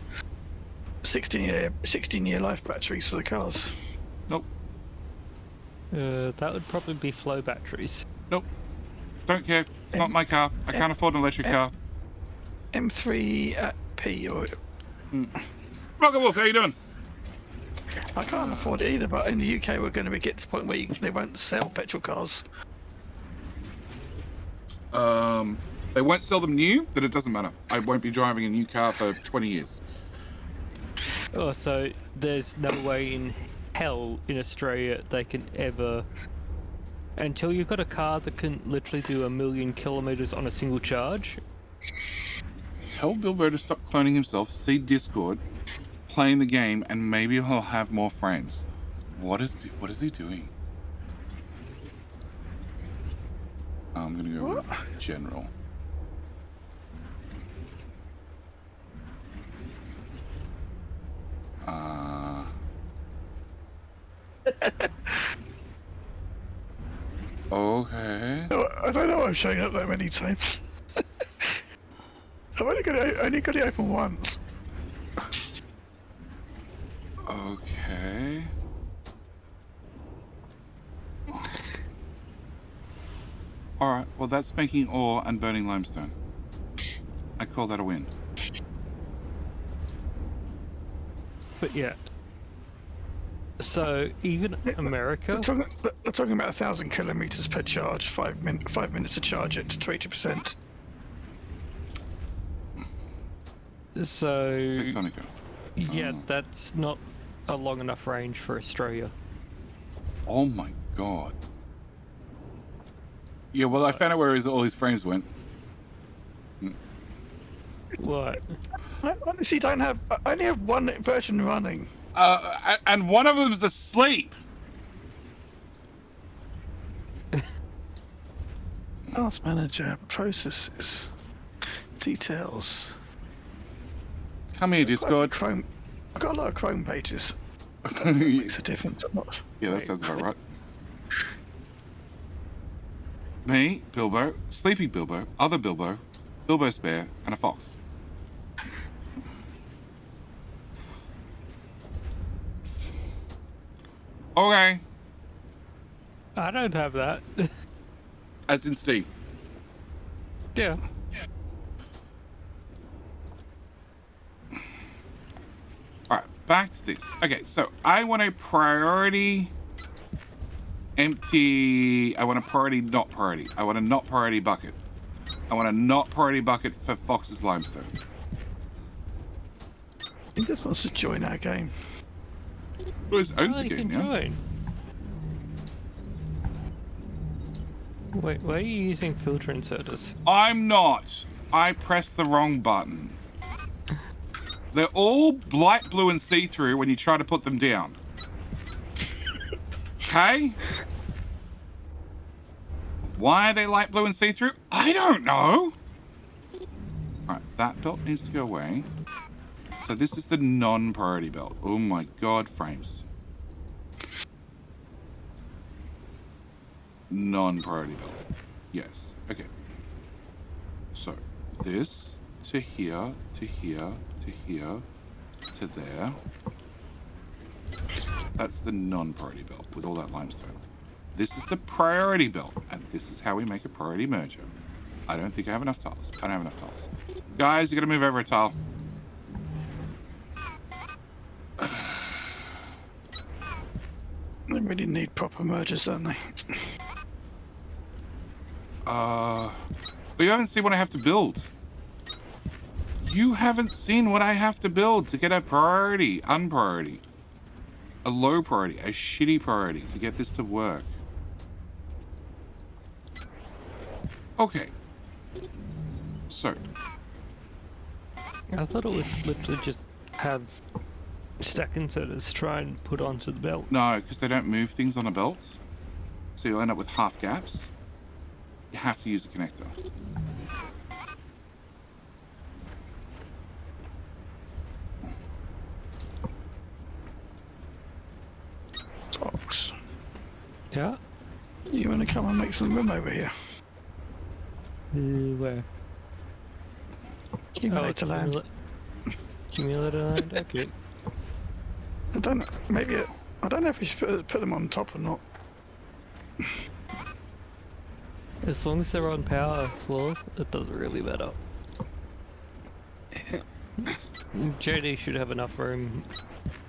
16-year life batteries for the cars. Nope. That would probably be flow batteries. Nope. Don't care. It's not my car. I can't afford an electric car. M3 at P or Rocket Wolf, how you doing? I can't afford it either. But in the UK, we're going to get to the point where they won't sell petrol cars. They won't sell them new, then it doesn't matter. I won't be driving a new car for 20 years. Oh, so there's no way in hell in Australia they can ever Until you've got a car that can literally do 1,000,000 kilometers on a single charge. Tell Bilbo to stop cloning himself, see Discord, playing the game, and maybe he'll have more frames. What is he doing? I'm gonna go with general. Okay. No, I don't know why I'm showing up that many times. I've only got it open once. Okay. Alright, well that's making ore and burning limestone. I call that a win. But yeah. So even America. We're talking about 1,000 kilometers per charge, 5 minutes to charge it to 20%. So Techtonica. yeah, that's not a long enough range for Australia. Oh my god. Yeah, well I found out where all his frames went. What? I honestly don't have. I only have one version running. And one of them's asleep. Task manager, processes, details. Come here, Discord. Chrome. I've got a lot of Chrome pages. That makes a difference. I'm not. Yeah, that sounds about right. Me, Bilbo, Sleepy Bilbo, other Bilbo, Bilbo Spare, and a fox. Okay. I don't have that. As in Steam. Yeah. Alright, back to this. Okay, so I want a priority empty. I want a priority not priority. I want a not priority bucket. I want a not priority bucket for Fox's limestone. He just wants to join our game. Well, he owns the You game can now. join. Wait, why are you using filter inserters? I'm not. I pressed the wrong button. They're all light blue and see-through when you try to put them down. Okay? Why are they light blue and see-through? I don't know. Alright, that belt needs to go away. So this is the non-priority belt. Oh my god, frames. Non-priority belt. Yes. Okay. So this to here, to here, to here, to there. That's the non-priority belt with all that limestone. This is the priority belt, and this is how we make a priority merger. I don't think I have enough tiles. I don't have enough tiles. Guys, you gotta move over a tile. They really need proper mergers, don't they? But you haven't seen what I have to build. You haven't seen what I have to build to get a priority, unpriority. A low priority, a shitty priority to get this to work. Okay. So. I thought it was literally just have stack inserters try and put onto the belt. No, because they don't move things on a belt. So you'll end up with half gaps. You have to use a connector. Fox. Yeah? You want to come and make some room over here? Where? Accumulator land. Accumulator land? Okay. I don't know. Maybe I don't know if we should put them on top or not. As long as they're on power floor, it doesn't really matter. JD should have enough room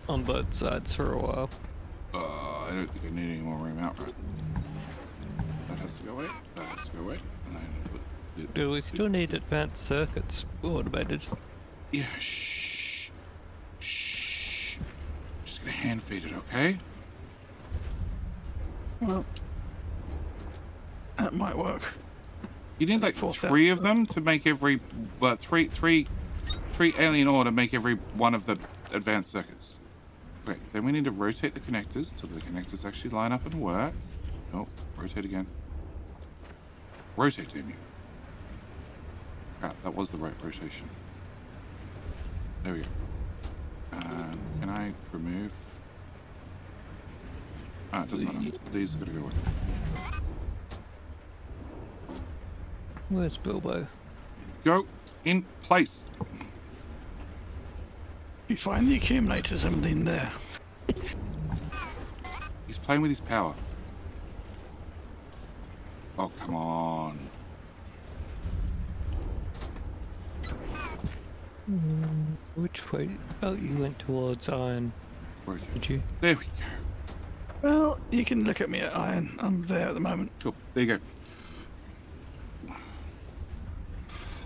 on both sides for a while. I don't think I need any more room outright. That has to go away. That has to go away. And then put it. Do we still need advanced circuits automated? Yeah, shh. Shh. Just gonna hand feed it, okay? Well, That might work. You need like 3 of them to make every, three alien ore to make every one of the advanced circuits. Okay, then we need to rotate the connectors till the connectors actually line up and work. Oh, rotate again. Rotate, damn you. Crap, that was the right rotation. There we go. Can I remove? Ah, it doesn't matter. These are gonna go away. Where's Bilbo? Go in place. You find the accumulators in there. He's playing with his power. Oh, come on. Which way? Oh, you went towards iron. Rotate. Did you? There we go. Well, you can look at me at iron. I'm there at the moment. Cool. There you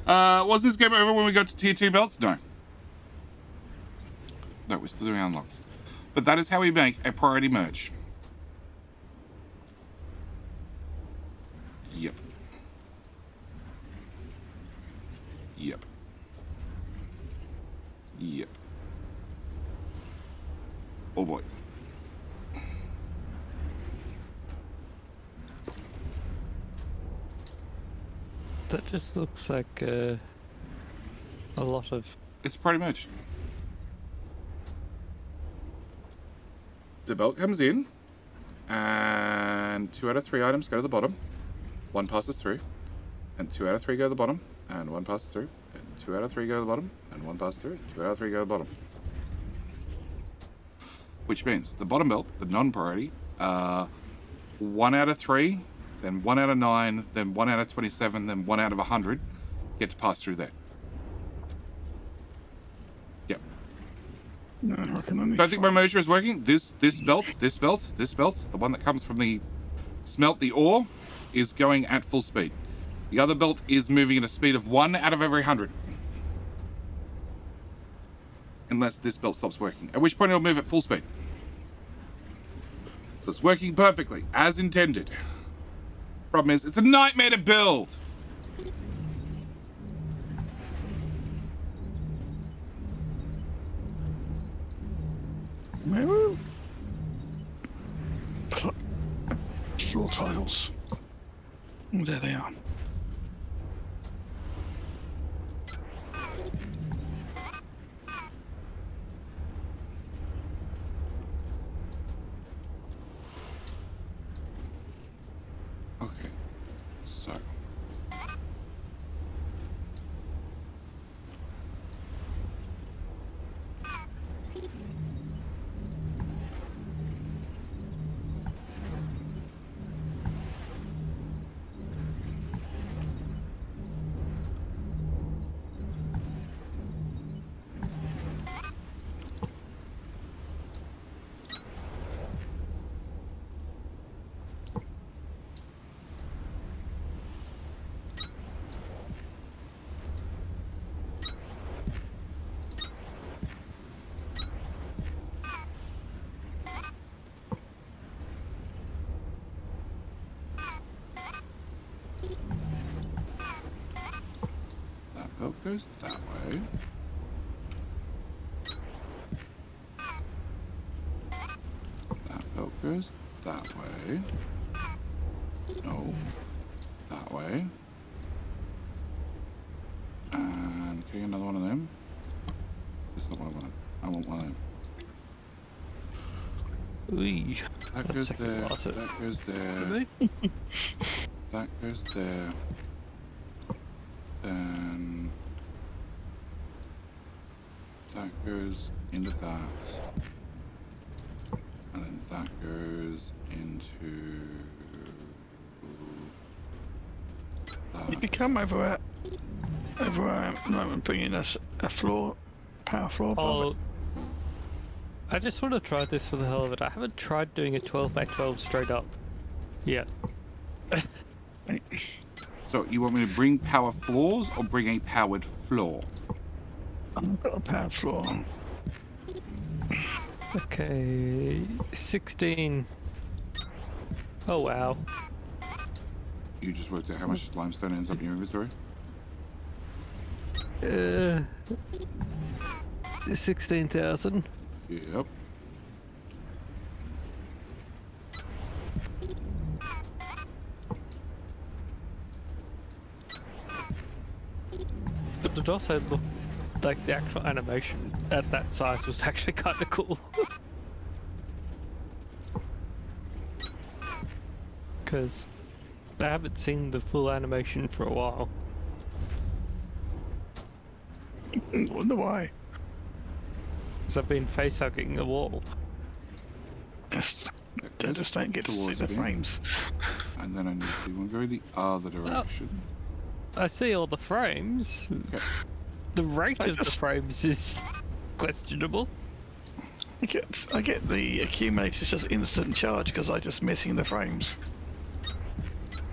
go. Was this game over when we got to tier 2 belts? No. No, we're still doing unlocks. But that is how we make a priority merge. Yep. Yep. Yep. Oh boy. That just looks like a lot of... It's a priority merge. The belt comes in, and 2 out of 3 items go to the bottom. 1 passes through, and 2 out of 3 go to the bottom, and 1 passes through, and 2 out of 3 go to the bottom, and 1 passes through, 2 out of 3 go to the bottom. Which means the bottom belt, the non-priority, 1 out of 3, then 1 out of 9, then 1 out of 27, then 1 out of 100 get to pass through there. Yep. No, I can only Don't think my motor is working. This belt, the one that comes from the smelt the ore, is going at full speed. The other belt is moving at a speed of 1 out of every 100. Unless this belt stops working, at which point it'll move at full speed. So it's working perfectly, as intended. Problem is, it's a nightmare to build. Where? Floor tiles. Oh, there they are. Okay, so. That belt goes that way. That belt goes that way. No. That way. And getting another one of them. This is not what I wanted. I want one of them. Ooh, That goes there. That goes there. That goes there. Then that goes into that. And then that goes into that. You can come over where I'm putting us a floor, power floor above oh, I just want to try this for the hell of it. I haven't tried doing a 12 by 12 straight up yet. it. So you want me to bring power floors or bring a powered floor? I've got a power floor. Okay, 16. Oh wow. You just worked out how much limestone ends up in your inventory? 16,000. Yep. But it also looked like the actual animation at that size was actually kind of cool. Because I haven't seen the full animation for a while. Wonder why. Because I've been face-hugging the wall. Yes. I just don't get to see Towards the me. frames. And then I need to see one go the other direction. I see all the frames. Okay. The rate I of the just- frames is questionable. I get the accumulators just instant charge because I'm just missing the frames.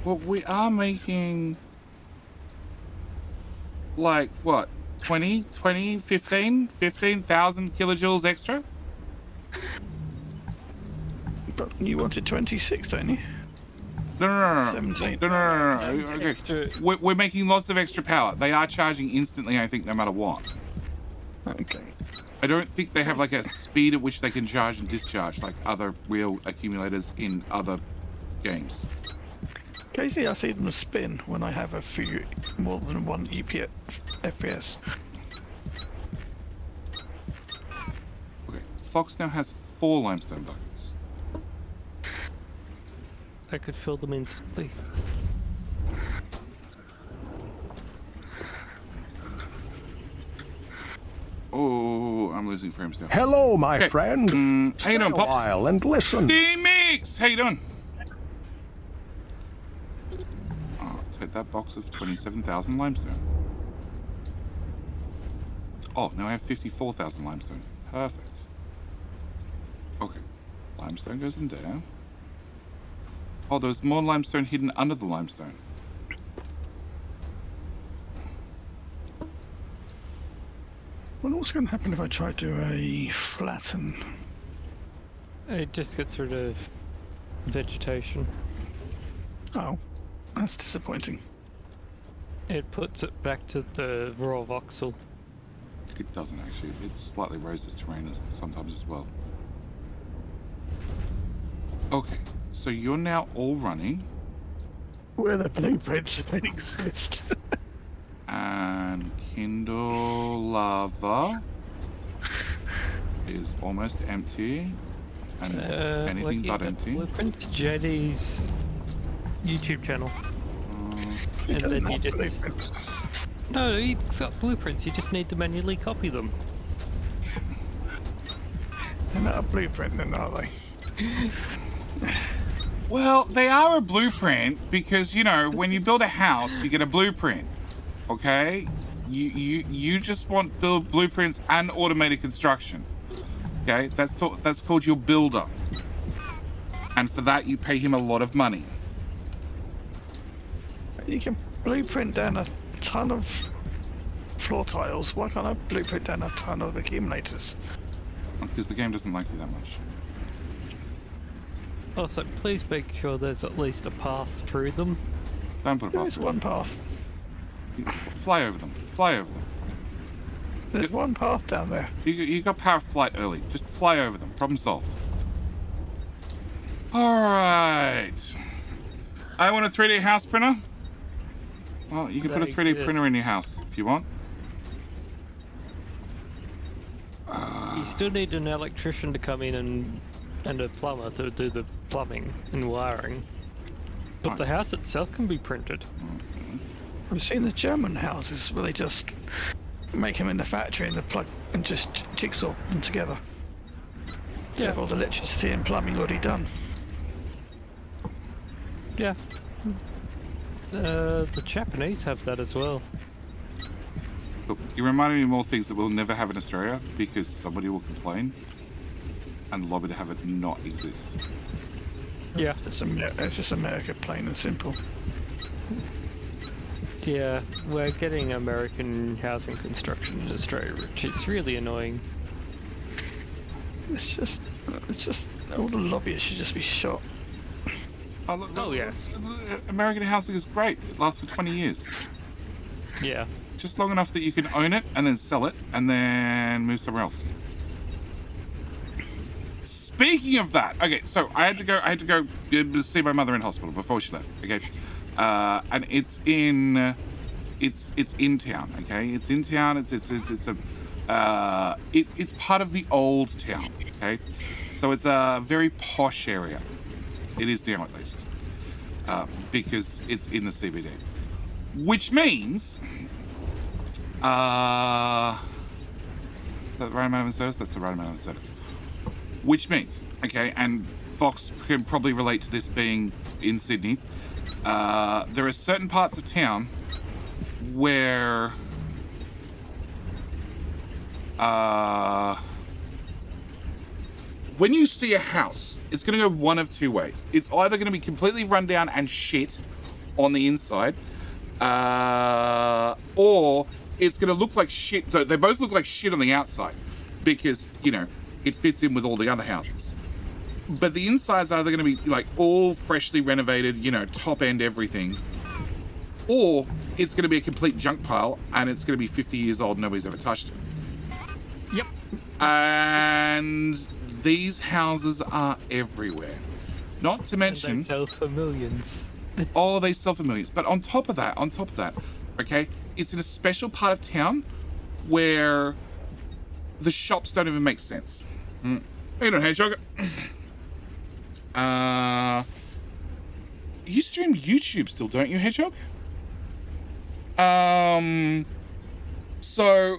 Well, we are making... like, what? 15,000 kilojoules extra? But you wanted 26, don't you? No. 17. No. Okay. Extra. We're making lots of extra power. They are charging instantly, I think, no matter what. Okay. I don't think they have like a speed at which they can charge and discharge like other real accumulators in other games. Occasionally I see them spin when I have a few more than one FPS. Okay, Fox now has 4 limestone buckets. I could fill them instantly. Oh, I'm losing frames now. Hello, my Okay. friend. How you Stay doing, a Pops? while and listen. D-Mix! How you doing? Oh, take that box of 27,000 limestone. Oh, now I have 54,000 limestone. Perfect. Okay. Limestone goes in there. Oh, there's more limestone hidden under the limestone. What's going to happen if I try to flatten? It just gets rid of vegetation. Oh, that's disappointing. It puts it back to the raw voxel. It doesn't actually. It slightly raises terrain sometimes as well. Okay, so you're now all running. Where the blueprints don't exist. And Kindle Lava is almost empty. And anything but empty. Blueprints, JD's YouTube channel. And Doesn't then you have just... blueprints. No, he's got blueprints, you just need to manually copy them. They're not a blueprint then, are they? Well, they are a blueprint because, you know, when you build a house, you get a blueprint. Okay? You just want build blueprints and automated construction. Okay? That's called your builder. And for that, you pay him a lot of money. You can blueprint down a ton of floor tiles. Why can't I blueprint down a ton of accumulators? Because the game doesn't like you that much. Also, please make sure there's at least a path through them. Don't put a There path is through one it. path. Fly over them. Fly over them. There's one path down there. You got power of flight early. Just fly over them. Problem solved. Alright. I want a 3D house printer. Well, you can put a That 3D exists. printer in your house if you want. You still need an electrician to come in and a plumber to do the plumbing and wiring. But the house itself can be printed. I've seen the German houses where they just make them in the factory and they plug and just jigsaw them together. They have all the electricity and plumbing already done. Yeah. The Japanese have that as well. Look, you reminded me of more things that we'll never have in Australia because somebody will complain and lobby to have it not exist. Yeah. It's just America, plain and simple. Yeah, we're getting American housing construction in Australia, which is really annoying. It's just all the lobbyists should just be shot. Oh, yes. American housing is great. It lasts for 20 years. Yeah. Just long enough that you can own it and then sell it and then move somewhere else. Speaking of that, okay, so I had to go see my mother in hospital before she left. Okay, and it's in town. Okay, it's in town. It's part of the old town. Okay, so it's a very posh area. It is now, at least, because it's in the CBD, which means, is that the right amount of incentives? That's the right amount of incentives. Which means, okay, and Fox can probably relate to this being in Sydney. There are certain parts of town where when you see a house, it's going to go one of two ways. It's either going to be completely run down and shit on the inside, or it's going to look like shit. They both look like shit on the outside because, you know, it fits in with all the other houses. But the inside's either going to be like all freshly renovated, you know, top end everything, or it's going to be a complete junk pile and it's going to be 50 years old and nobody's ever touched it. Yep. And these houses are everywhere. Not to mention... And they sell for millions. Oh, they sell for millions. But on top of that, okay, it's in a special part of town where the shops don't even make sense. How you doing, Hedgehog? You stream YouTube still, don't you, Hedgehog? So,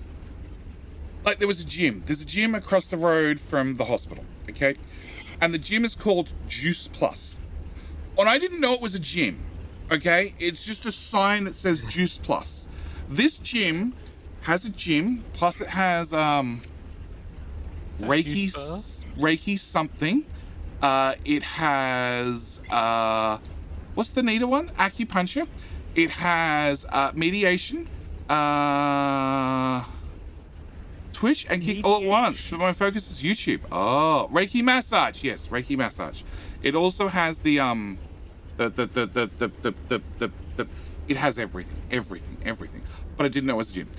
like, there was a gym. There's a gym across the road from the hospital, okay? And the gym is called Juice Plus. And I didn't know it was a gym, okay? It's just a sign that says Juice Plus. This gym has a gym, plus it has, Reiki something. It has, what's the neater one? Acupuncture. It has, mediation, Twitch and Kick all at once, but my focus is YouTube. Oh, Reiki massage. Yes, Reiki massage. It also has the it has everything. But I didn't know it was a gym.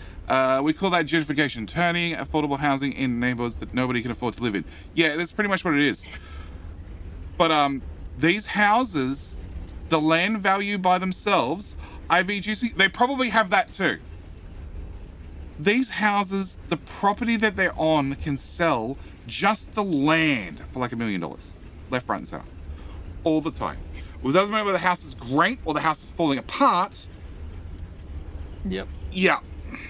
We call that gentrification, turning affordable housing in neighborhoods that nobody can afford to live in. Yeah, that's pretty much what it is. But these houses, the land value by themselves, IVGC, they probably have that too. These houses, the property that they're on can sell just the land for like $1 million. Left, right, and center. All the time. It doesn't matter whether the house is great or the house is falling apart. Yep. Yeah.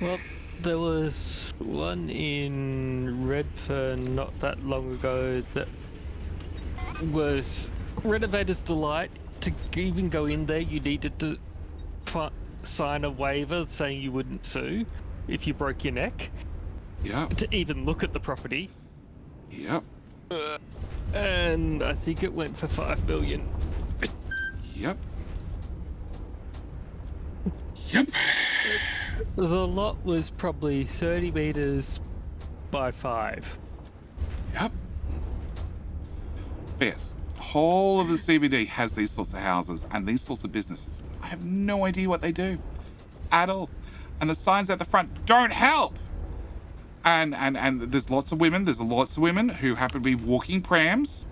Well, there was one in Redfern not that long ago that was Renovator's Delight. To even go in there, you needed to sign a waiver saying you wouldn't sue if you broke your neck. Yeah. To even look at the property. Yep. And I think it went for $5 million. Yep. The lot was probably 30 meters by 5. Yep. Yes. Whole of the CBD has these sorts of houses and these sorts of businesses. I have no idea what they do at all. And the signs at the front don't help. And there's lots of women. There's lots of women who happen to be walking prams,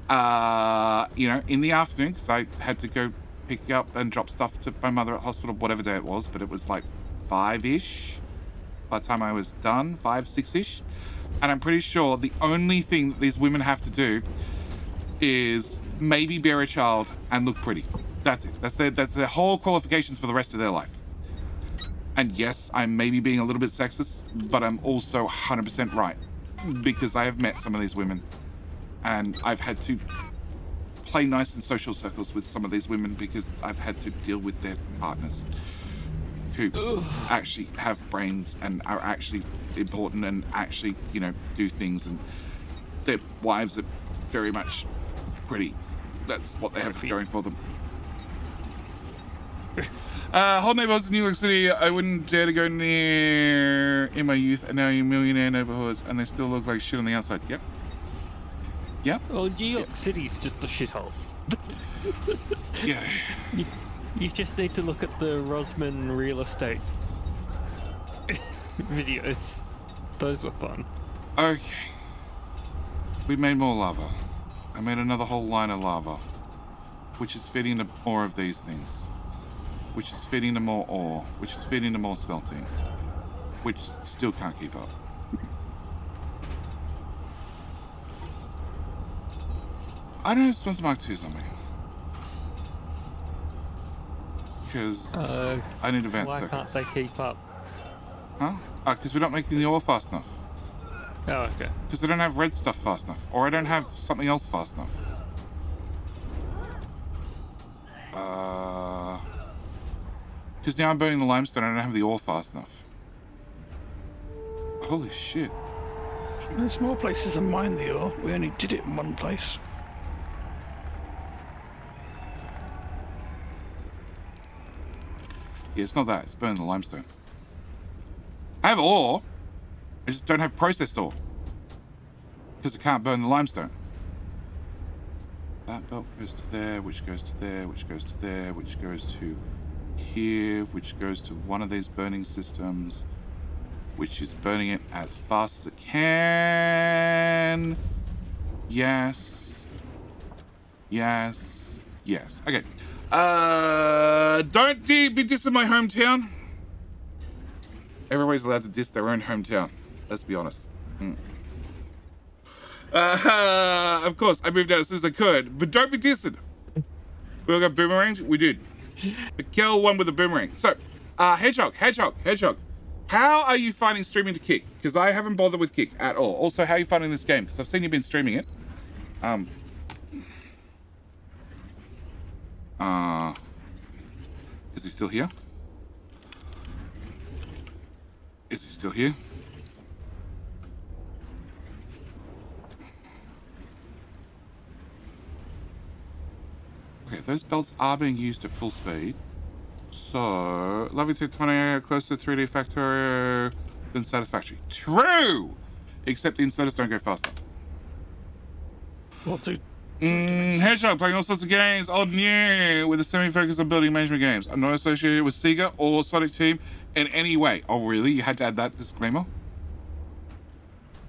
you know, in the afternoon, because I had to go pick up and drop stuff to my mother at hospital, whatever day it was, but it was like 5-ish by the time I was done, 5, 6-ish. And I'm pretty sure the only thing that these women have to do is maybe bear a child and look pretty. That's it. That's their whole qualifications for the rest of their life. And yes, I'm maybe being a little bit sexist, but I'm also 100% right, because I have met some of these women and I've had to play nice in social circles with some of these women because I've had to deal with their partners who actually have brains and are actually important and actually, you know, do things, and their wives are very much pretty. That's what they have going for them. Whole neighborhoods in New York City I wouldn't dare to go near in my youth, and now you're millionaire neighborhoods and they still look like shit on the outside. Yep. Well, New York City's just a shithole. Yeah. You just need to look at the Rosman real estate videos. Those were fun. Okay. We made more lava. I made another whole line of lava, which is feeding to more of these things, which is feeding to more ore, which is feeding to more smelting, which still can't keep up. I don't have Smelter Mark 2s on me. Because I need advanced circuits. Why can't they keep up? Huh? Because we're not making the ore fast enough. Oh, okay. Because I don't have red stuff fast enough. Or I don't have something else fast enough. Because now I'm burning the limestone and I don't have the ore fast enough. Holy shit. There's more places than mine the ore. We only did it in one place. Yeah, it's not that. It's burning the limestone. I have ore. I just don't have processed ore. Because I can't burn the limestone. That belt goes to there, which goes to there, which goes to there, which goes to here, which goes to one of these burning systems, which is burning it as fast as it can. Yes. Yes. Yes. Okay. Don't be dissing my hometown. Everybody's allowed to diss their own hometown. Let's be honest. Of course, I moved out as soon as I could, but don't be dissing. We all got boomerangs? We did. But kill one with a boomerang. So, Hedgehog. How are you finding streaming to Kick? Because I haven't bothered with Kick at all. Also, how are you finding this game? Because I've seen you've been streaming it. Is he still here? Is he still here? Okay, those belts are being used at full speed. So, lovely Techtonica, close to 3D Factorio than Satisfactory. True! Except the inserters don't go fast enough. What do? Hedgehog playing all sorts of games, old and new, with a semi-focus on building management games. I'm not associated with Sega or Sonic Team in any way. Oh, really? You had to add that disclaimer?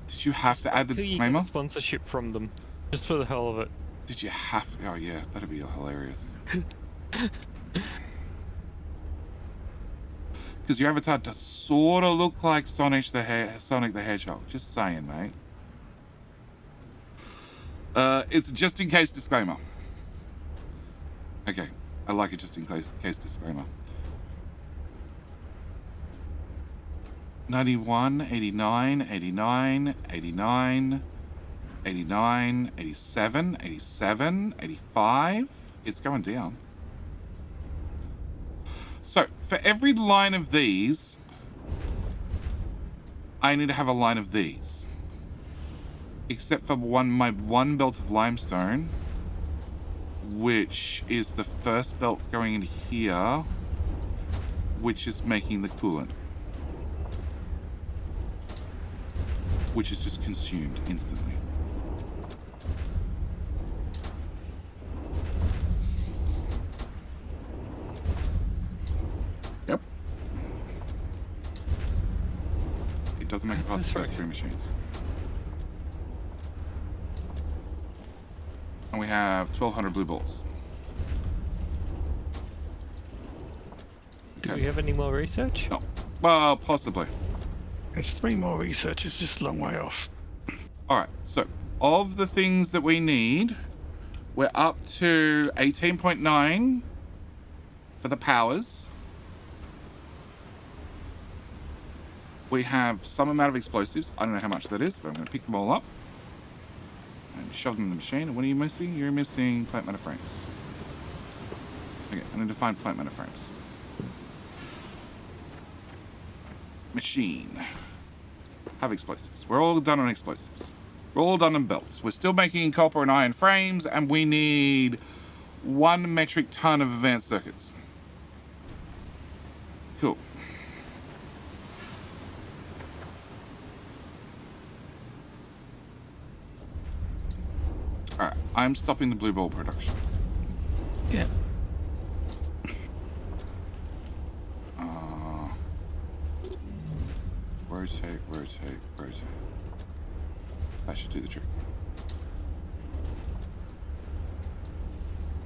Did you have to add the disclaimer? You get sponsorship from them, just for the hell of it. Did you have to? Oh, yeah, that'd be hilarious. Because your avatar does sort of look like Sonic the Hedgehog. Just saying, mate. It's a just in case disclaimer. Okay, I like it just in case disclaimer. 91, 89, 89, 89, 89, 87, 87, 85. It's going down. So, for every line of these, I need to have a line of these. Except for my one belt of limestone, which is the first belt going in here, which is making the coolant. Which is just consumed instantly. Yep. It doesn't make it past the first three machines. And we have 1,200 blue balls. Okay. Do we have any more research? No. Well, possibly. There's 3 more researchers just a long way off. Alright, so of the things that we need, we're up to 18.9 for the powers. We have some amount of explosives. I don't know how much that is, but I'm going to pick them all up and shove them in the machine. And what are you missing? You're missing plant matter frames. Okay, I need to find plant matter frames. Machine. Have explosives. We're all done on explosives. We're all done on belts. We're still making copper and iron frames, and we need 1 metric ton of advanced circuits. Cool. Alright, I'm stopping the blue ball production. rotate, rotate, rotate. That should do the trick.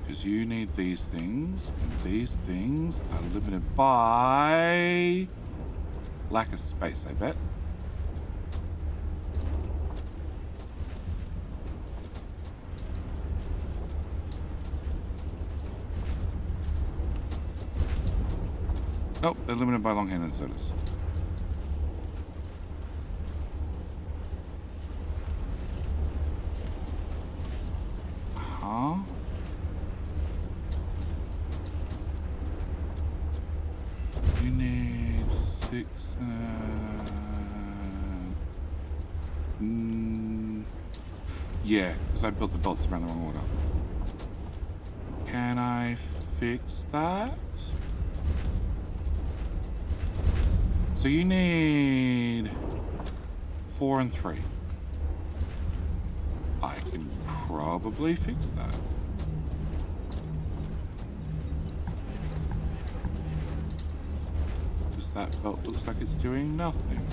Because you need these things, and these things are limited by lack of space, I bet. Nope, they're limited by long-handed sodas. Huh? You need 6. Yeah, because I built the bolts around the wrong order. Can I fix that? So you need 4 and 3. I can probably fix that. Because that belt looks like it's doing nothing.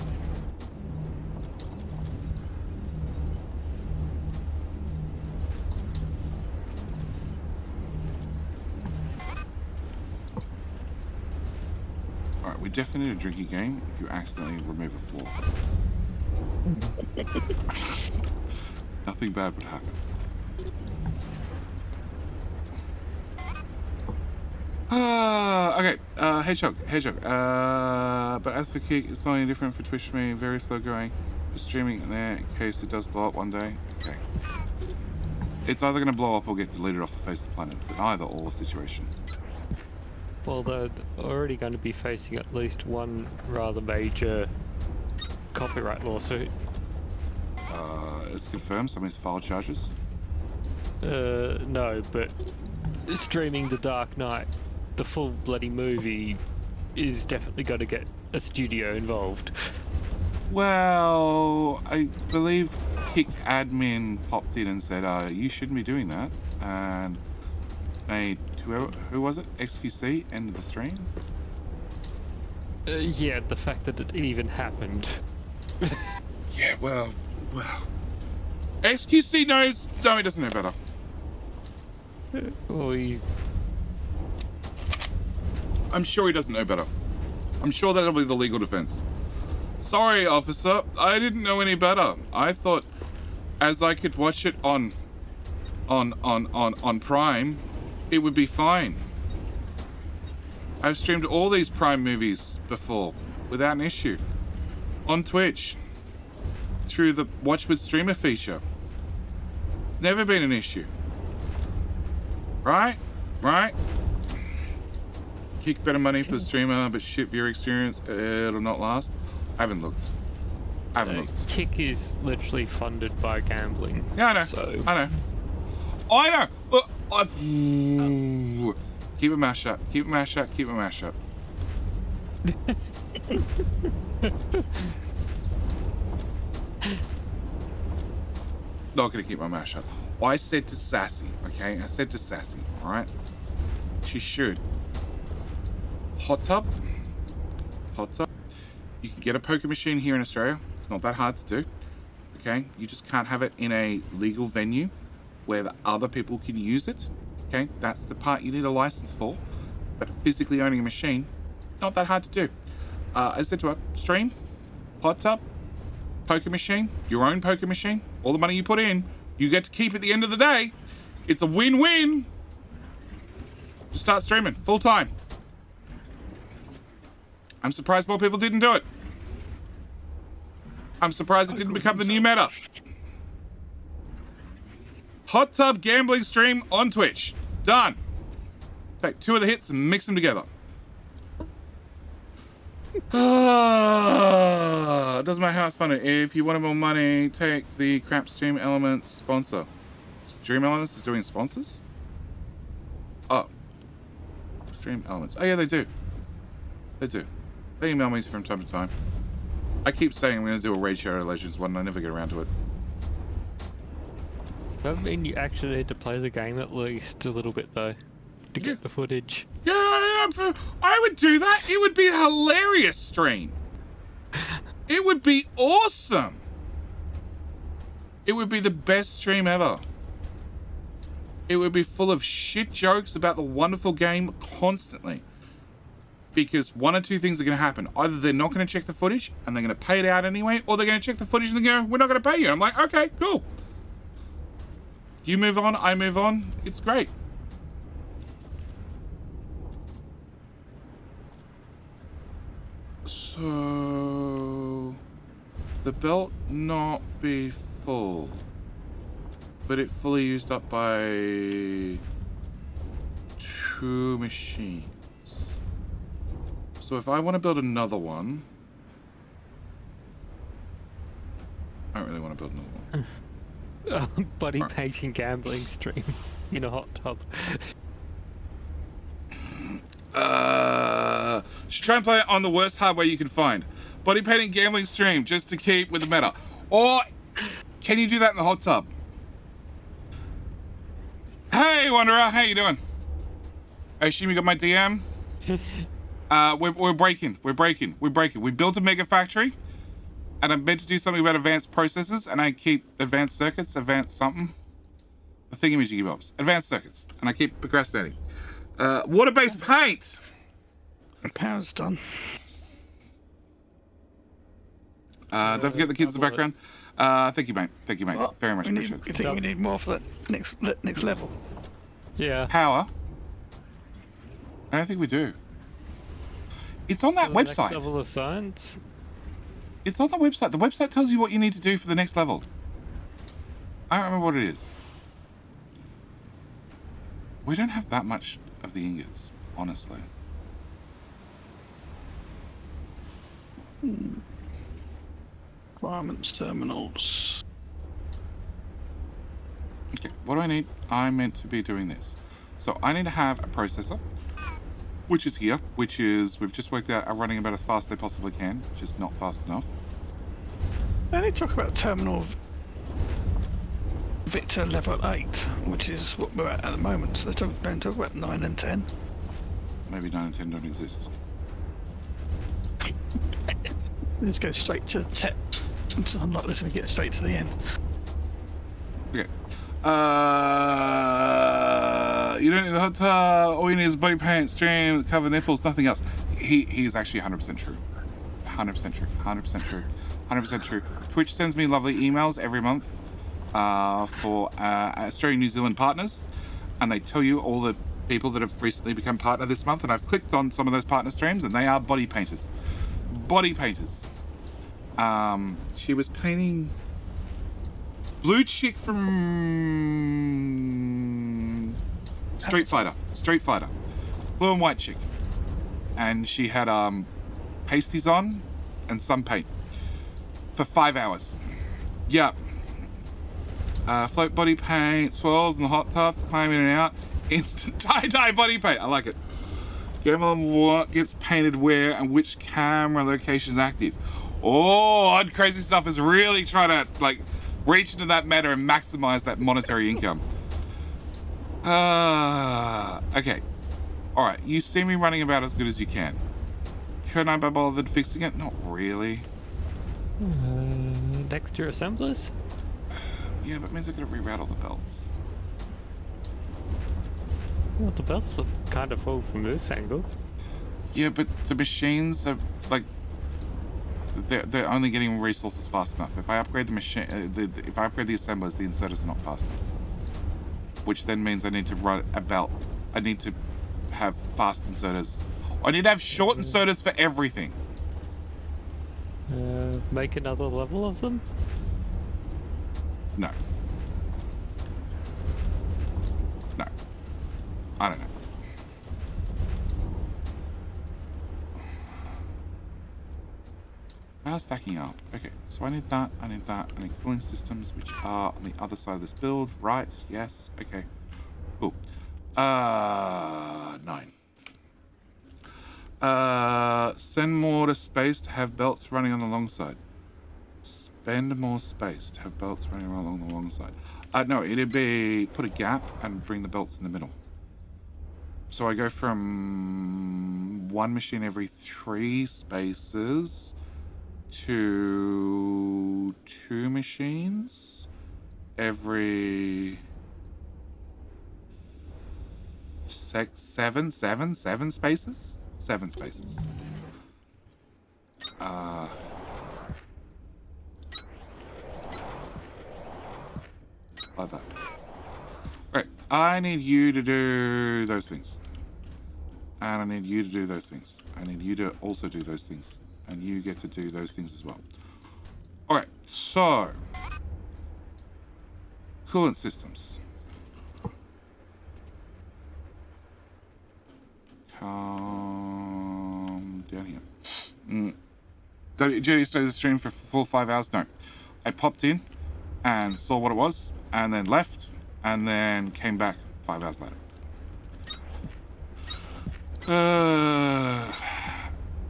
Alright, we definitely need a drinking game if you accidentally remove a floor. Nothing bad would happen. Okay, Hedgehog. But as for Kick, it's not any different for Twitch for me, very slow going. Just streaming in there in case it does blow up one day. Okay. It's either going to blow up or get deleted off the face of the planet. It's an either or situation. Well, they're already going to be facing at least one rather major copyright lawsuit. It's confirmed somebody's filed charges. No, but streaming The Dark Knight, the full bloody movie, is definitely going to get a studio involved. Well, I believe Kick admin popped in and said, you shouldn't be doing that. And made, who was it? XQC ended the stream? Yeah, the fact that it even happened. Yeah, well. XQC knows. No, he doesn't know better. Well, I'm sure he doesn't know better. I'm sure that'll be the legal defense. Sorry, officer. I didn't know any better. I thought as I could watch it on Prime, it would be fine. I've streamed all these Prime movies before without an issue. On Twitch. Through the Watch with Streamer feature. It's never been an issue. Right? Kick better money for the streamer, but shit viewer experience, it'll not last. I haven't looked. Kick is literally funded by gambling. Yeah, I know. So. I know. Look, keep it mouth shut. Keep it mouth shut. Not gonna keep my mouth shut. I said to Sassy, okay? Alright? She should. Hot tub. You can get a poker machine here in Australia. It's not that hard to do. Okay? You just can't have it in a legal venue where the other people can use it. Okay? That's the part you need a license for. But physically owning a machine, not that hard to do. I said to her, stream, hot tub, poker machine, your own poker machine, all the money you put in, you get to keep at the end of the day. It's a win-win. Just start streaming full time. I'm surprised more people didn't do it. I'm surprised it didn't become the new meta. Hot tub gambling stream on Twitch. Done. Take 2 of the hits and mix them together. Doesn't matter how it's funny. If you wanted more money, take the crap Stream Elements sponsor. Stream Elements is doing sponsors? Oh. Stream Elements. Oh yeah, they do. They email me from time to time. I keep saying I'm going to do a Raid Shadow Legends one and I never get around to it. That mean you actually need to play the game at least a little bit though, to get the footage. Yeah, I would do that. It would be a hilarious stream. It would be awesome. It would be the best stream ever. It would be full of shit jokes about the wonderful game constantly. Because one or two things are going to happen. Either they're not going to check the footage and they're going to pay it out anyway, or they're going to check the footage and go, we're not going to pay you. I'm like, okay, cool. You move on, I move on. It's great. So the belt not be full, but it fully used up by 2 machines. So if I want to build another one, I don't really want to build another one. Body painting gambling stream in a hot tub. Should try and play it on the worst hardware you can find. Body painting gambling stream just to keep with the meta. Or can you do that in the hot tub? Hey Wanderer, how you doing? I assume you got my DM? We're breaking. We built a mega factory, and I'm meant to do something about advanced processes, and I keep advanced circuits, advanced something. The thingamajiggy-bobs. Advanced circuits, and I keep procrastinating. Water-based paint! The power's done. Don't forget the kids in the background. Thank you, mate. Thank you, mate. What? Very much You appreciated. think we need more for that next level? Yeah. Power? I don't think we do. It's on that Next website. level of science. It's on the website. The website tells you what you need to do for the next level. I don't remember what it is. We don't have that much of the ingots, honestly. Requirements terminals. Okay, what do I need? I'm meant to be doing this. So I need to have a processor, which is here, which is, we've just worked out, are running about as fast as they possibly can, which is not fast enough. They only talk about terminal Victor level 8, which is what we're at the moment. So they don't talk about 9 and 10. Maybe 9 and 10 don't exist. Let's go straight to 10. It's unlikely to get straight to the end. Okay. You don't need the hot tub. All you need is body paint, stream, cover nipples, nothing else. He is actually 100% true. 100% true. 100% true. 100% true. Twitch sends me lovely emails every month for Australian New Zealand partners, and they tell you all the people that have recently become partner this month, and I've clicked on some of those partner streams, and they are body painters. Body painters. She was painting blue chick from Street Fighter. Blue and white chick. And she had pasties on and some paint for 5 hours. Yeah. Float body paint, swirls in the hot tub, climbing in and out. Instant tie-dye body paint. I like it. Game on what gets painted where and which camera location is active. Oh, Odd Crazy Stuff is really trying to like reach into that meta and maximize that monetary income. Okay. Alright, you see me running about as good as you can. Couldn't I be bothered fixing it? Not really. Next to your assemblers? Yeah, but it means I gotta reroute all the belts. Well, the belts look kind of full from this angle. Yeah, but the machines are like they're only getting resources fast enough. If I upgrade the machine, if I upgrade the assemblers, the inserters are not fast enough. Which then means I need to run a belt. I need to have fast inserters. I need to have short inserters for everything. Make another level of them? No. No. I don't know. Power stacking up. Okay, so I need that, I need that, I need cooling systems, which are on the other side of this build. Right, yes, okay. Cool. 9. Send more to space to have belts running on the long side. Spend more space to have belts running along the long side. No, it'd be put a gap and bring the belts in the middle. So I go from one machine every 3 spaces to 2 machines every seven spaces? 7 spaces. Like that. Right, I need you to do those things. And I need you to do those things. I need you to also do those things. And you get to do those things as well. Alright, so... coolant systems. Come down here. Did you stay the stream for full 5 hours? No. I popped in and saw what it was, and then left, and then came back 5 hours later.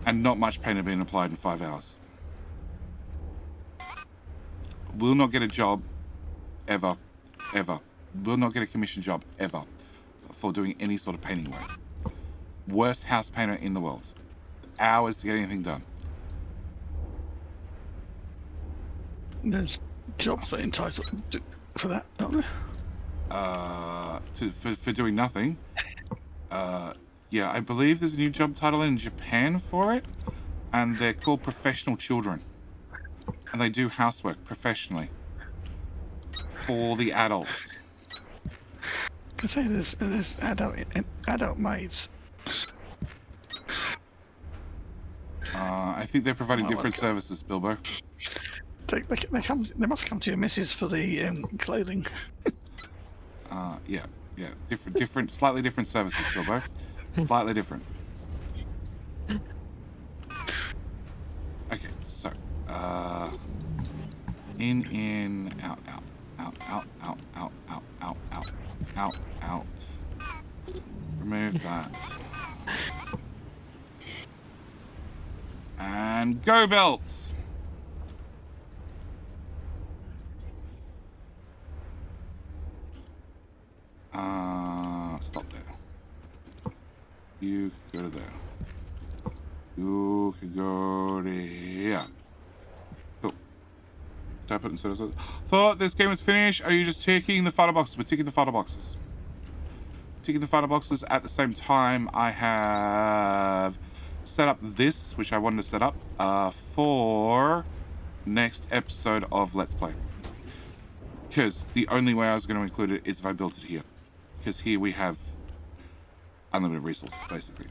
And not much paint had been applied in 5 hours. Will not get a job ever. Will not get a commission job ever for doing any sort of painting work. Worst house painter in the world. Hours to get anything done. There's jobs that are entitled for that, aren't there? For doing nothing. Yeah, I believe there's a new job title in Japan for it, and they're called professional children. And they do housework professionally for the adults. I say there's adult maids. I think they're providing different services, Bilbo. They must come to your missus for the clothing. Yeah, different, slightly different services, Bilbo. Slightly different. Okay, so, in, out. Remove that. And go belts! Stop there. You can go there. You can go there. Cool. Did I put instead of... Thought this game was finished. Are you just ticking the final boxes? We're ticking the final boxes. Ticking the final boxes at the same time. I have set up this, which I wanted to set up for next episode of Let's Play. Because the only way I was going to include it is if I built it here. Because here we have unlimited resources, basically.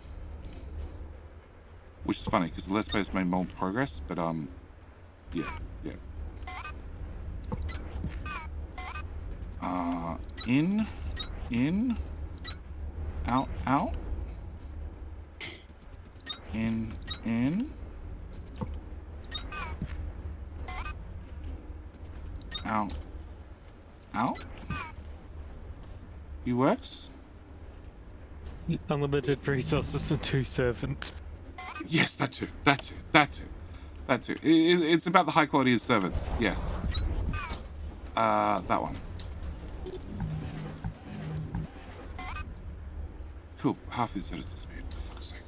Which is funny, because the Let's Play has made more progress, but, yeah. In, out, in, out. You works? Unlimited resources and 2 servants. Yes, that too. It's about the high quality of servants. Yes. That one. Cool. Half the set is disappeared. For fuck's sake.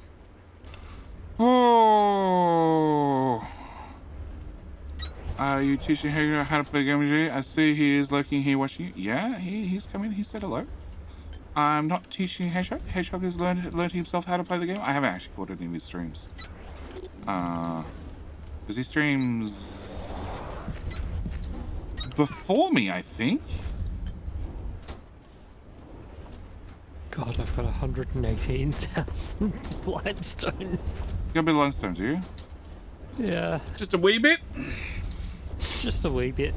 Oh. Are you teaching Hedgehog how to play games? I see he is lurking here watching you. Yeah, he's coming. He said hello. I'm not teaching Hedgehog. Hedgehog has learned himself how to play the game. I haven't actually caught any of his streams. Because he streams before me, I think. God, I've got 118,000 limestone. You got a bit of limestone, do you? Yeah. Just a wee bit? Just a wee bit.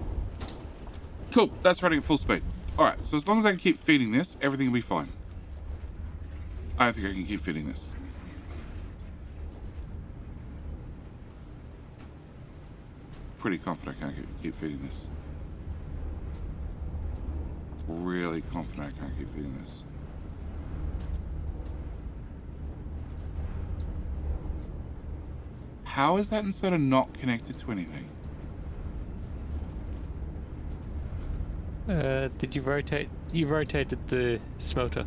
Cool, that's running at full speed. Alright, so as long as I can keep feeding this, everything will be fine. I don't think I can keep feeding this. Pretty confident I can't keep feeding this. Really confident I can't keep feeding this. How is that instead of not connected to anything? Did you rotate? You rotated the smelter.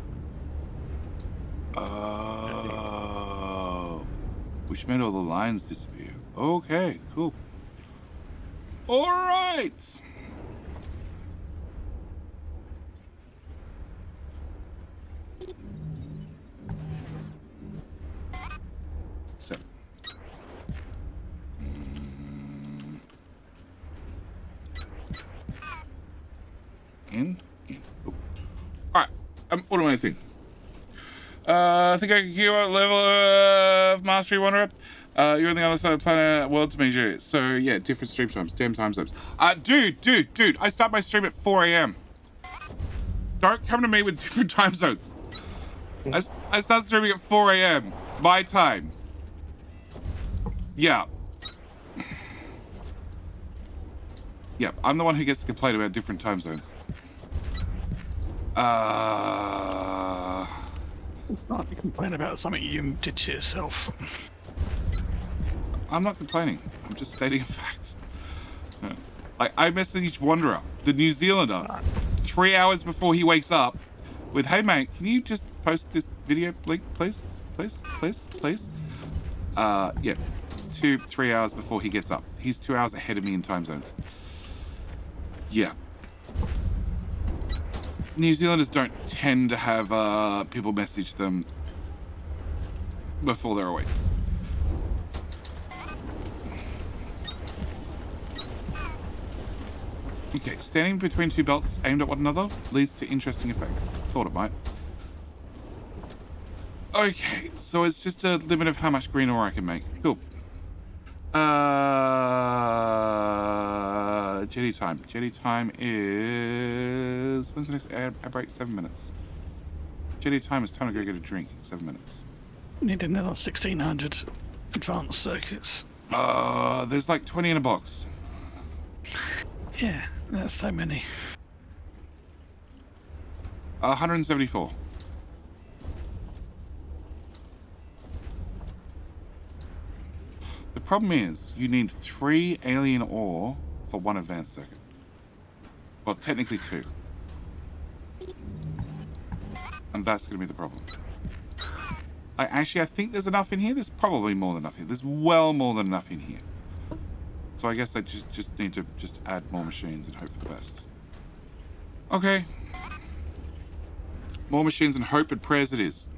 Oh. Which made all the lines disappear. Okay, cool. All right. Seven. In. Oh. All right. What do I think? I think I can hear what level of mastery wanderer. You're on the other side of the planet world to measure. So yeah, different stream times, damn time zones. Dude, I start my stream at 4 a.m. Don't come to me with different time zones. I start streaming at 4 a.m. my time. Yeah. Yep, I'm the one who gets to complain about different time zones. Can't you complain about something you did to yourself? I'm not complaining. I'm just stating a fact. Like, I messaged Wanderer, the New Zealander, 3 hours before he wakes up with, hey mate, can you just post this video link, please? Yeah, 2-3 hours before he gets up. He's 2 hours ahead of me in time zones. Yeah. New Zealanders don't tend to have people message them before they're awake. Okay, standing between two belts aimed at one another leads to interesting effects. Thought it might. Okay, so it's just a limit of how much green ore I can make. Cool. Jetty time. Jetty time is... When's the next ad break? 7 minutes. Jetty time is time to go get a drink in 7 minutes. Need another 1600 advanced circuits. There's like 20 in a box. Yeah, that's so many. 174. The problem is, you need 3 alien ore for 1 advanced circuit. Well, technically 2. And that's going to be the problem. I think there's enough in here. There's probably more than enough here. There's well more than enough in here. So I guess I just need to just add more machines and hope for the best. Okay. More machines and hope and prayers it is.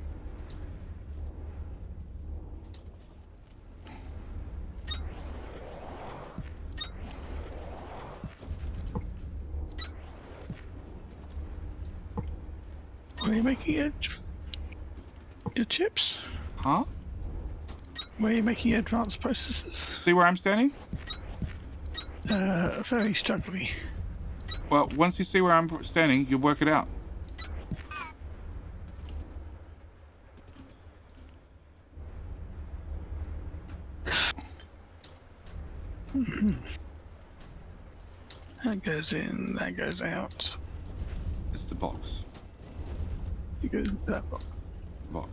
Where are you making your chips? Huh? Where are you making your advanced processors? See where I'm standing? Very struggly. Well, once you see where I'm standing, you'll work it out. That goes in, that goes out. It's the box. It goes into that box. Box.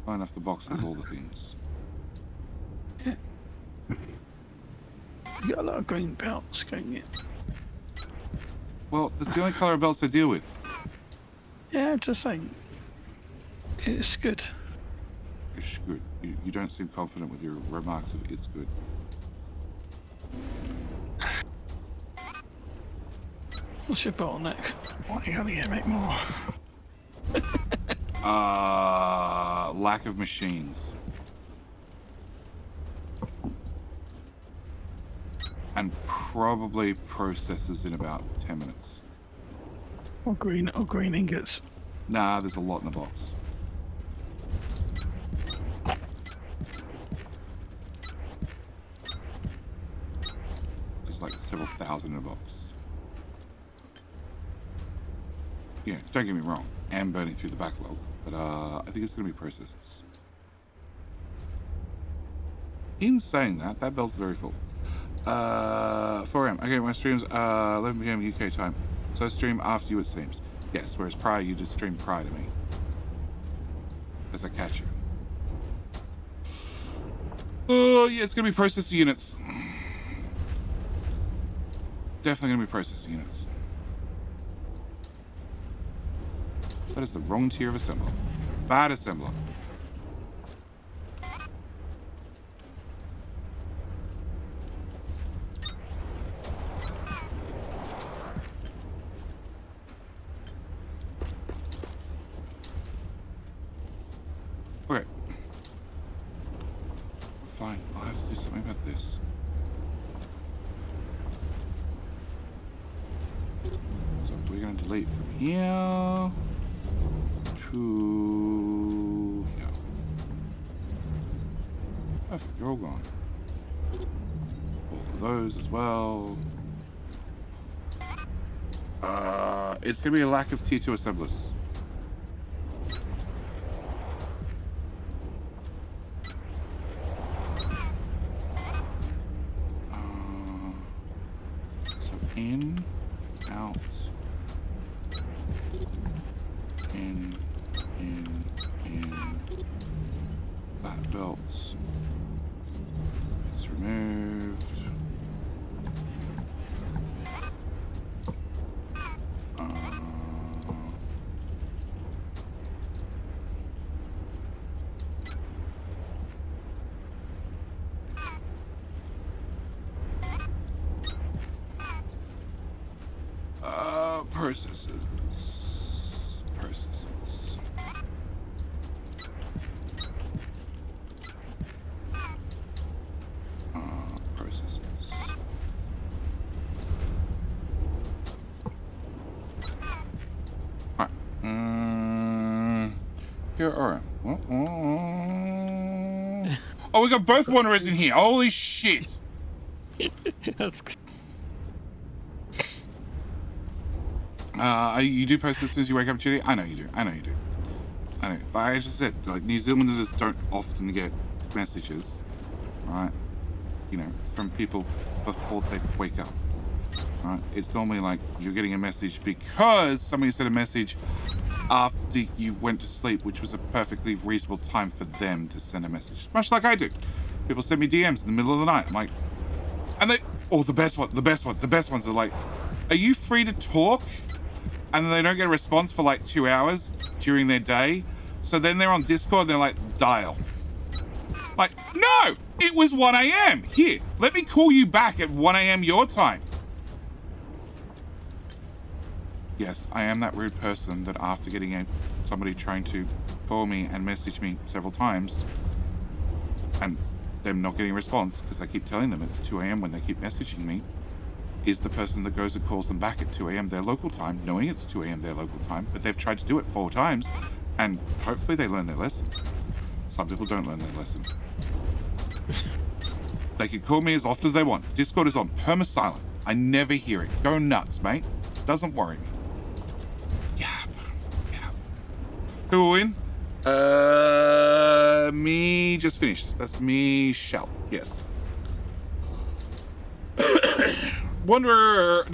Fine enough, the box has all the things. Yeah. You got a lot of green belts going in. Well, that's the only colour of belts I deal with. Yeah, just saying. It's good. It's good. You don't seem confident with your remarks of it's good. What's your bottleneck? Why you gotta make more? Lack of machines. And probably processors in about 10 minutes. Or green ingots. Nah, there's a lot in the box. There's like several thousand in a box. Yeah, don't get me wrong. I am burning through the backlog, but I think it's going to be processors. In saying that, that belt's very full. 4 a.m. Okay, my stream's 11 p.m. UK time. So I stream after you, it seems. Yes, whereas prior, you just stream prior to me. As I catch you. Oh, yeah, it's going to be processor units. Definitely going to be processor units. That is the wrong tier of assembler. Bad assembler. something about this. So we're going to delete from here to here. Perfect, they're all gone. All of those as well. It's going to be a lack of tier 2 assemblers. So in, out, in, that belt is removed. Processes. Processes. Alright. Here are. Oh, we got both wanderers in here. Holy shit. That's... You do post as soon as you wake up, Chitty? I know you do. I know. But I just said, like, New Zealanders don't often get messages, right? You know, from people before they wake up, right? It's normally like you're getting a message because somebody sent a message after you went to sleep, which was a perfectly reasonable time for them to send a message. Much like I do. People send me DMs in the middle of the night. I'm like, and they, oh, the best ones are like, are you free to talk? And then they don't get a response for like 2 hours during their day. So then they're on Discord and they're like, dial. Like, no, it was 1 a.m. Here, let me call you back at 1 a.m. your time. Yes, I am that rude person that after getting somebody trying to call me and message me several times and them not getting a response because I keep telling them it's 2 a.m. when they keep messaging me, is the person that goes and calls them back at 2 a.m. their local time, knowing it's 2 a.m. their local time, but they've tried to do it 4 times, and hopefully they learn their lesson. Some people don't learn their lesson. They can call me as often as they want. Discord is on perma-silent. I never hear it. Go nuts, mate. Doesn't worry me. Yap. Who will win? Me just finished. That's me, Shell. Yes. Wanderer.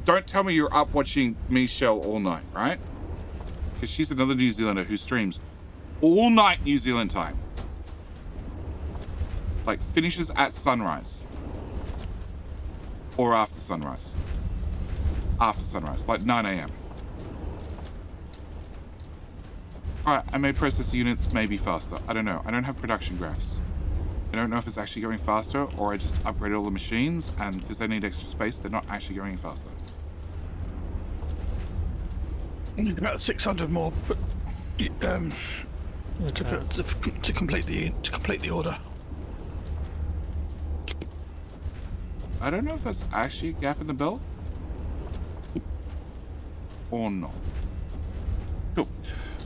Don't tell me you're up watching Michelle all night, right? Because she's another New Zealander who streams all night New Zealand time. Like, finishes at sunrise. Or after sunrise. After sunrise, like 9 a.m. Alright, I may process units maybe faster. I don't know. I don't have production graphs. I don't know if it's actually going faster or I just upgraded all the machines and because they need extra space, they're not actually going faster. About 600 more to complete the order. I don't know if that's actually a gap in the belt or not. Cool.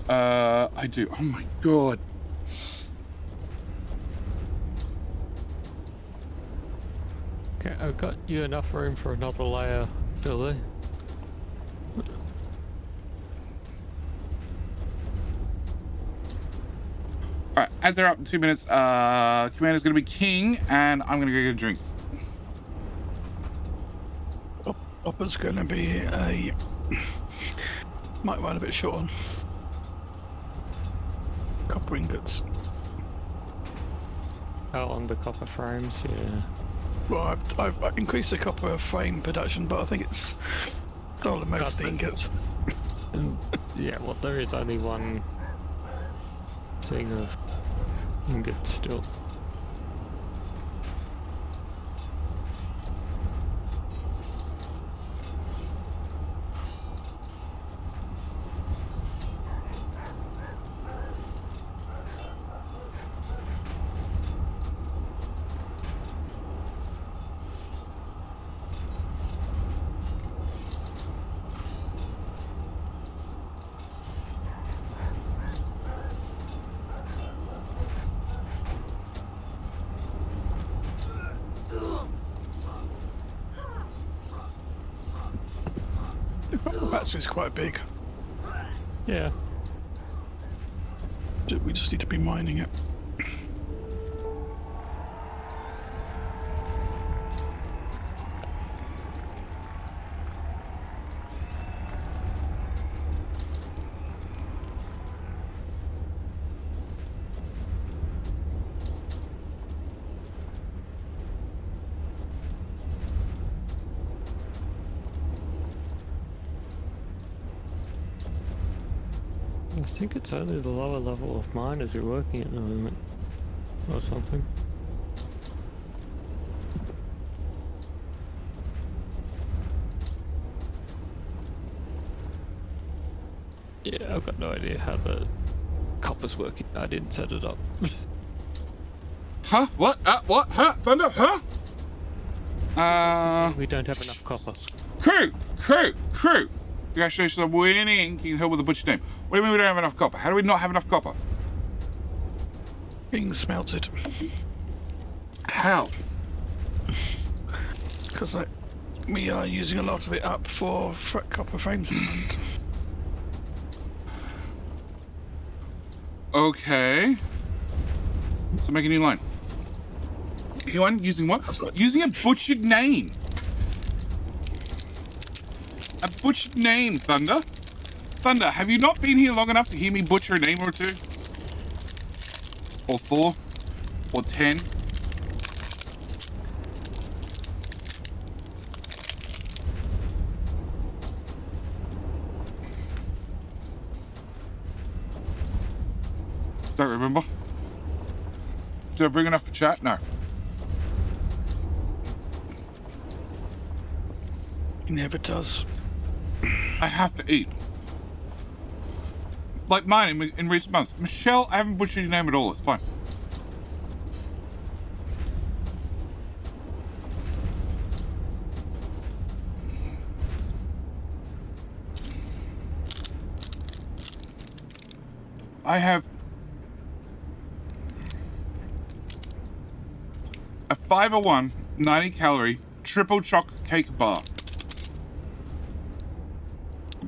I do. Oh my god. Okay, I've got you enough room for another layer, Billy. Alright, as they're up in 2 minutes, Commander's gonna be king, and I'm gonna go get a drink. Opper's gonna be might run a bit short on copper ingots. Oh, on the copper frames, yeah. Well, I've increased the copper frame production, but I think it's not the most ingots. Yeah, well, there is only one thing of ingots still. actually is quite big. Yeah. We just need to be mining it. I think it's only the lower level of miners who are working at the moment. Or something. Yeah, I've got no idea how the copper's working. I didn't set it up. Huh? What? What? Huh? Thunder? Huh? We don't have enough copper. Crew! Congratulations on winning. Can you help with the butcher name? What do you mean we don't have enough copper? How do we not have enough copper? Being smelted. How? Because we are using a lot of it up for copper frames at the moment. Okay. So make a new line. New one? Using what? Using a butchered name. A butchered name, Thunder. Thunder, have you not been here long enough to hear me butcher a name or two? Or 4? Or 10? Don't remember. Did I bring enough for chat? No. He never does. I have to eat. Like mine in recent months. Michelle, I haven't butchered your name at all. It's fine. I have a 501 90 calorie triple choc cake bar.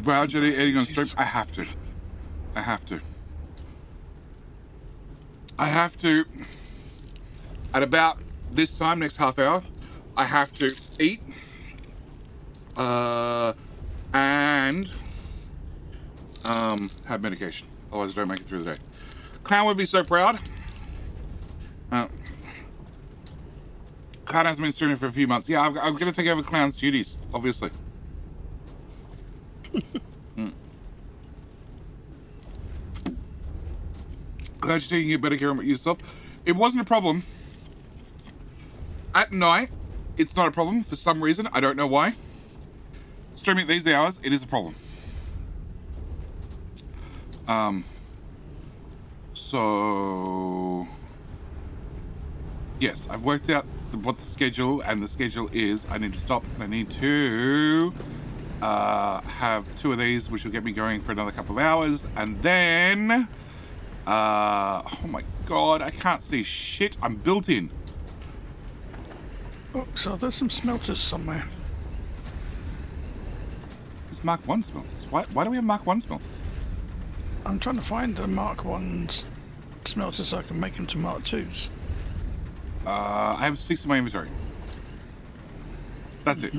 Wow, Jenny, eating on stream. I have to. At about this time, next half hour, I have to eat. And have medication. Otherwise, I don't make it through the day. Clown would be so proud. Clown hasn't been streaming for a few months. Yeah, I'm going to take over Clown's duties, obviously. Glad you're taking a better care of yourself. It wasn't a problem. At night, it's not a problem for some reason. I don't know why. Streaming at these hours, it is a problem. So yes, I've worked out what the schedule, and the schedule is I need to stop and I need to have 2 of these, which will get me going for another couple of hours, and then oh my god, I can't see shit. I'm built in. Oh, so there's some smelters somewhere. It's Mark 1 smelters. Why do we have Mark 1 smelters? I'm trying to find the Mark 1's smelters so I can make them to Mark 2's. I have 6 in my inventory. That's it.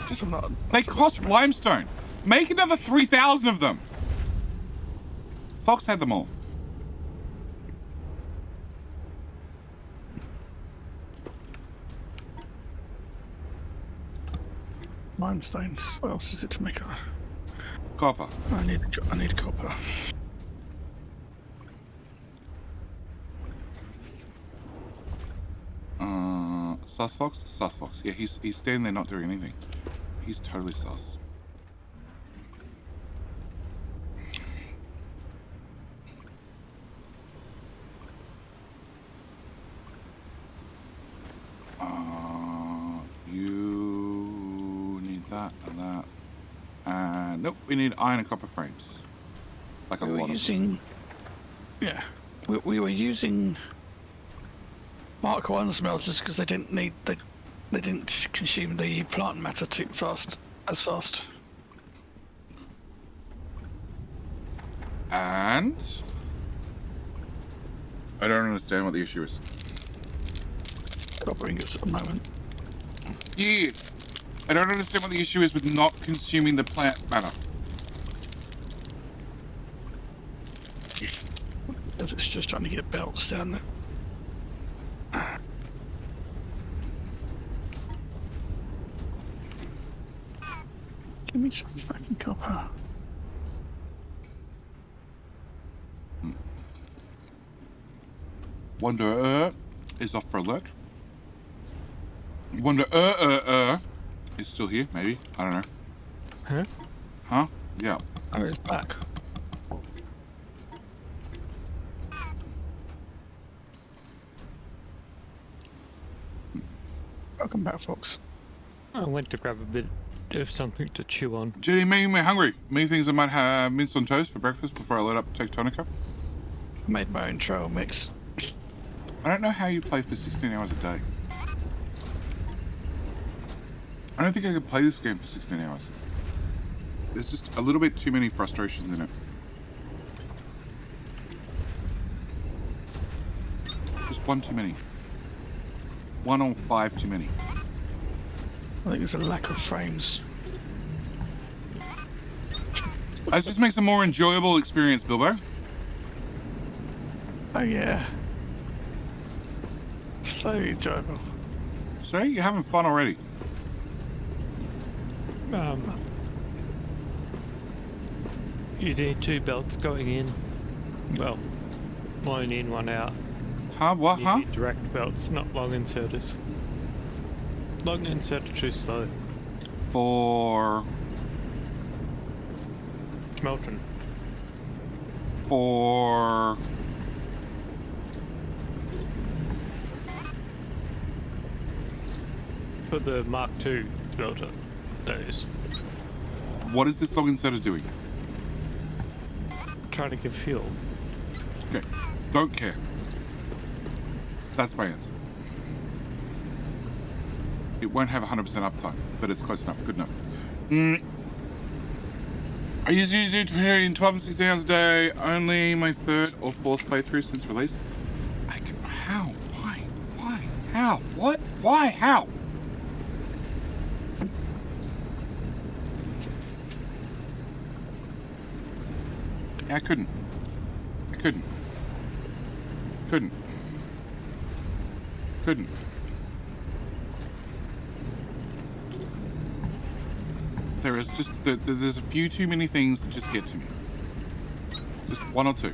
Just, they cost limestone. Make another 3,000 of them. Fox had them all. Limestone. What else is it to make a... Copper. I need copper. Sus Fox? Sus Fox. Yeah, he's standing there not doing anything. He's totally sus. You need that and that. And nope, we need iron and copper frames. Like a lot of them. Yeah, we were using Mark 1 smelters because they didn't consume the plant matter too fast. as fast. And I don't understand what the issue is. Covering us at the moment. Yeah, I don't understand what the issue is with not consuming the plant matter. Because it's just trying to get belts down there. Give me some fucking copper. Wonder is off for alert. Wonder is still here, maybe. I don't know. Huh? Huh? Yeah. Oh, it's back. Welcome back, Fox. I went to grab a bit of something to chew on. Jenny, making me hungry. Me thinks I might have mince on toast for breakfast before I load up Techtonica. I made my own trail mix. I don't know how you play for 16 hours a day. I don't think I could play this game for 16 hours. There's just a little bit too many frustrations in it. Just one too many. 1 or 5 too many. I think there's a lack of frames. This just makes a more enjoyable experience, Bilbo. Oh yeah. So enjoyable. See, you're having fun already. You need 2 belts going in. Well, one in, one out. Huh? What? You Huh? need direct belts, not long inserters. Long insert too slow. For Smelting. for For the Mark II smelter, that is. what is this log inserter doing? Trying to give fuel. Okay, don't care. That's my answer. It won't have 100% uptime, but it's close enough, good enough. I usually do between 12 and 16 hours a day, only my 3rd or 4th playthrough since release. How? Why? How? What? Why? How? I couldn't. There is just, there's a few too many things that just get to me. Just 1 or 2.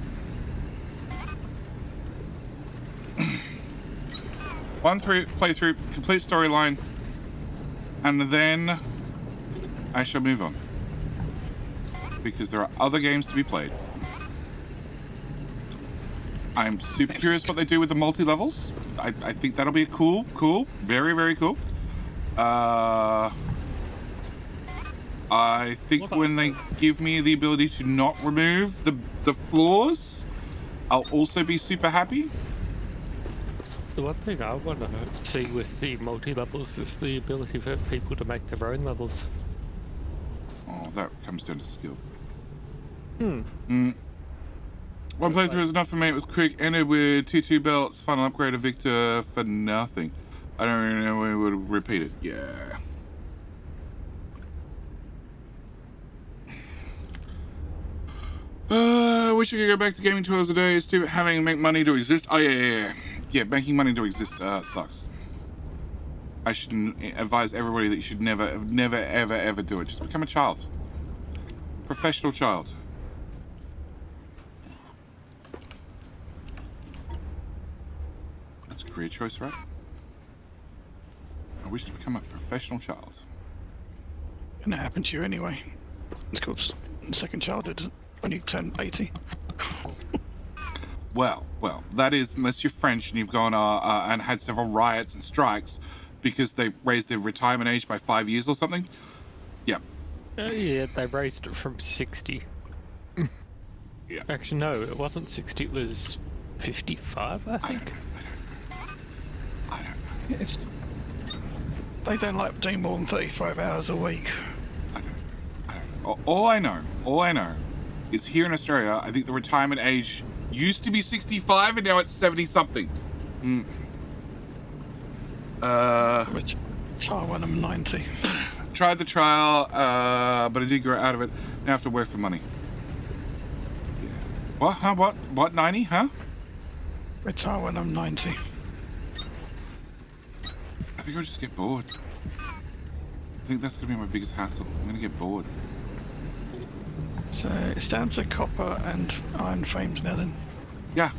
Playthrough, complete storyline, and then I shall move on. Because there are other games to be played. I'm super curious what they do with the multi-levels. I think that'll be cool, very, very cool. I think when they give me the ability to not remove the floors, I'll also be super happy. The one thing I want to see with the multi-levels is the ability for people to make their own levels. Oh, that comes down to skill. One playthrough is enough for me. It was quick. Ended with 2 belts. Final upgrade of Victor for nothing. I don't really know when we would repeat it. Yeah. I wish I could go back to gaming 2 hours a day. It's stupid having make money to exist. Oh yeah. Yeah, making money to exist sucks. I should advise everybody that you should never, ever do it. Just become a child. Professional child. That's a career choice, right? I wish to become a professional child. Gonna happen to you anyway. It's called second childhood when you turn 80. Well, that is unless you're French and you've gone and had several riots and strikes because they raised the retirement age by 5 years or something. Yeah. Yeah, they raised it from 60. Yeah. Actually, no, it wasn't 60, it was 55, I think. I don't know. They don't like doing more than 35 hours a week. All I know is here in Australia, I think the retirement age used to be 65 and now it's 70 something. Which trial when I'm 90. Tried the trial, but I did grow out of it. Now I have to work for money. Yeah. What? Huh? What? 90? Huh? Retire when I'm 90. I think I'll just get bored. I think that's gonna be my biggest hassle. I'm gonna get bored. So it's down to copper and iron frames now then. Yeah.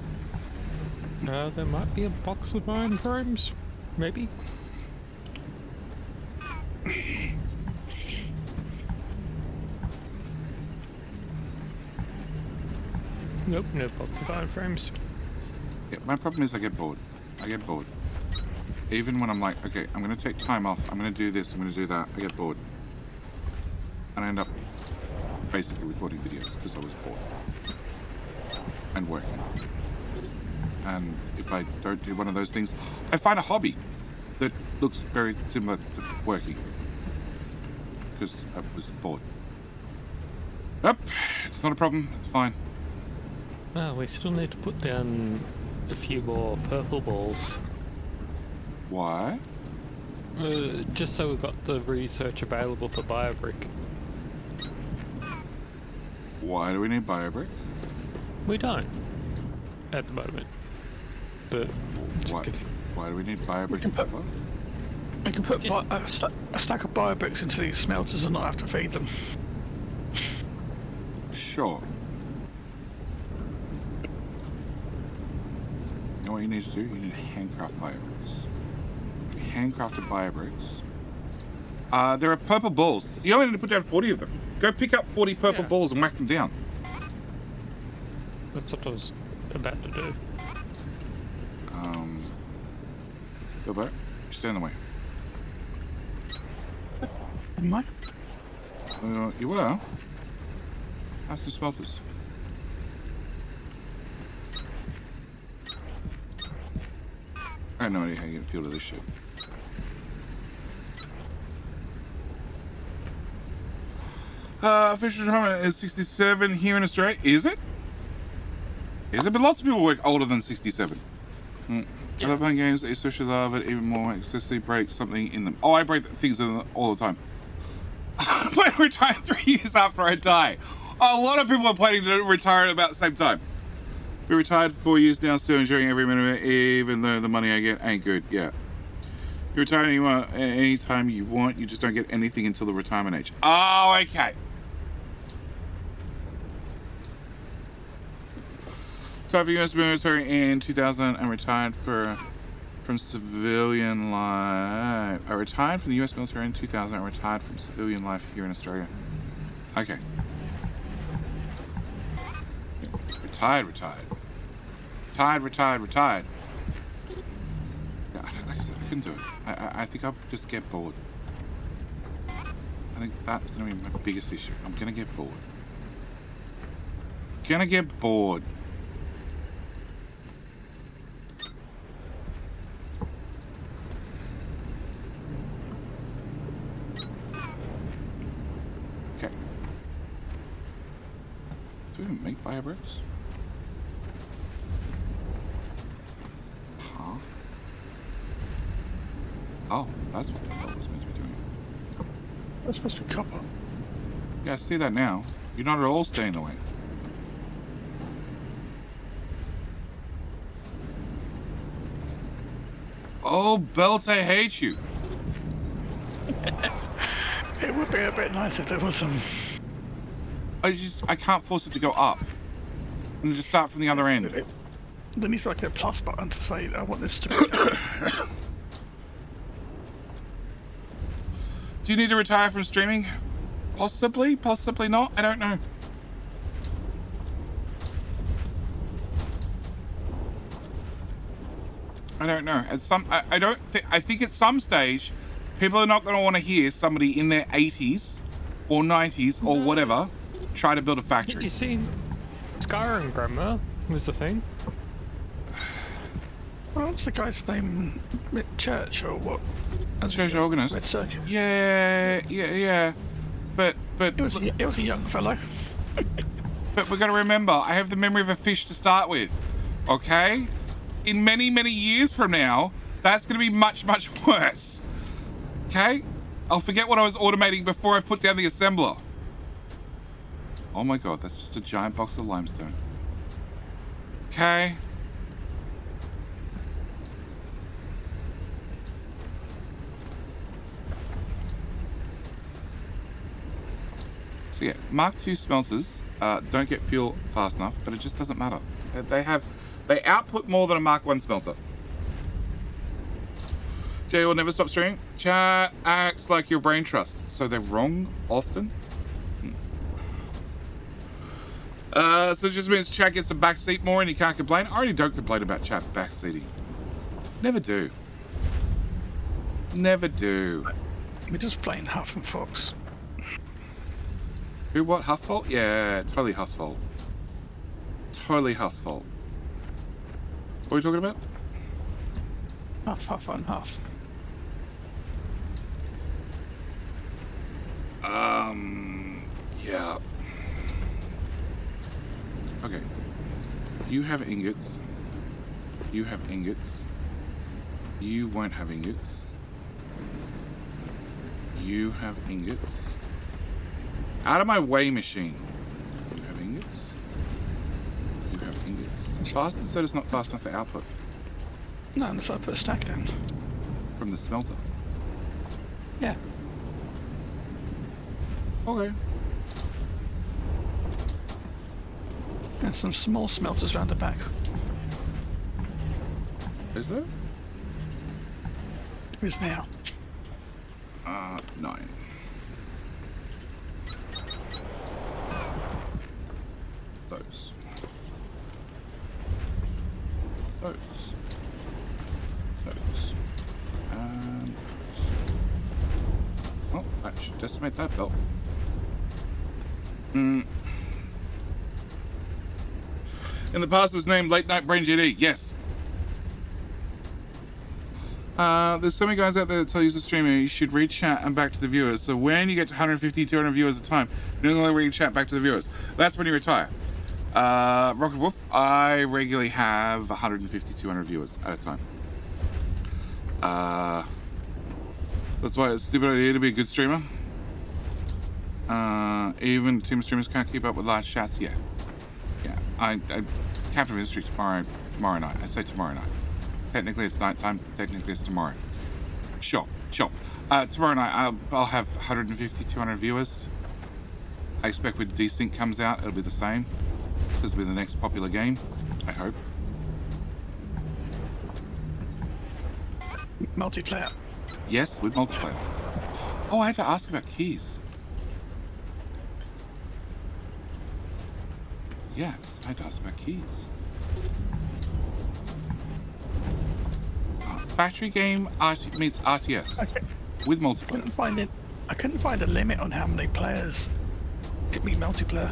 There might be a box of iron frames. Maybe. Nope, no box of iron frames. Yeah, my problem is I get bored. Even when I'm like, okay, I'm gonna take time off, I'm gonna do this, I'm gonna do that, I get bored. And I end up basically recording videos because I was bored. And working. And if I don't do one of those things, I find a hobby that looks very similar to working. Because I was bored. Yep, it's not a problem, it's fine. Oh, we still need to put down a few more purple balls. Why? Just so we've got the research available for BioBrick. Why do we need BioBrick? We don't. At the moment. But... Why do we need BioBrick and pepper? We can put a stack of biobricks into these smelters and not have to feed them. Sure. You know what you need to do? You need to handcraft biobricks. Handcrafted biobricks. There are purple balls. You only need to put down 40 of them. Go pick up 40 purple balls and whack them down. That's what I was about to do. Bilbo, you stay in the way. Am I? You were? Have some smelters. I have no idea how you get a feel of this shit. Official retirement is 67 here in Australia. Is it? Is it? But lots of people work older than 67. I love playing games, I especially love it even more. Excessively break something in them. Oh, I break things in them all the time. I'm planning to retire 3 years after I die. A lot of people are planning to retire at about the same time. Been retired for 4 years now, still enjoying every minute of it, even though the money I get ain't good. Yeah. You retire anytime you want, you just don't get anything until the retirement age. Oh, okay. So for US military in 2000 and retired from civilian life. I retired from the US military in 2000 and retired from civilian life here in Australia. Okay. Retired. Yeah, like I said, I couldn't do it. I think I'll just get bored. I think that's going to be my biggest issue. I'm going to get bored. Okay. Do we even make biobricks? Huh? Oh, that's what the hell was meant to be doing. That's supposed to be copper. Yeah, I see that now. You're not at all staying in the way. Oh, Belt, I hate you. It would be a bit nice if there was some... I can't force it to go up. And just start from the other end. There needs like a plus button to say, I want this to be... Do you need to retire from streaming? Possibly, possibly not. I don't know. I don't know. At some, I don't think. I think at some stage, people are not going to want to hear somebody in their 80s or 90s or whatever try to build a factory. You see, Skyrim Grammar was the thing. What's the guy's name? Church or what? Church organist. Church. Yeah. But But It was a young fellow. But we've got to remember, I have the memory of a fish to start with, okay? In many, many years from now, that's going to be much, much worse, okay? I'll forget what I was automating before I've put down the assembler. Oh my god, that's just a giant box of limestone. Okay. So yeah, Mark II smelters don't get fuel fast enough, but it just doesn't matter. They output more than a Mark I smelter. Jay will never stop streaming. Chat acts like your brain trust, so they're wrong often. So it just means chat gets to backseat more and you can't complain. I already don't complain about chat backseating. Never do. Never do. We're just playing Huff and Fox. Who, what, Huff's fault? Yeah, totally Huff's fault. Totally Huff's fault. What are we talking about? Huff and Huff. Yeah. Okay. You have ingots. You have ingots. You won't have ingots. You have ingots. Out of my way, machine. You have ingots. You have ingots. Fast and soda's not fast enough for output. No, unless I put a stack down. From the smelter. Yeah. Okay. There's some small smelters round the back. Is there? There is now. 9. Those. And... oh, that should decimate that belt. In the past it was named Late Night Brain GD. Yes. There's so many guys out there that tell you as a streamer you should read chat and back to the viewers. So when you get to 150, 200 viewers at a time, you don't only read chat back to the viewers. That's when you retire. Rocket Wolf, I regularly have 150, 200 viewers at a time. That's why it's a stupid idea to be a good streamer. Even team streamers can't keep up with large chats. Yeah. I Captain Mystery tomorrow night. I say tomorrow night. Technically it's nighttime. Technically it's tomorrow. Sure. Tomorrow night I'll have 150, 200 viewers. I expect when Desync comes out it'll be the same. This will be the next popular game. I hope. Multiplayer. Yes, with multiplayer. Oh, I had to ask about keys. Yes, I had to ask about keys. Factory game meets RTS Okay. with multiplayer. I couldn't find a limit on how many players could be multiplayer.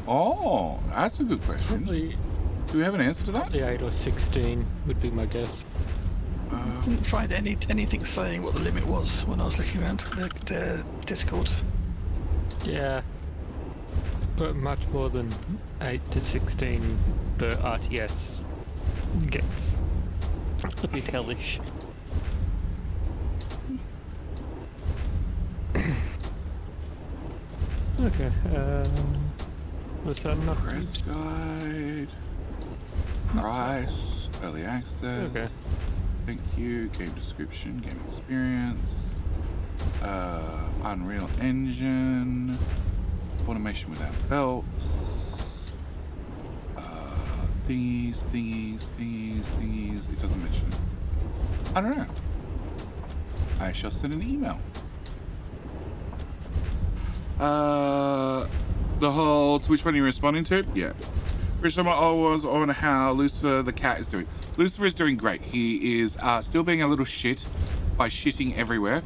Oh, that's a good question. Probably Do we have an answer to that? 8 or 16 would be my guess. Didn't find anything saying what the limit was when I was looking around the Discord. Yeah. But much more than 8 to 16, the RTS gets a bit hellish. Okay, was that enough? Press guide. Price. Early access. Okay. Thank you. Game description. Game experience. Unreal Engine. Automation without belts. These. It doesn't mention it. I don't know. I shall send an email. The whole Twitch one you're responding to? Yeah. Originally, I was on how Lucifer the cat is doing. Lucifer is doing great. He is still being a little shit by shitting everywhere.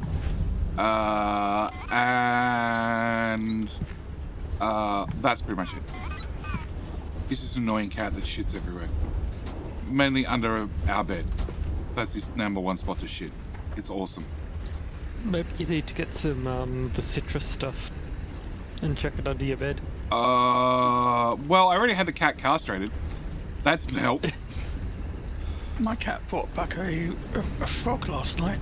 And that's pretty much it. He's just an annoying cat that shits everywhere. Mainly under our bed. That's his #1 spot to shit. It's awesome. Maybe you need to get some the citrus stuff. And chuck it under your bed. Well, I already had the cat castrated. That didn't help. My cat brought back a frog last night.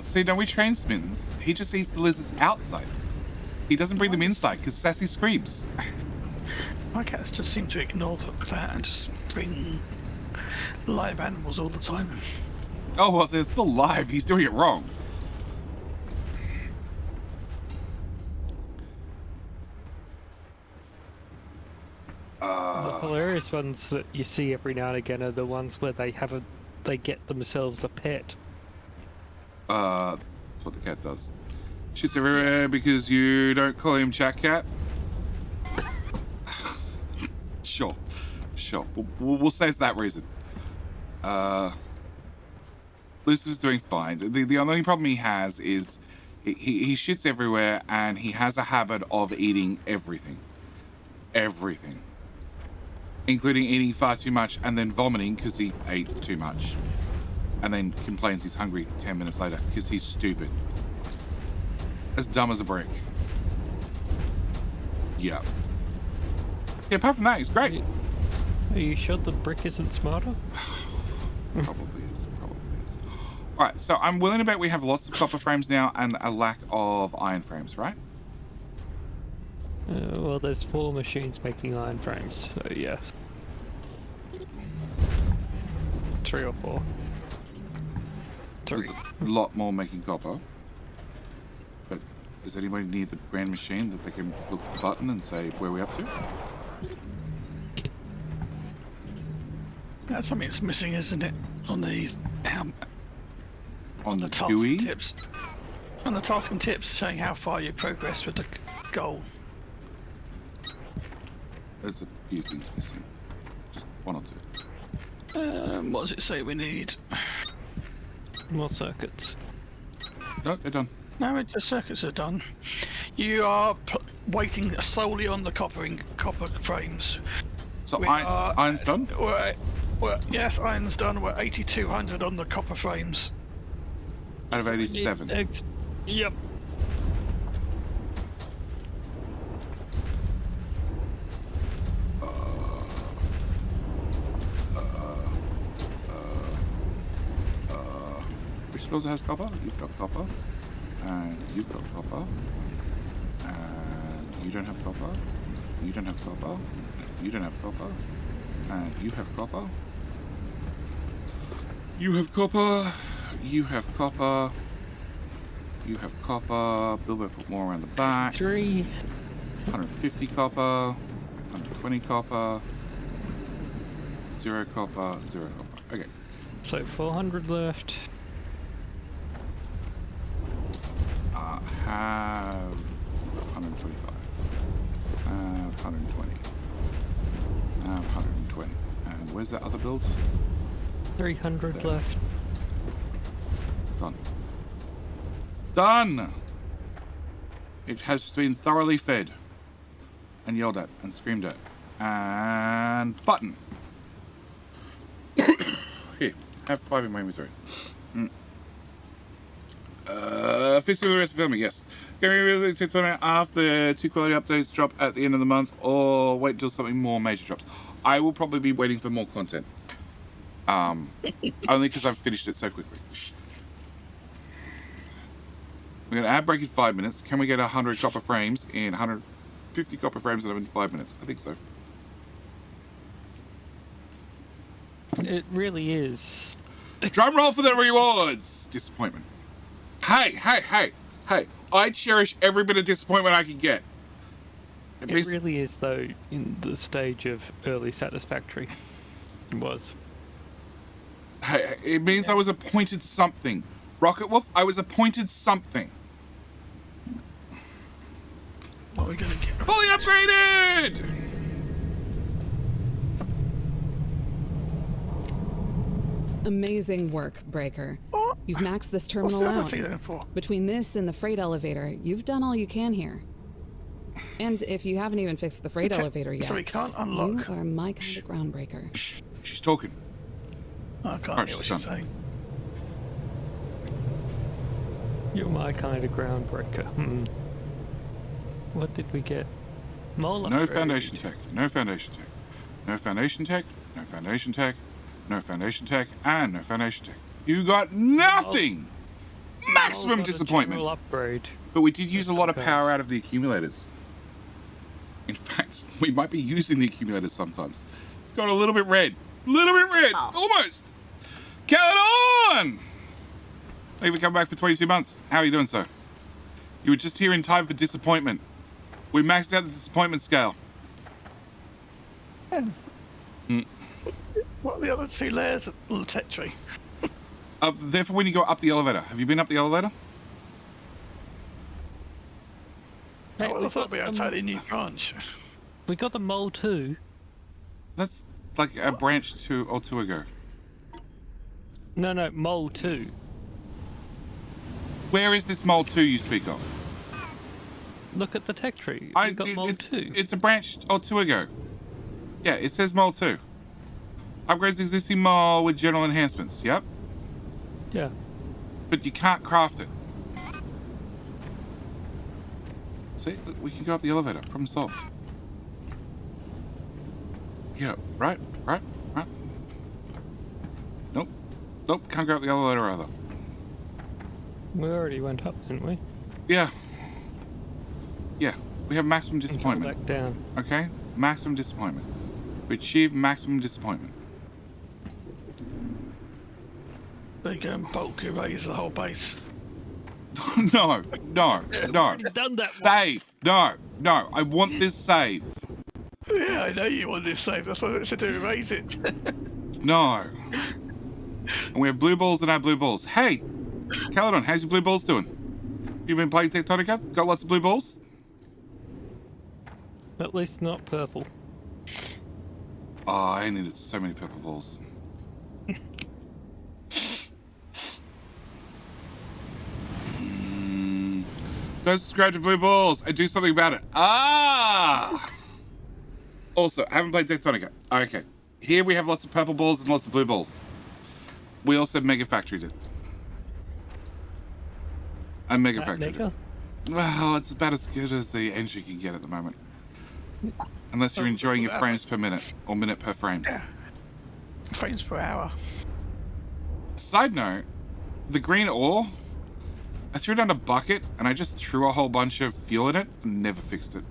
See, now we train Smins. He just eats the lizards outside. He doesn't bring them inside because Sassy screams. My cats just seem to ignore that and just bring live animals all the time. Oh, well, they're still live. He's doing it wrong. The hilarious ones that you see every now and again are the ones where they get themselves a pet. That's what the cat does. Shits everywhere because you don't call him Chat Cat. Sure. We'll say it's that reason. Lucifer's doing fine. The only problem he has is he shits everywhere and he has a habit of eating everything. Everything. Including eating far too much and then vomiting because he ate too much. And then complains he's hungry 10 minutes later because he's stupid. As dumb as a brick. Yeah. Yeah, apart from that, he's great. Are you sure the brick isn't smarter? Probably is. Alright, so I'm willing to bet we have lots of copper frames now and a lack of iron frames, right? Well, there's 4 machines making iron frames, so yeah. 3 or 4. 3. There's a lot more making copper. But is anybody near the grand machine that they can look at the button and say, where are we up to? That's something that's missing, isn't it? On the On the task GUI? and tips. On the task and tips, showing how far you progress with the goal. There's a few things missing. Just 1 or 2. What does it say we need? More circuits. No, they're done. No, the circuits are done. You are waiting solely on the copper frames. So iron's done? Yes, iron's done. We're 8,200 on the copper frames. Out of 87. Yep. Which supposed has copper? You've got copper. And you've got copper. And you don't have copper. You don't have copper. You don't have copper. And you have copper. You have copper. You have copper. You have copper. Bilbo put more around the back. 3. 150 copper. 120 copper. 0 copper. 0 copper. Okay. So 400 left. Have 125. Have 120. Have 120. And where's that other build? 300 there. left. Done. Done! It has been thoroughly fed. And yelled at. And screamed at. And button. Here. Have 5 in my inventory. Fixing the rest of filming, yes. Can we really take time out after 2 quality updates drop at the end of the month, or wait until something more major drops? I will probably be waiting for more content. Only because I've finished it so quickly. We're going to ad break in 5 minutes. Can we get 100 copper frames in 150 copper frames in 5 minutes? I think so. It really is. Drum roll for the rewards! Disappointment. Hey! I cherish every bit of disappointment I can get. It really is, though, in the stage of early satisfactory. It was. Hey, it means I was appointed something. Rocket Wolf, I was appointed something. What are we gonna get? Fully upgraded! Amazing work, Breaker. What? You've maxed this What's terminal the other out. thing then for? Between this and the freight elevator, you've done all you can here. And if you haven't even fixed the freight elevator yet, So we can't unlock. you are my kind of groundbreaker. Shh, she's talking. I can't Alright, hear what she's she's saying. You're my kind of groundbreaker. What did we get? Mole No upgrade. foundation tech. No foundation tech. No foundation tech. No foundation tech. No foundation tech. And no foundation tech. You got nothing! Maximum Mole got a disappointment. general upgrade. But we did use a lot of Sometimes. power out of the accumulators. In fact, we might be using the accumulators sometimes. It's got a little bit red. Little bit red. Almost. Caledon! Thank you for coming back for 22 months. How are you doing, sir? You were just here in time for disappointment. We maxed out the disappointment scale. What are the other 2 layers of the tech tree? Therefore, when you go up the elevator. Have you been up the elevator? Hey, Oh, well, I we thought got we had a the- totally new branch. We got the mole too. That's like a branch or two ago. No, mole 2. Where is this mole 2 you speak of? Look at the tech tree. We got mole 2. It's a branch or 2 ago. Yeah, it says mole 2. Upgrades existing mole with general enhancements. Yep. Yeah. But you can't craft it. See, look, we can go up the elevator. Problem solved. Yeah, right. Nope, can't go up the elevator either. We already went up, didn't we? Yeah, we have maximum And fell disappointment. back down. Okay? Maximum disappointment. We achieved maximum disappointment. They go and bulk erase the whole base. No. Done that. Save. No. I want this save. Yeah, I know you want this save. That's what I said to erase it. No. And we have blue balls in our blue balls. Hey, Caledon, how's your blue balls doing? You been playing Techtonica? Got lots of blue balls? At least not purple. Oh, I needed so many purple balls. Don't subscribe to blue balls and do something about it. Also, I haven't played Techtonica. Okay. Here we have lots of purple balls and lots of blue balls. We also Mega Factoried it. I Mega Factoried Mega? it. Well, it's about as good as the engine can get at the moment. Unless you're enjoying your frames per minute or minute per frames. Frames per hour. Side note, the green ore, I threw it down a bucket and I just threw a whole bunch of fuel in it and never fixed it.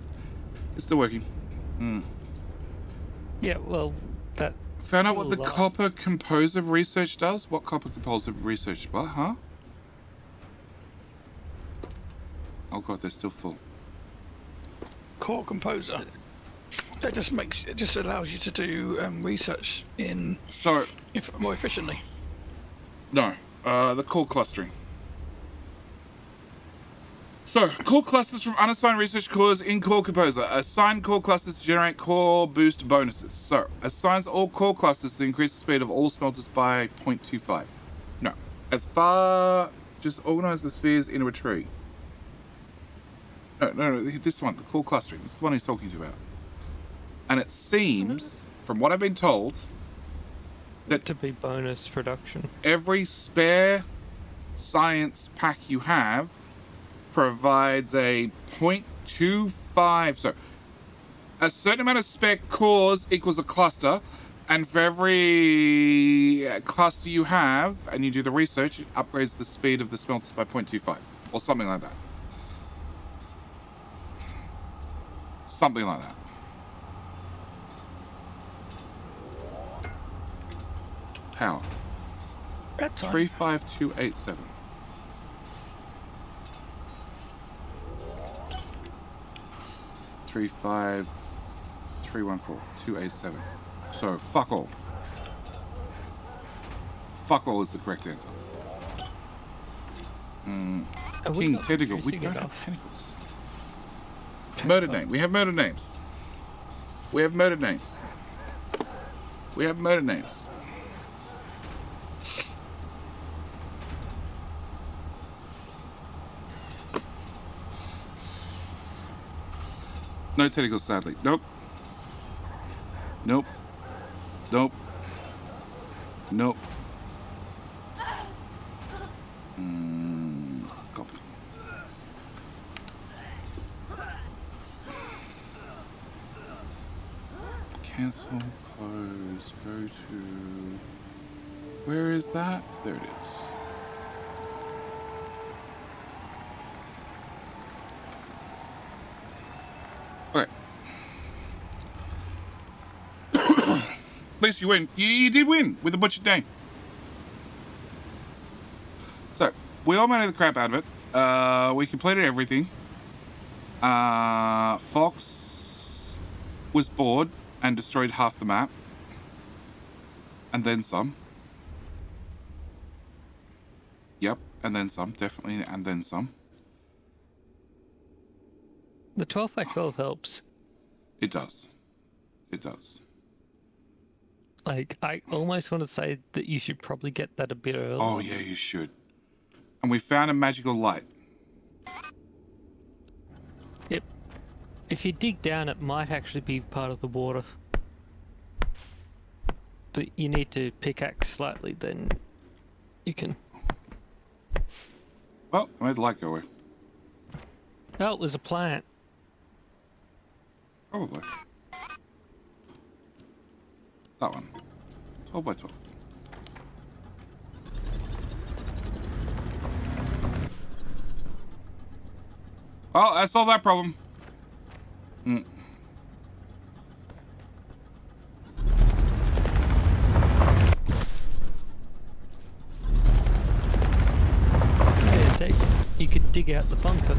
It's still working. Yeah, well, that... Found out what the Last. copper composer research does? What copper composer research? What, huh? Oh god, they're still full. Core Composer. That just it just allows you to do research in So, more efficiently. no, the core clustering. So, core clusters from unassigned research cores in Core Composer. Assign core clusters to generate core boost bonuses. So, assigns all core clusters to increase the speed of all smelters by 0.25. No. Just organize the spheres into a tree. No, this one, the core clustering. This is the one he's talking to about. And it seems, from what I've been told, that to be bonus production. every spare science pack you have provides a 0.25. So a certain amount of spare cores equals a cluster, and for every cluster you have and you do the research, it upgrades the speed of the smelters by 0.25 or something like that. Something like that. Power. That time. 35287. Three 287. So fuck all. Fuck all is the correct answer. Have we King got Tentacle. We juicy don't have enough? tentacles. Murder name. We have murder names. We have murder names. We have murder names. No tentacles, sadly. Nope. Nope. Nope. Nope. Copy. Cancel, close, go to... Where is that? There it is. Okay. At least you win. You did win with the butchered name. So, we all managed the crap out of it. We completed everything. Fox was bored and destroyed half the map. And then some. Yep, and then some, definitely, and then some. The 12 by 12 helps. It does. It does. Like, I almost want to say that you should probably get that a bit early. Oh, yeah, you should. And we found a magical light. Yep. If you dig down, it might actually be part of the water. But you need to pickaxe slightly, then you can... Well, I made the light go away. Oh, it was a plant. Probably. That one. 12 by 12. Well, I solved that problem. You could dig out the bunker.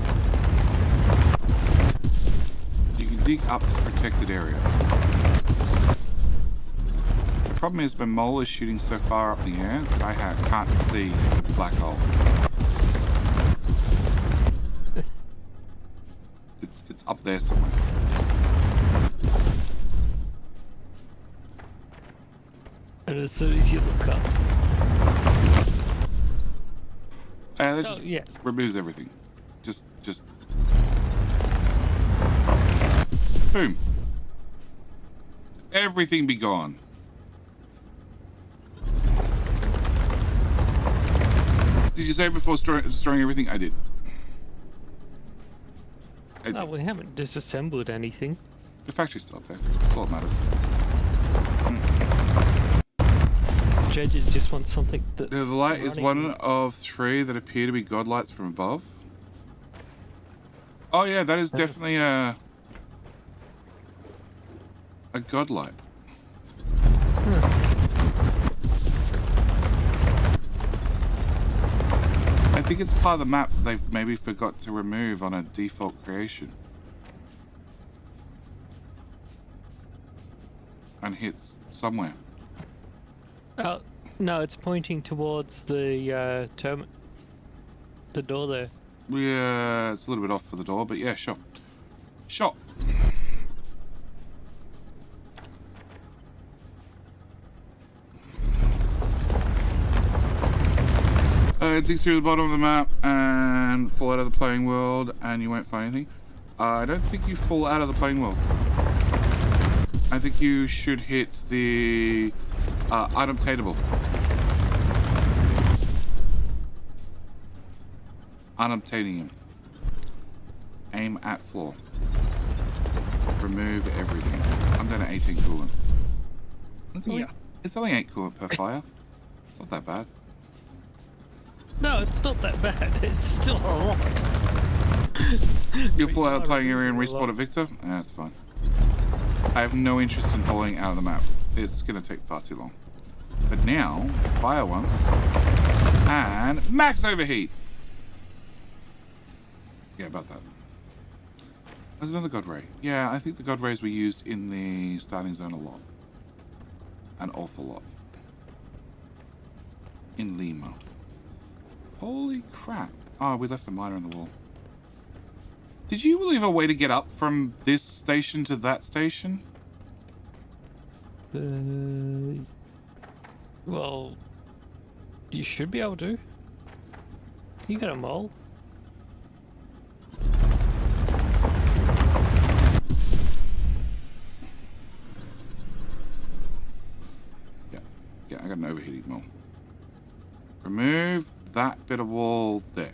You can dig up to protected area. The problem is my mole is shooting so far up the air that I can't see the black hole. It's up there somewhere. And as soon as you look up... That Oh, just yes. removes everything. Just... Boom. Everything be gone. Did you say before destroying everything? I did. No, we haven't disassembled anything. The factory's still up there. That's all that matters. JJ just wants something that's The light is running. one of 3 that appear to be godlights from above. Oh yeah, that is definitely a godlight. I think it's part of the map that they've maybe forgot to remove on a default creation. And hits somewhere. Oh, no, it's pointing towards the the door there. Yeah, it's a little bit off for the door, but yeah, sure. Sure. Dig through the bottom of the map and fall out of the playing world and you won't find anything. I don't think you fall out of the playing world. I think you should hit the unobtainable. Unobtaining him. Aim at floor. Remove everything. I'm down to 18 coolant. It's only 8 coolant per fire. It's not that bad. No, it's not that bad. It's still a lot. You'll fall out of the playing area and respawn a victor? Yeah, that's fine. I have no interest in falling out of the map. It's going to take far too long. But now, fire once. And max overheat! Yeah, about that. There's another God Ray. Yeah, I think the God Rays were used in the starting zone a lot. An awful lot. In Lima. Holy crap. Oh, we left a miner on the wall. Did you leave a way to get up from this station to that station? Well, you should be able to. You got a mole. Yeah, I got an overheating mole. Remove that bit of wall there.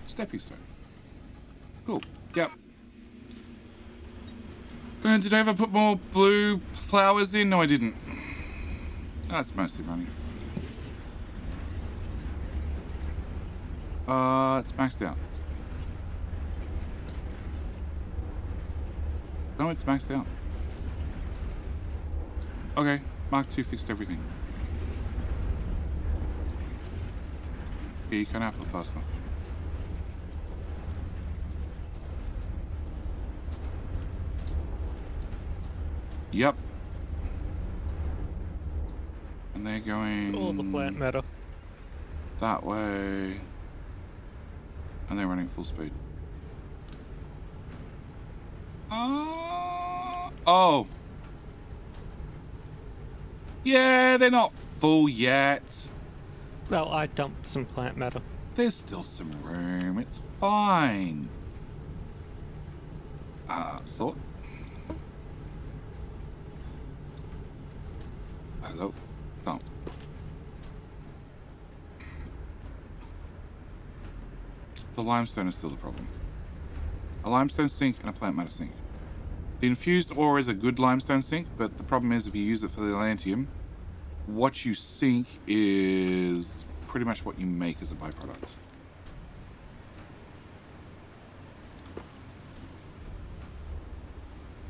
Stepping stone. Cool. Yep. And did I ever put more blue flowers in? No, I didn't. That's mostly running. It's maxed out. No, it's maxed out. Okay, Mark II fixed everything. Yeah, you can't have it fast enough. Yep. And they're going... All the plant matter. That way. And they're running full speed. Oh. Yeah, they're not full yet. Well, I dumped some plant matter. There's still some room. It's fine. Sort. Hello. Oh. The limestone is still the problem. A limestone sink and a plant matter sink. The infused ore is a good limestone sink, but the problem is if you use it for the Atlantium, what you sink is pretty much what you make as a byproduct.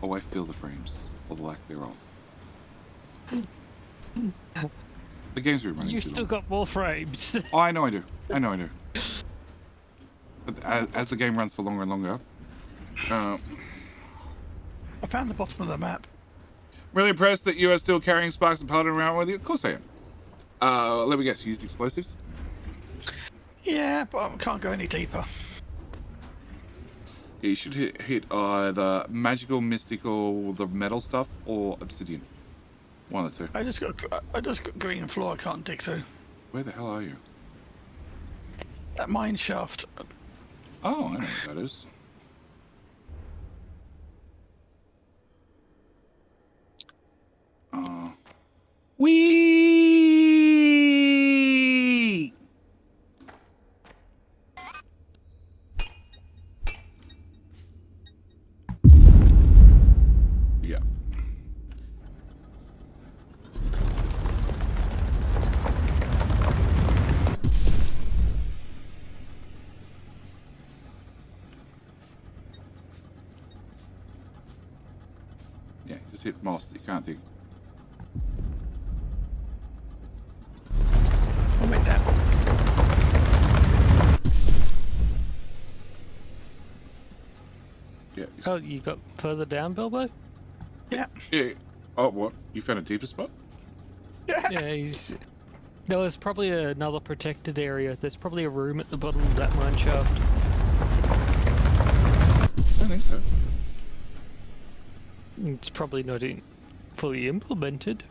Oh, I feel the frames, or the lack thereof. The game's been running You've too still long. got more frames. Oh, I know I do. I know I do. But as the game runs for longer and longer, I found the bottom of the map. really impressed that you are still carrying Sparks and Paladin around with you. Of course I am. Let me guess, you used explosives? Yeah, but I can't go any deeper. Yeah, you should hit either magical, mystical, the metal stuff, or obsidian. One of the two. I just got green floor I can't dig through. Where the hell are you? That mine shaft. Oh, I know what that is. Whee! Yeah. Yeah, just hit moss. You can't dig. I'll make that. Yeah. Oh, you got further down, Bilbo? Yeah. Yeah. Oh, what? You found a deeper spot? Yeah, he's... There was probably another protected area. There's probably a room at the bottom of that mine shaft. I think so. It's probably not fully implemented,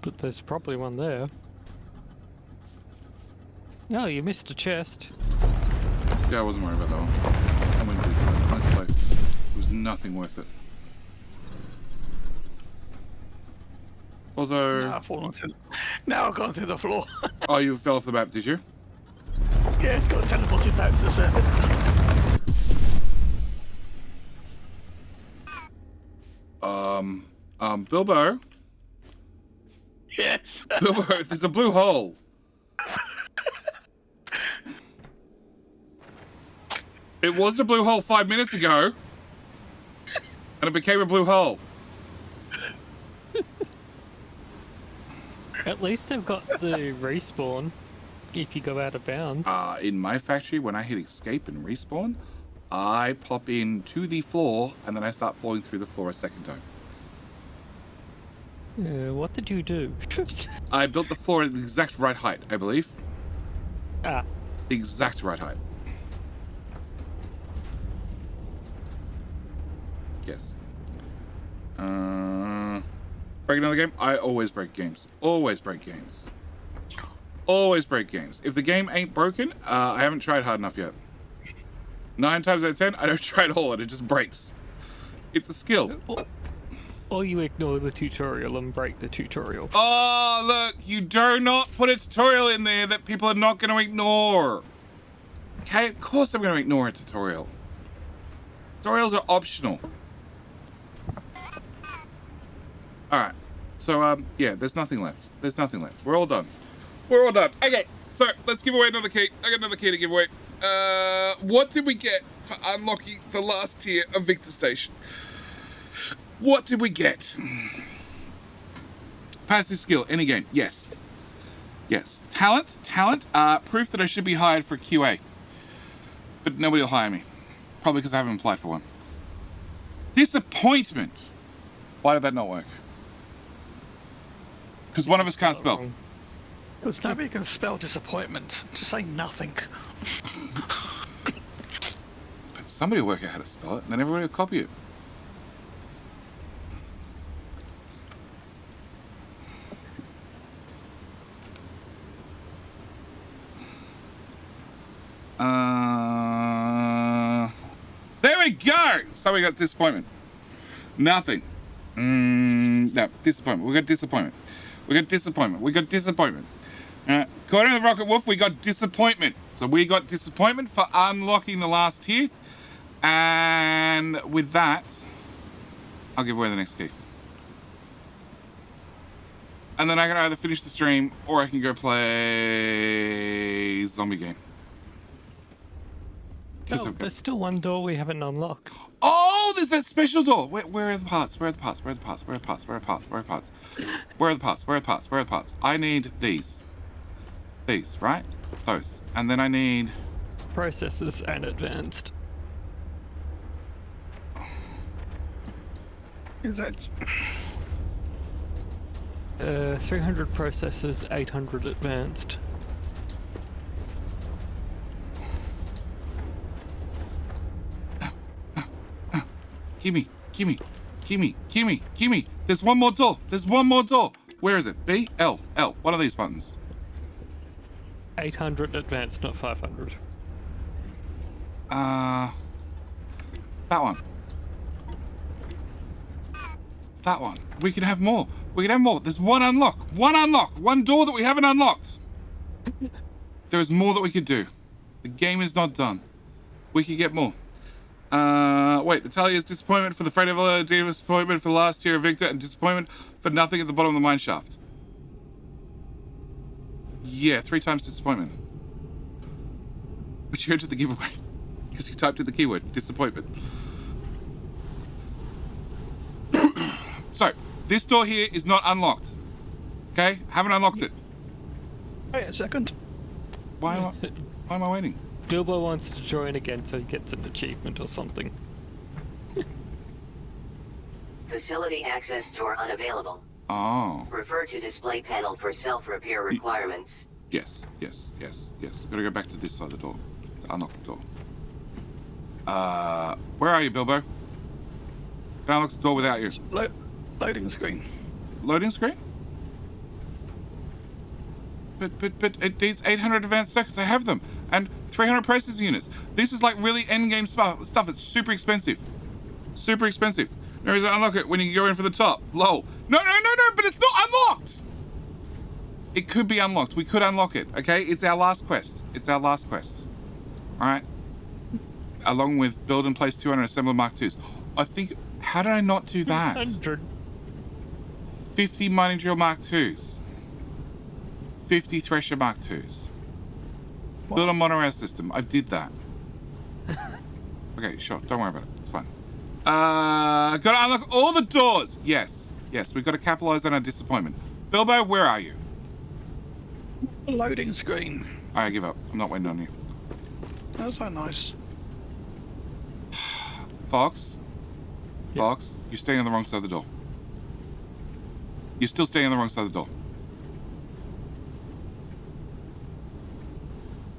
but there's probably one there. No, you missed a chest. Yeah, I wasn't worried about that one. I went to nice play. It was nothing worth it. Although... Now I've fallen through. Now I've gone through the floor. Oh, you fell off the map, did you? Yeah, got teleported back to the surface. Bilbo? Yes. Bilbo, there's a blue hole. It wasn't a blue hole 5 minutes ago. And it became a blue hole. At least they've got the respawn if you go out of bounds. In my factory, when I hit escape and respawn, I pop into the floor and then I start falling through the floor a second time. What did you do? I built the floor at the exact right height, I believe. Ah. The exact right height. Yes. Break another game? I always break games. Always break games. Always break games. If the game ain't broken, I haven't tried hard enough yet. 9 times out of 10, I don't try at all and it just breaks. It's a skill. Or you ignore the tutorial and break the tutorial. Oh, look, you dare not put a tutorial in there that people are not going to ignore. Okay, of course I'm going to ignore a tutorial. Tutorials are optional. Alright. So, yeah, there's nothing left. There's nothing left. We're all done. We're all done. Okay, so let's give away another key. I got another key to give away. What did we get for unlocking the last tier of Victor Station? What did we get? Passive skill, any game. Yes. Yes. Talent. Proof that I should be hired for QA. But nobody will hire me. Probably because I haven't applied for one. Disappointment. Why did that not work? Because one of us can't spell. Because nobody can spell disappointment. Just say nothing. But somebody will work out how to spell it, and then everybody will copy it. There we go! Somebody got disappointment. Nothing. No, disappointment. We got disappointment. According to the Rocket Wolf, we got disappointment. So we got disappointment for unlocking the last tier. And with that, I'll give away the next key. And then I can either finish the stream or I can go play zombie game. No, there's still one door we haven't unlocked. Oh, there's that special door. Where are the parts? I need these. These, right? Those. And then I need... Processors and advanced. Is that... 300 processors, 800 advanced. Gimme. There's one more door. Where is it? B? L. What are these buttons? 800 advanced, not 500. That one. We can have more. There's one unlock. One door that we haven't unlocked. There is more that we could do. The game is not done. We could get more. Wait, the tally is disappointment for the freight elevator, disappointment for the last tier of Victor, and disappointment for nothing at the bottom of the mine shaft. Yeah, 3 times disappointment. Which you entered the giveaway. Because you typed in the keyword, disappointment. So, this door here is not unlocked. Okay? Haven't unlocked it. Wait a second. Why am I waiting? Bilbo wants to join again so he gets an achievement or something. Facility access door unavailable. Oh. Refer to display panel for self-repair requirements. Yes. Gotta go back to this side of the door. To unlock the door. Where are you, Bilbo? Can I unlock the door without you? Loading screen. Loading screen? But it needs 800 advanced circuits. I have them. And 300 processing units. This is like really endgame stuff. It's super expensive. No reason to unlock it when you can go in for the top. Lol. No, but it's not unlocked! It could be unlocked. We could unlock it, okay? It's our last quest. Alright? Along with build and place 200 assembler Mark IIs. I think... How did I not do that? 100. 50 mining drill Mark IIs. 50 thresher Mark IIs. What? Build a monorail system. I did that. Okay, sure. Don't worry about it. It's fine. Gotta unlock all the doors. Yes. We've got to capitalize on our disappointment. Bilbo, where are you? Loading screen. I give up. I'm not waiting on you. That's so nice. Fox? Yep. Fox, you're staying on the wrong side of the door. You're still staying on the wrong side of the door.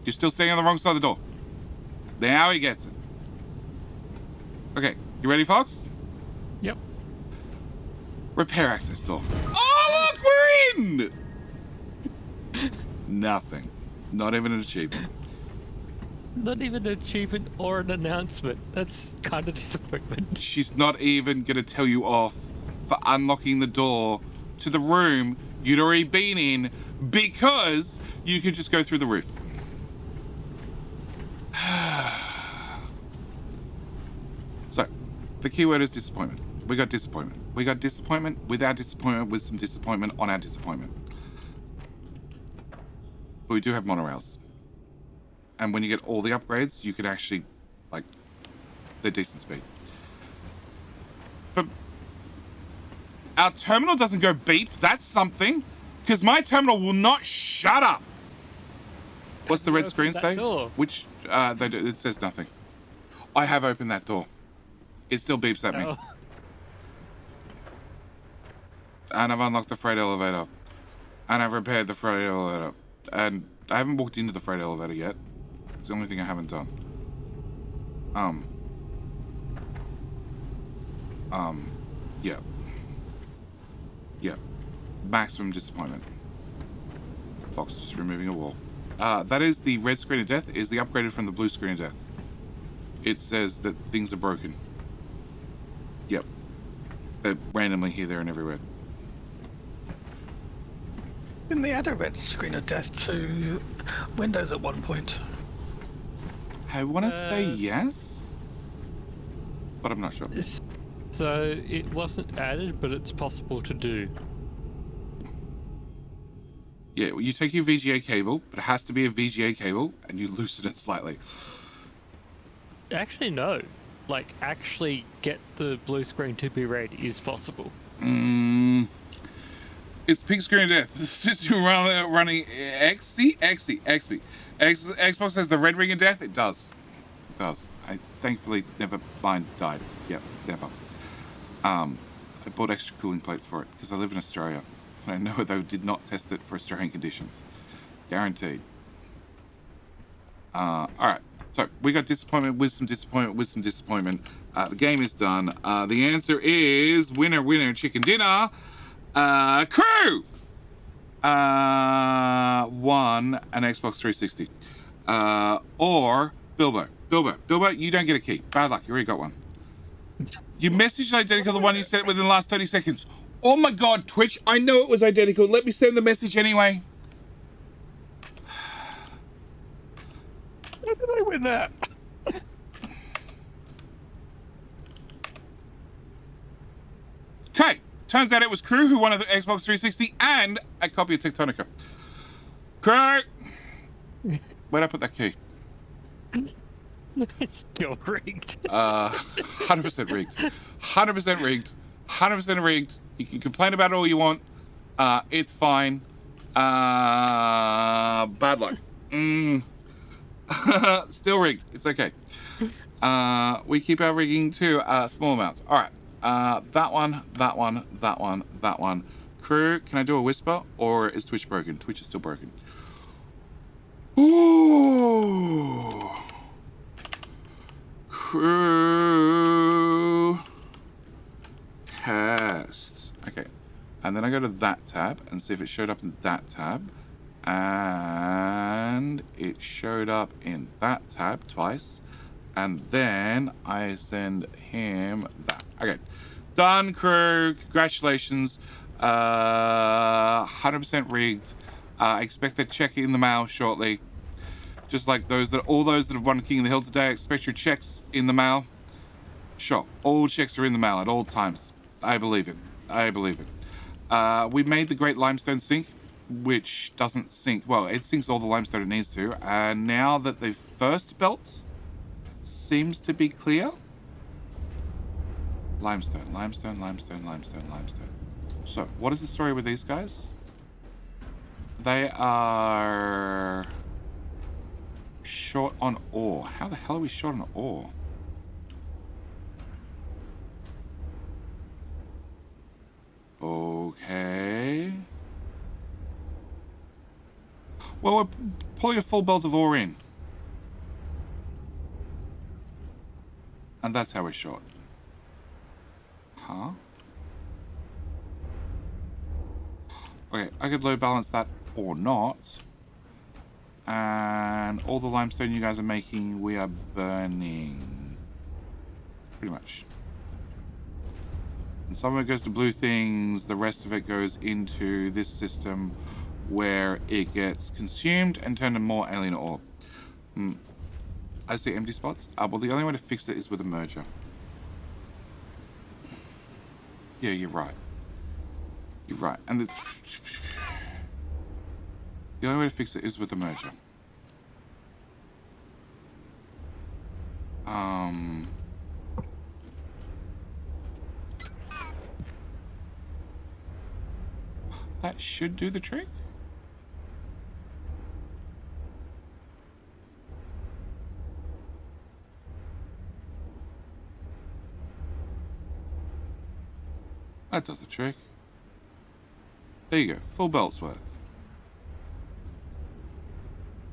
You're still staying on the wrong side of the door. Now he gets it. Okay, you ready, Fox? Yep. Repair access door. Oh, look, we're in! Nothing. Not even an achievement. Not even an achievement or an announcement. That's kind of disappointment. She's not even going to tell you off for unlocking the door to the room you'd already been in because you could just go through the roof. So The keyword is disappointment. We got disappointment. We got disappointment with our disappointment with some disappointment on our disappointment. But we do have monorails. And when you get all the upgrades, you could actually, like, they're decent speed. But our terminal doesn't go beep. That's something. Because my terminal will not shut up. What's the red screen say? Door. Which, it says nothing. I have opened that door. It still beeps at me. Oh. And I've unlocked the freight elevator. And I've repaired the freight elevator. And I haven't walked into the freight elevator yet. It's the only thing I haven't done. Yeah. Yeah. Maximum disappointment. Fox just removing a wall. That is the red screen of death, is the upgraded from the blue screen of death. It says that things are broken. Yep. They're randomly here, there, and everywhere. Didn't they add a red screen of death to Windows at one point? I want to say yes, but I'm not sure. So it wasn't added, but it's possible to do. Yeah, well, you take your VGA cable, but it has to be a VGA cable, and you loosen it slightly. Actually, no. Like, actually get the blue screen to be red is possible. It's pink screen of death. The system running XC? Xbox has the red ring of death? It does. It does. I thankfully never mine died. Yep, never. I bought extra cooling plates for it, because I live in Australia. And I know they did not test it for Australian conditions. Guaranteed. Alright. So, we got disappointment with some disappointment with some disappointment. The game is done. The answer is winner, winner, chicken dinner. Crew! Won an Xbox 360. Or Bilbo. Bilbo, you don't get a key. Bad luck, you already got one. You messaged identical to the one you sent within the last 30 seconds. Oh my god, Twitch, I know it was identical. Let me send the message anyway. How did I win that? Okay, turns out it was Crew who won the Xbox 360 and a copy of Techtonica. Crew! Where'd I put that key? You're rigged. 100% rigged. 100% rigged. 100% rigged. You can complain about it all you want. It's fine. Bad luck. Still rigged. It's okay. We keep our rigging to small amounts. All right. That one. Crew, can I do a whisper? Or is Twitch broken? Twitch is still broken. Ooh. Crew. Test. Okay. And then I go to that tab and see if it showed up in that tab. And it showed up in that tab twice. And then I send him that. Okay. Done, Crew. Congratulations. 100% rigged. Expect that check in the mail shortly. Just like all those that have won King of the Hill today, expect your checks in the mail. Sure. All checks are in the mail at all times. I believe it. We made the Great Limestone Sink, which doesn't sink. Well, it sinks all the limestone it needs to. And now that the first belt seems to be clear. Limestone. So, what is the story with these guys? They are short on ore. How the hell are we short on ore? Okay. Well, we're pulling a full belt of ore in. And that's how we're short. Huh? Okay, I could low balance that or not. And all the limestone you guys are making, we are burning. Pretty much. And some of it goes to blue things, the rest of it goes into this system where it gets consumed and turned to more alien ore. I see empty spots. Well, the only way to fix it is with a merger. Yeah, you're right. You're right. And the only way to fix it is with a merger. That should do the trick. That does the trick. There you go, full belt's worth.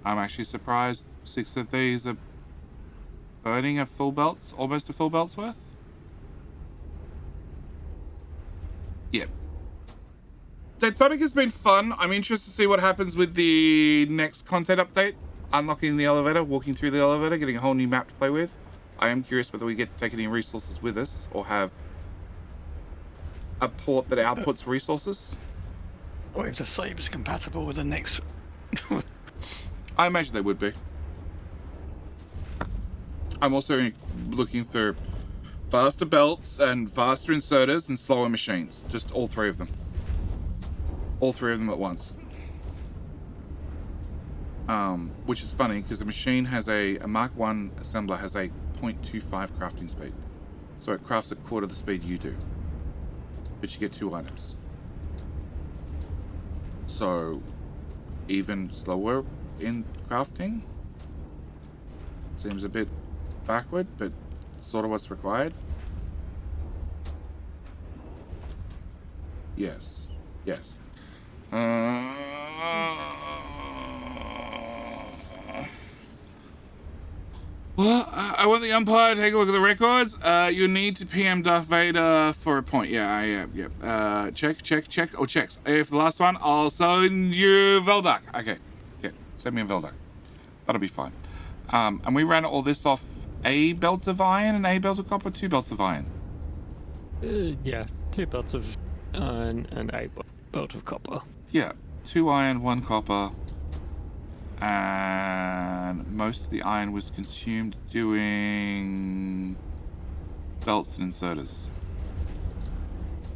I'm actually surprised 6 of these are burning a full belt's, almost a full belt's worth. Yep. Techtonica has been fun. I'm interested to see what happens with the next content update. Unlocking the elevator, walking through the elevator, getting a whole new map to play with. I am curious whether we get to take any resources with us or have a port that outputs resources. Or if the save is compatible with the next. I imagine they would be. I'm also looking for faster belts and faster inserters and slower machines. Just all 3 of them. All 3 of them at once. Which is funny because the machine has a Mark 1 assembler has a 0.25 crafting speed. So it crafts a quarter the speed you do. But you get 2 items. So even slower in crafting. Seems a bit backward, but sort of what's required. Yes. Yes. Well, I want the umpire to take a look at the records. You need to PM Darth Vader for a point. Yeah. Check. Or checks. If the last one, I'll send you Veldak. Okay. Send me a Veldak. That'll be fine. And we ran all this off a belt of iron and a belt of copper, 2 belts of iron. Yeah, 2 belts of iron and a belt of copper. Yeah, 2 iron, 1 copper. And most of the iron was consumed doing belts and inserters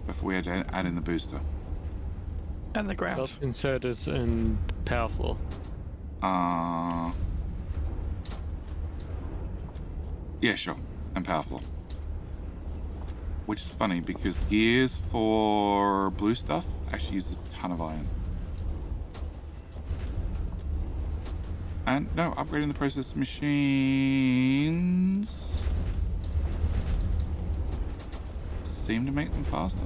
before we had to add in the booster. And the ground. Belt inserters and power floor. Yeah, sure. And power floor. Which is funny because gears for blue stuff actually use a ton of iron. And no, upgrading the process machines seem to make them faster.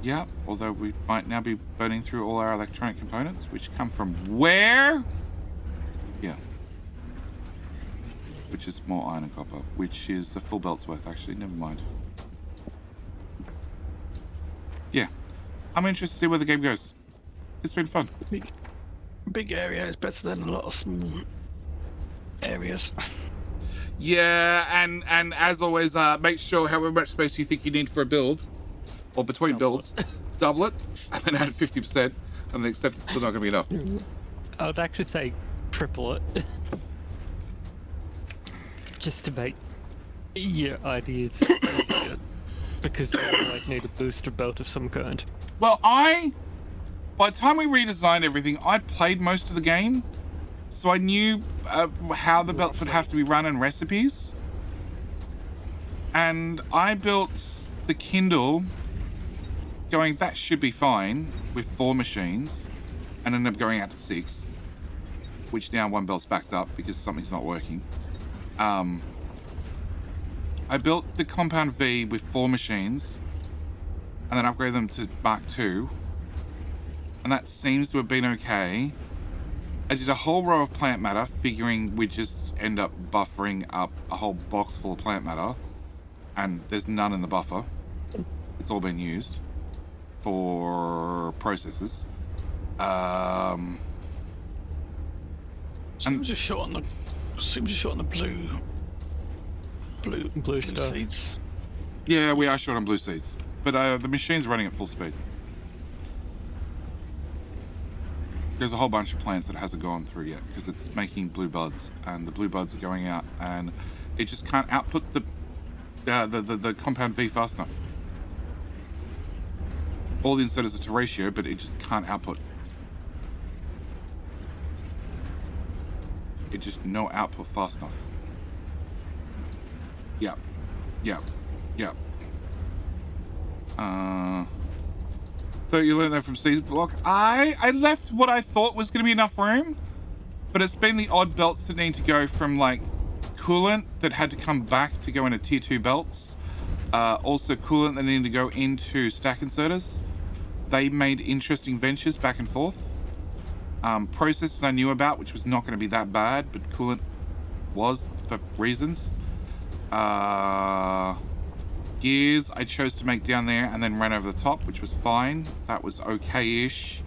Yeah, although we might now be burning through all our electronic components, which come from where? Yeah. Which is more iron and copper, which is a full belt's worth, actually. Never mind. Yeah. I'm interested to see where the game goes. It's been fun. Big area is better than a lot of small areas. Yeah, and as always, make sure however much space you think you need for a build, or between builds, double it, and then add 50%, and then accept it's still not going to be enough. I would actually say triple it. Just to make your ideas easier. Because you always need a booster belt of some kind. Well, by the time we redesigned everything, I'd played most of the game, so I knew how the belts would have to be run and recipes. And I built the Kindle going, that should be fine, with 4 machines, and ended up going out to 6, which now 1 belt's backed up because something's not working. I built the Compound V with 4 machines, and then upgraded them to Mark II, and that seems to have been okay. I did a whole row of plant matter, figuring we'd just end up buffering up a whole box full of plant matter, and there's none in the buffer. It's all been used for processes. Seems you're short on the blue stuff. seeds. Yeah, we are short on blue seeds, but the machine's running at full speed. There's a whole bunch of plants that hasn't gone through yet because it's making blue buds, and the blue buds are going out, and it just can't output the the compound V fast enough. All the inserters are to ratio, but it just can't output. It just no output fast enough. Yep. So you learned that from C's block. I left what I thought was going to be enough room, but it's been the odd belts that need to go from like coolant that had to come back to go into tier 2 belts. Also coolant that needed to go into stack inserters. They made interesting ventures back and forth. Processes I knew about, which was not going to be that bad, but coolant was for reasons. Gears I chose to make down there and then ran over the top, which was fine. That was okay-ish.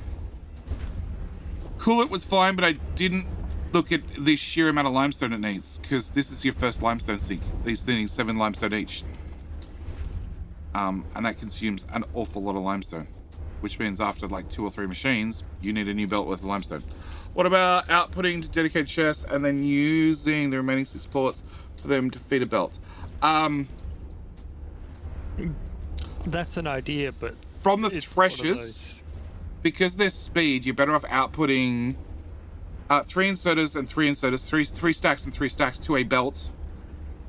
Coolant was fine, but I didn't look at the sheer amount of limestone it needs, because this is your first limestone sink. These things need 7 limestone each. And that consumes an awful lot of limestone, which means after like 2 or 3 machines, you need a new belt worth of limestone. What about outputting to dedicated chests and then using the remaining 6 ports for them to feed a belt? That's an idea, but from the threshers, because there's speed, you're better off outputting 3 inserters and 3 inserters, 3 stacks and 3 stacks to a belt.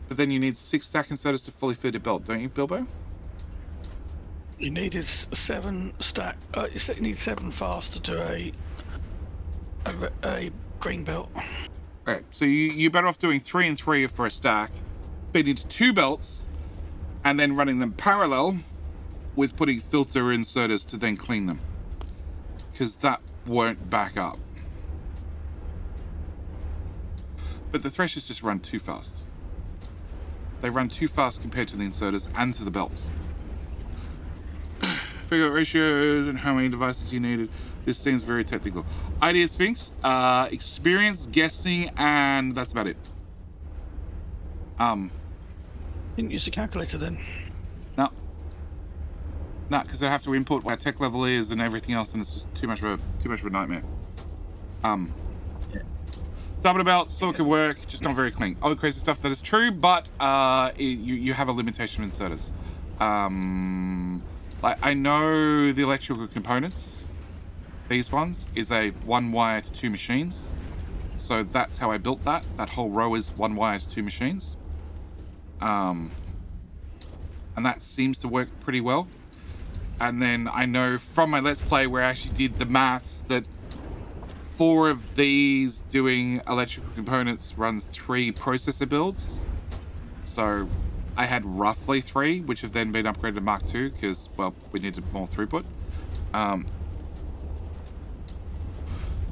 But then you need 6 stack inserters to fully feed a belt, don't you, Bilbo? You needed 7 stack. You need 7 fast to do a green belt. Okay, so you're better off doing 3 and 3 for a stack, feeding to 2 belts, and then running them parallel with putting filter inserters to then clean them, because that won't back up. But the threshers just run too fast. They run too fast compared to the inserters and to the belts. Figure out ratios and how many devices you needed. This seems very technical. Idea Sphinx, experience, guessing, and that's about it. Didn't use the calculator then. No, because I have to input what our tech level is and everything else, and it's just too much of a nightmare. Double belt still could work, just not very clean. All the crazy stuff that is true, but you have a limitation of inserters. Like I know the electrical components. These ones is a 1 wire to 2 machines, so that's how I built that. That whole row is 1 wire to 2 machines. And that seems to work pretty well. And then I know from my Let's Play where I actually did the maths that 4 of these doing electrical components runs 3 processor builds. So I had roughly 3, which have then been upgraded to Mark II because, well, we needed more throughput.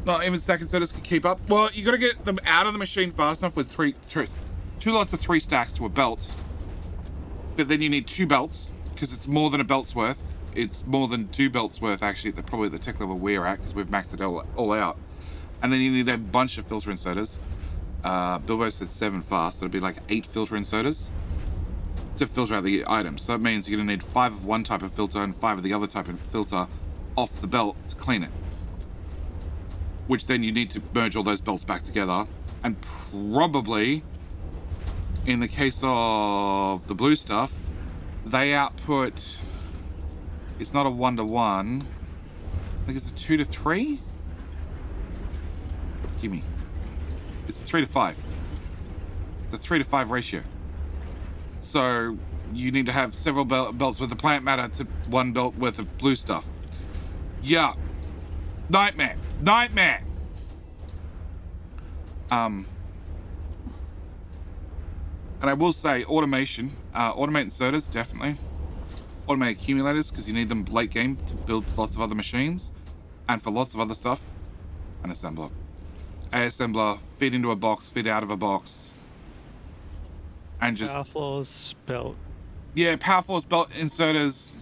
Not even stack inserters can keep up. Well, you got to get them out of the machine fast enough with 2 lots of 3 stacks to a belt. But then you need 2 belts because it's more than a belt's worth. It's more than 2 belts worth actually. At probably the tech level we're at because we've maxed it all out. And then you need a bunch of filter inserters. Bilbo said 7 fast, so it'd be like 8 filter inserters to filter out the items. So that means you're going to need 5 of one type of filter and 5 of the other type of filter off the belt to clean it. Which then you need to merge all those belts back together. And probably, in the case of the blue stuff, they output, it's not a 1-to-1, I think it's a 2-to-3? Gimme. It's a 3-to-5. The 3-to-5 ratio. So you need to have several belts with the plant matter to 1 belt worth of blue stuff. Yeah. Nightmare. Nightmare. And I will say automation, automate inserters, definitely. Automate accumulators, because you need them late game to build lots of other machines. And for lots of other stuff, an assembler. assembler, feed into a box, feed out of a box. And just... Power floors, belt. Yeah, power floors, belt, inserters.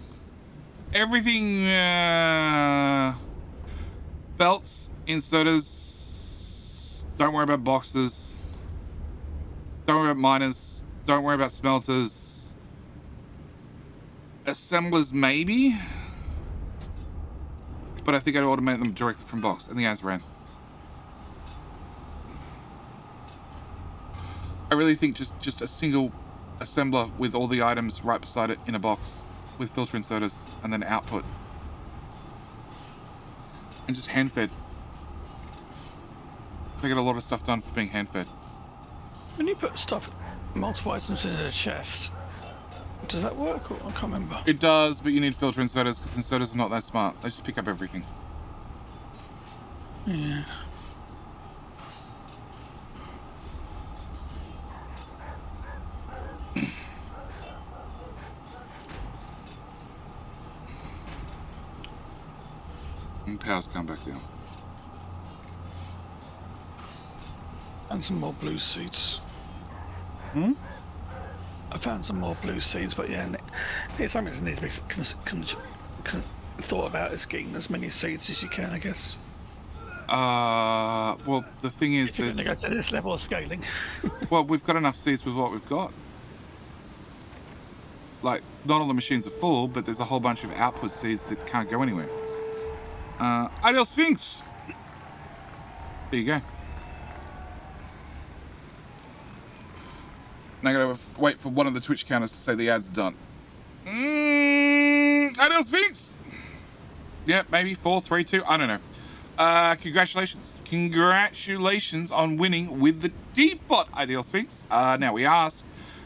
Everything... belts, inserters. Don't worry about boxes. Don't worry about miners. Don't worry about smelters. Assemblers, maybe? But I think I'd automate them directly from box. And the answer ran. I really think just a single assembler with all the items right beside it in a box with filter inserters and then output. And just hand-fed. I get a lot of stuff done for being hand-fed. When you put stuff, multiple items in a chest, does that work? Or I can't remember. It does, but you need filter inserters because inserters are not that smart. They just pick up everything. Yeah. And power's come back down. And some more blue seeds. Hmm? I found some more blue seeds, but yeah, it's something that needs to be thought about, is getting as many seeds as you can, I guess. Well, the thing is, If you're going to go to this level of scaling. well, we've got enough seeds with what we've got. Like, not all the machines are full, but there's a whole bunch of output seeds that can't go anywhere. Ideal Sphinx! There you go. Now I gotta wait for one of the Twitch counters to say the ad's done. Ideal Sphinx! Yeah, maybe 4, 3, 2, I don't know. Congratulations. Congratulations on winning with the teapot, Ideal Sphinx. Now we ask,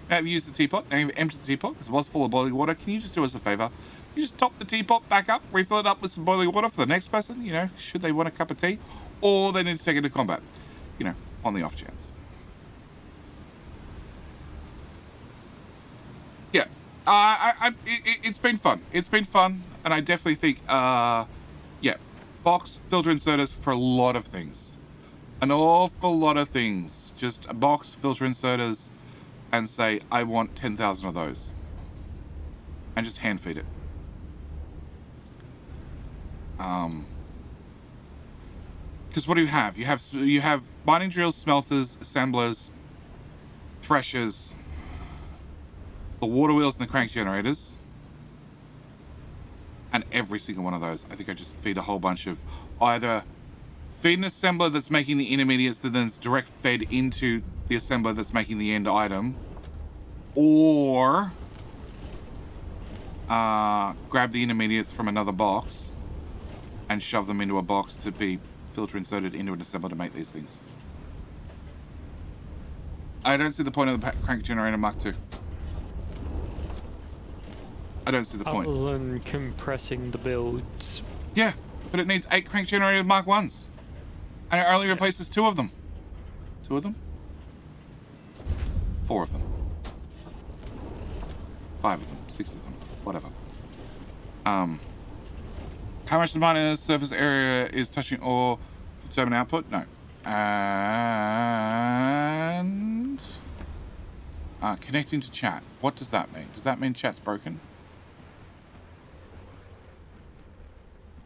now you've used the teapot, now you've emptied the teapot, because it was full of boiling water. Can you just do us a favor? You just top the teapot back up, refill it up with some boiling water for the next person, you know, should they want a cup of tea, or they need to take it to combat, you know, on the off chance. Yeah, it's been fun. It's been fun, and I definitely think, yeah, box filter inserters for a lot of things. An awful lot of things. Just a box filter inserters and say, I want 10,000 of those. And just hand feed it. Because what do you have? You have mining drills, smelters, assemblers, threshers, the water wheels and the crank generators. And every single one of those, I think I just feed a whole bunch of either feed an assembler that's making the intermediates that then is direct fed into the assembler that's making the end item, or grab the intermediates from another box and shove them into a box to be filter inserted into an assembler to make these things. I don't see the point of the crank generator Mark II. I don't see the point. Other than compressing the builds. Yeah, but it needs 8 crank generator Mark 1s. And it only replaces 2 of them. 2 of them? 4 of them. 5 of them. 6 of them. Whatever. How much the miner's surface area is touching ore to determine output? No. And... connecting to chat. What does that mean? Does that mean chat's broken?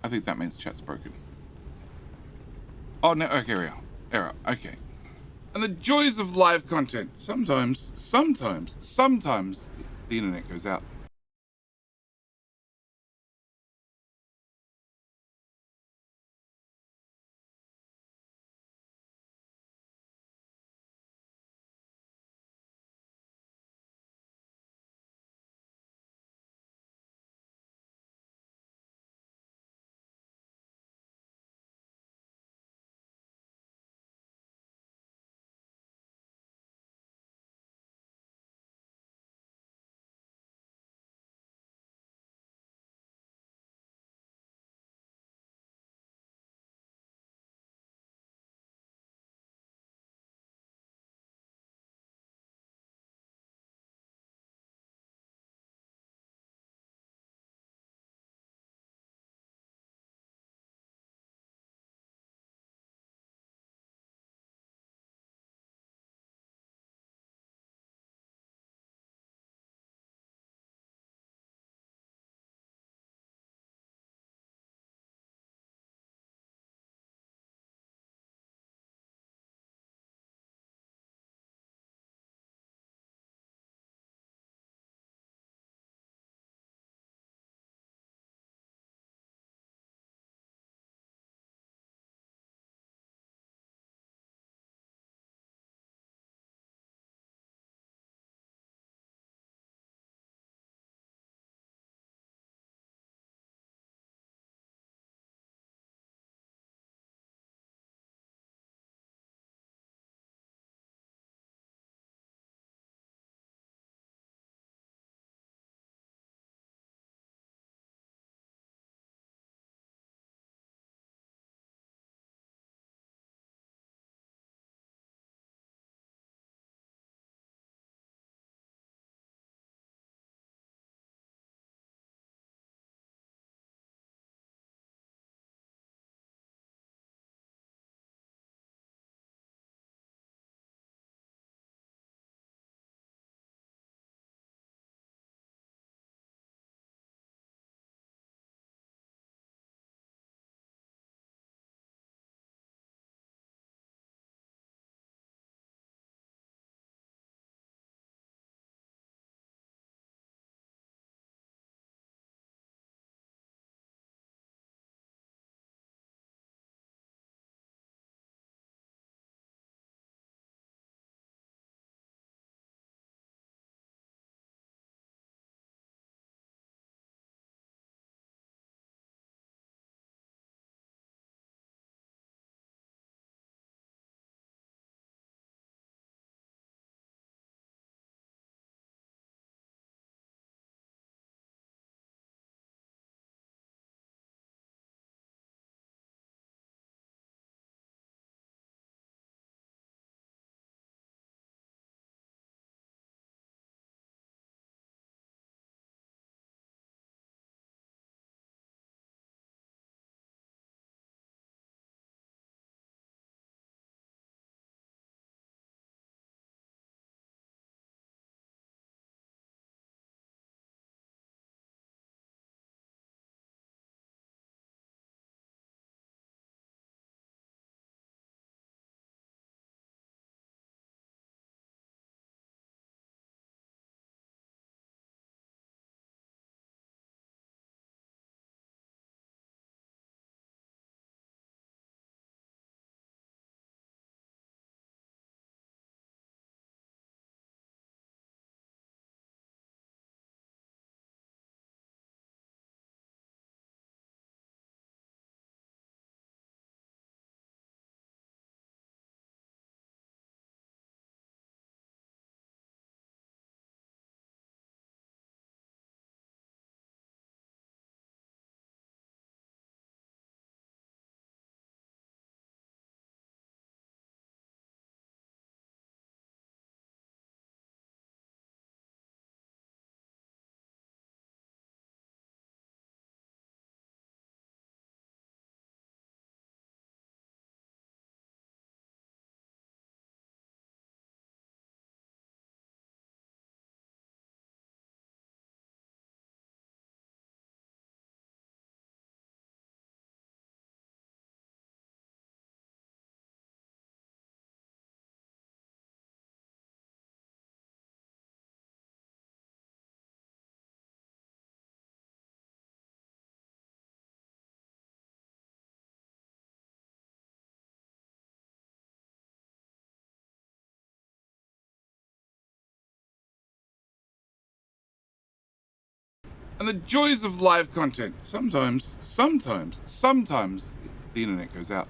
I think that means chat's broken. Oh, no, okay, error, okay. And the joys of live content. Sometimes the internet goes out. And the joys of live content. Sometimes the internet goes out.